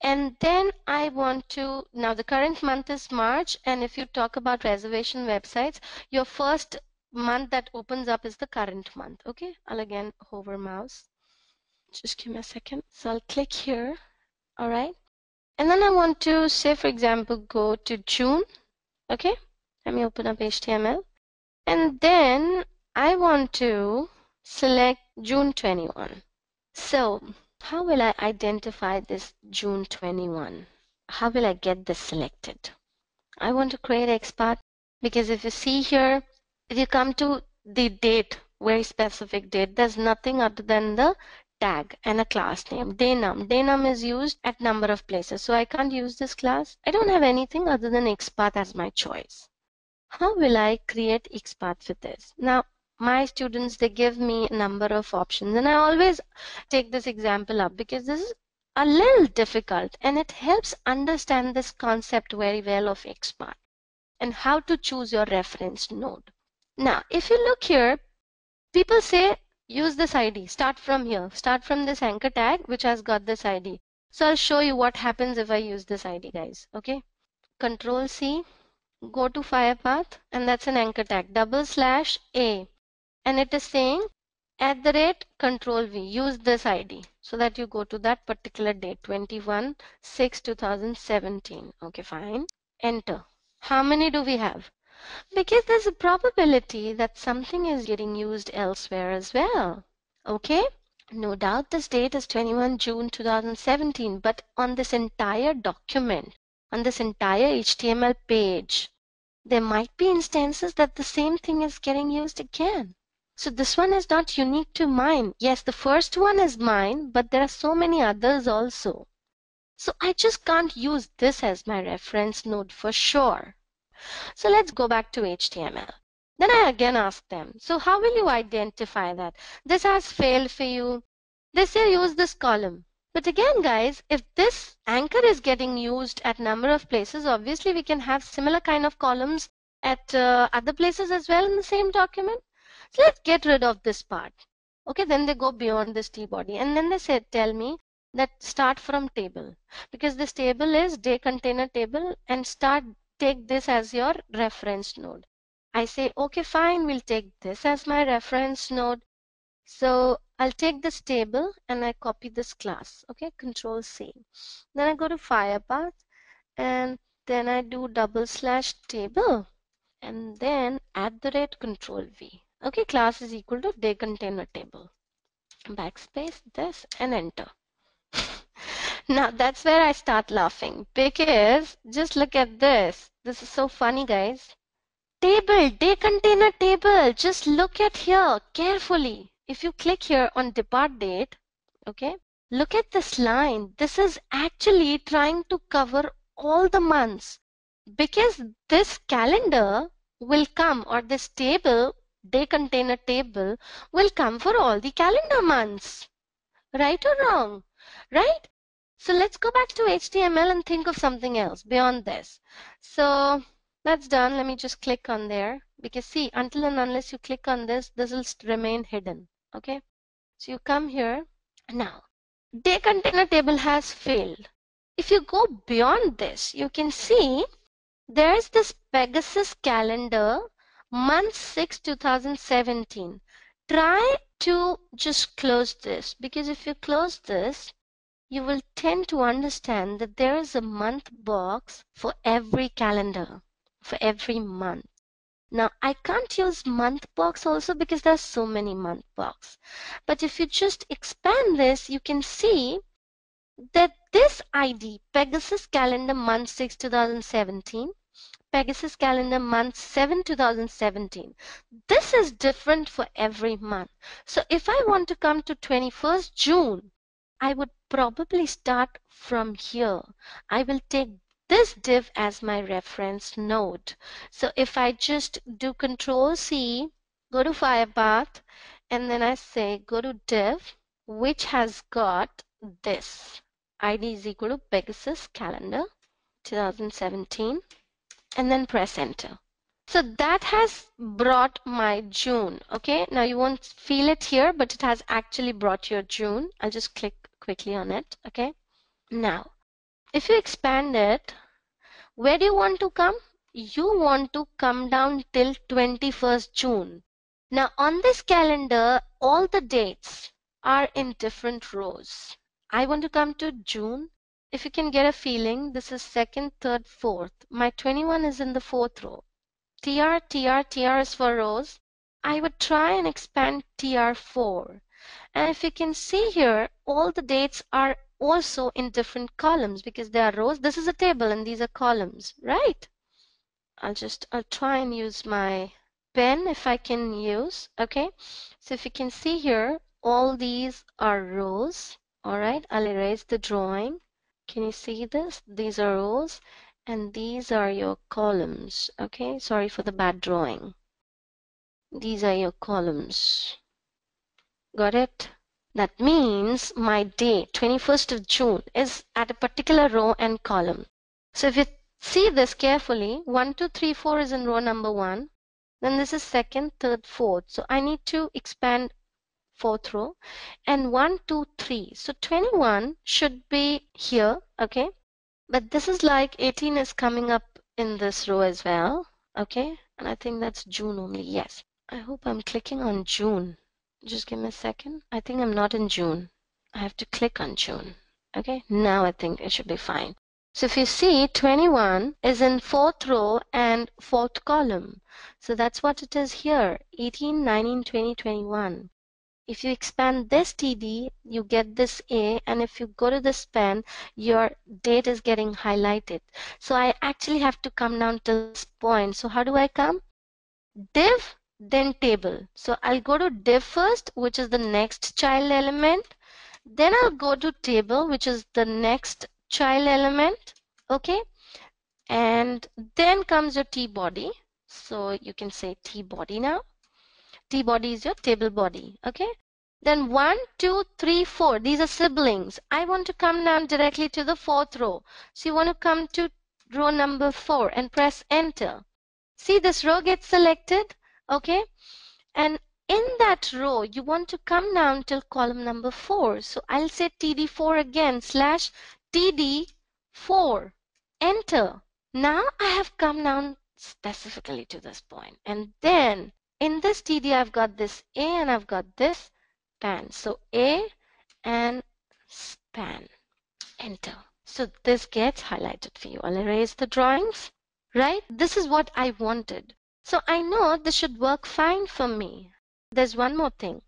and then I want to, now the current month is March, and if you talk about reservation websites, your first month that opens up is the current month. Okay, I'll again hover mouse. Just give me a second. So I'll click here. All right. And then I want to say, for example, go to June. Okay, let me open up HTML. And then I want to select June 21. So how will I identify this June 21? How will I get this selected? I want to create XPath because if you see here, if you come to the date, very specific date, there's nothing other than the tag and a class name, daynum. Daynum is used at number of places, so I can't use this class. I don't have anything other than XPath as my choice. How will I create XPath with this? Now, my students, they give me a number of options, and I always take this example up because this is a little difficult and it helps understand this concept very well of XPath and how to choose your reference node. Now, if you look here, people say use this ID, start from here, start from this anchor tag which has got this ID. So I'll show you what happens if I use this ID, guys. Okay, Control C. Go to Firepath, and that's an anchor tag, /A, and it is saying @Control V, use this ID, so that you go to that particular date, 21/6/2017. Okay, fine. Enter. How many do we have? Because there's a probability that something is getting used elsewhere as well. Okay? No doubt this date is 21 June 2017, but on this entire document, on this entire HTML page, there might be instances that the same thing is getting used again. So this one is not unique to mine. Yes, the first one is mine, but there are so many others also. So I just can't use this as my reference node for sure. So let's go back to HTML. Then I again ask them, so how will you identify that? This has failed for you. They say use this column. But again, guys, if this anchor is getting used at number of places, obviously we can have similar kind of columns at other places as well in the same document. So let's get rid of this part. Okay, then they go beyond this T body, and then they said, tell me that start from table, because this table is day container table, and take this as your reference node. I say, okay, fine, we'll take this as my reference node. So I'll take this table and I copy this class. Okay, Control C. Then I go to Firepath, and then I do /table, and then @Control V. Okay, class is equal to day container table. Backspace this and enter. Now that's where I start laughing, because just look at this. This is so funny, guys. Table, day container table. Just look at here carefully. If you click here on depart date, okay, look at this line. This is actually trying to cover all the months, because this calendar will come, or this table, day container table, will come for all the calendar months. Right or wrong? Right? So let's go back to HTML and think of something else beyond this. So that's done. Let me just click on there, because see, until and unless you click on this, this will remain hidden. Okay, so you come here. Now, day container table has failed. If you go beyond this, you can see there's this Pegasus calendar, month 6, 2017. Try to just close this, because if you close this, you will tend to understand that there is a month box for every calendar, for every month. Now, I can't use month box also because there's so many month box. But if you just expand this, you can see that this ID, Pegasus calendar month 6, 2017, Pegasus calendar month 7, 2017. This is different for every month. So if I want to come to 21st June, I would probably start from here. I will take this div as my reference node. So if I just do Control C, go to Firepath, and then I say go to div, which has got this. ID is equal to Pegasus calendar 2017, and then press enter. So that has brought my June. Okay, now you won't feel it here, but it has actually brought your June. I'll just click quickly on it. Okay, now if you expand it, where do you want to come? You want to come down till 21st June. Now on this calendar, all the dates are in different rows. I want to come to June. if you can get a feeling, this is second, third, fourth. My 21 is in the fourth row. TR, TR, TR is for rows. I would try and expand TR4. And if you can see here, all the dates are also in different columns because they are rows. This is a table and these are columns, right? I'll try and use my pen if I can use. Okay, so if you can see here, all these are rows. All right, I'll erase the drawing. Can you see this? These are rows and these are your columns. Okay, sorry for the bad drawing. These are your columns. Got it? That means my date, 21st of June, is at a particular row and column. So if you see this carefully, 1, 2, 3, 4 is in row number 1. Then this is second, third, fourth. So I need to expand fourth row. And 1, 2, 3. So 21 should be here, okay? But this is like 18 is coming up in this row as well, okay? And I think that's June only, yes. I hope I'm clicking on June. Just give me a second. I think I'm not in June. I have to click on June. Okay, now I think it should be fine. So if you see, 21 is in fourth row and fourth column. So that's what it is here, 18, 19, 20, 21. If you expand this TD, you get this A, and if you go to this pen, your date is getting highlighted. So I actually have to come down to this point. So how do I come? Div, then table. So I'll go to div first, which is the next child element. Then I'll go to table, which is the next child element. Okay. And then comes your T body. So you can say T body now. T body is your table body. Okay. Then 1, 2, 3, 4. These are siblings. I want to come down directly to the fourth row. So you want to come to row number 4 and press enter. See, this row gets selected, okay? And in that row, you want to come down till column number 4. So I'll say TD4 again, slash TD4, enter. Now I have come down specifically to this point. And then in this TD, I've got this A and I've got this span. So A and span, enter. So this gets highlighted for you. I'll erase the drawings. Right? This is what I wanted. So I know this should work fine for me. There's one more thing.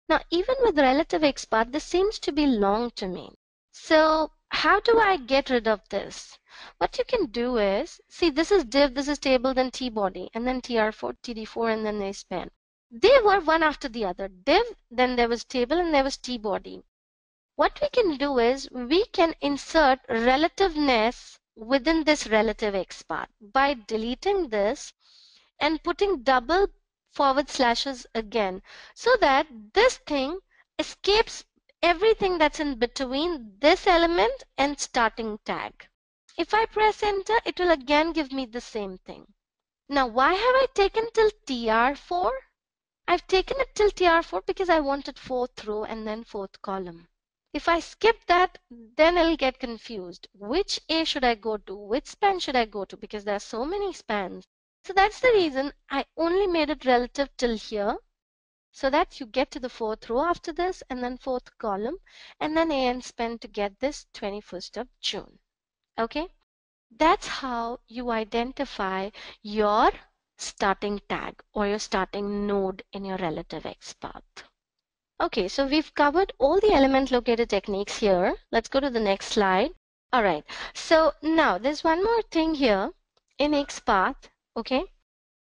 Now, even with relative XPath, this seems to be long to me. So how do I get rid of this? What you can do is, see, this is div, this is table, then T body, and then TR4, TD4, and then they span. They were one after the other. Div, then there was table, and there was T body. What we can do is we can insert relativeness within this relative XPath by deleting this and putting double forward slashes again so that this thing escapes everything that's in between this element and starting tag. If I press enter, it will again give me the same thing. Now, why have I taken till TR4? I've taken it till TR4 because I wanted fourth row and then fourth column. If I skip that, then I'll get confused. Which A should I go to? Which span should I go to? Because there are so many spans. So that's the reason I only made it relative till here, so that you get to the fourth row after this and then fourth column and then A and span to get this 21st of June. Okay? That's how you identify your starting tag or your starting node in your relative XPath. Okay, so we've covered all the element locator techniques here. Let's go to the next slide. All right, so now there's one more thing here in XPath, okay?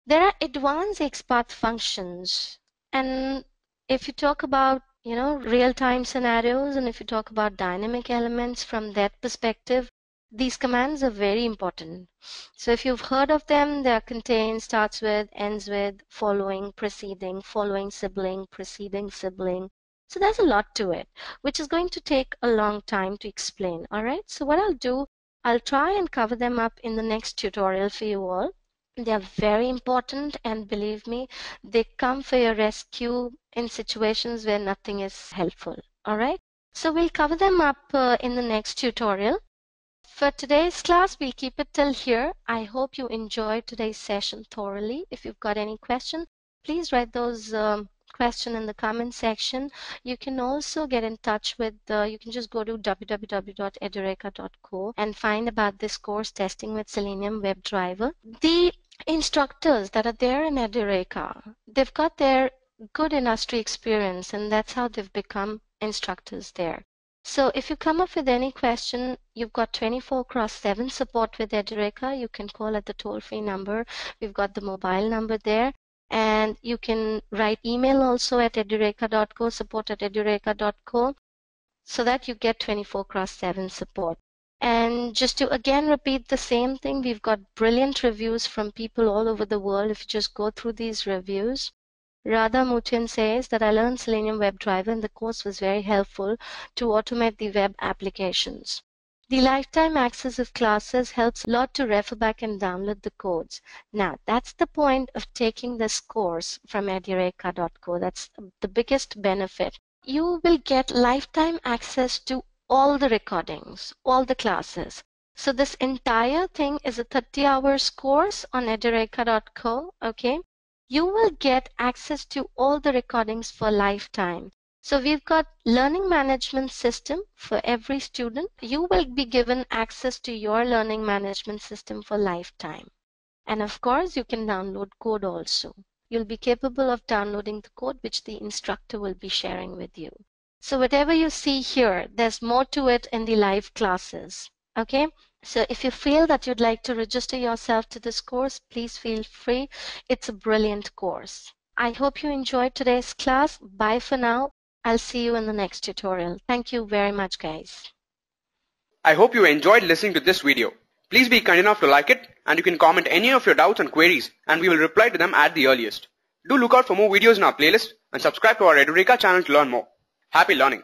There are advanced XPath functions. And if you talk about, real-time scenarios, and if you talk about dynamic elements from that perspective, these commands are very important. So if you've heard of them, they are contained, starts with, ends with, following, preceding, following sibling, preceding sibling. So there's a lot to it, which is going to take a long time to explain. All right. So what I'll do, I'll try and cover them up in the next tutorial for you all. They are very important, and believe me, they come for your rescue in situations where nothing is helpful. All right. So we'll cover them up in the next tutorial. For today's class, we'll keep it till here. I hope you enjoyed today's session thoroughly. If you've got any questions, please write those question in the comment section. You can also get in touch with, you can just go to www.edureka.co and find about this course, Testing with Selenium WebDriver. The instructors that are there in Edureka, they've got their good industry experience, and that's how they've become instructors there. So if you come up with any question, you've got 24/7 support with Edureka. You can call at the toll-free number. We've got the mobile number there. And you can write email also at edureka.co, support@edureka.co, so that you get 24/7 support. And just to again repeat the same thing, we've got brilliant reviews from people all over the world. If you just go through these reviews, Radha Mutin says that I learned Selenium WebDriver and the course was very helpful to automate the web applications. The lifetime access of classes helps a lot to refer back and download the codes. Now, that's the point of taking this course from edureka.co. That's the biggest benefit. You will get lifetime access to all the recordings, all the classes. So this entire thing is a 30 hours course on edureka.co, okay? You will get access to all the recordings for lifetime. So we've got learning management system for every student. You will be given access to your learning management system for lifetime. And of course, you can download code also. You'll be capable of downloading the code which the instructor will be sharing with you. So whatever you see here, there's more to it in the live classes. Okay? So if you feel that you'd like to register yourself to this course, please feel free. It's a brilliant course. I hope you enjoyed today's class. Bye for now. I'll see you in the next tutorial. Thank you very much, guys. I hope you enjoyed listening to this video. Please be kind enough to like it, and you can comment any of your doubts and queries, and we will reply to them at the earliest. Do look out for more videos in our playlist and subscribe to our Edureka channel to learn more. Happy learning!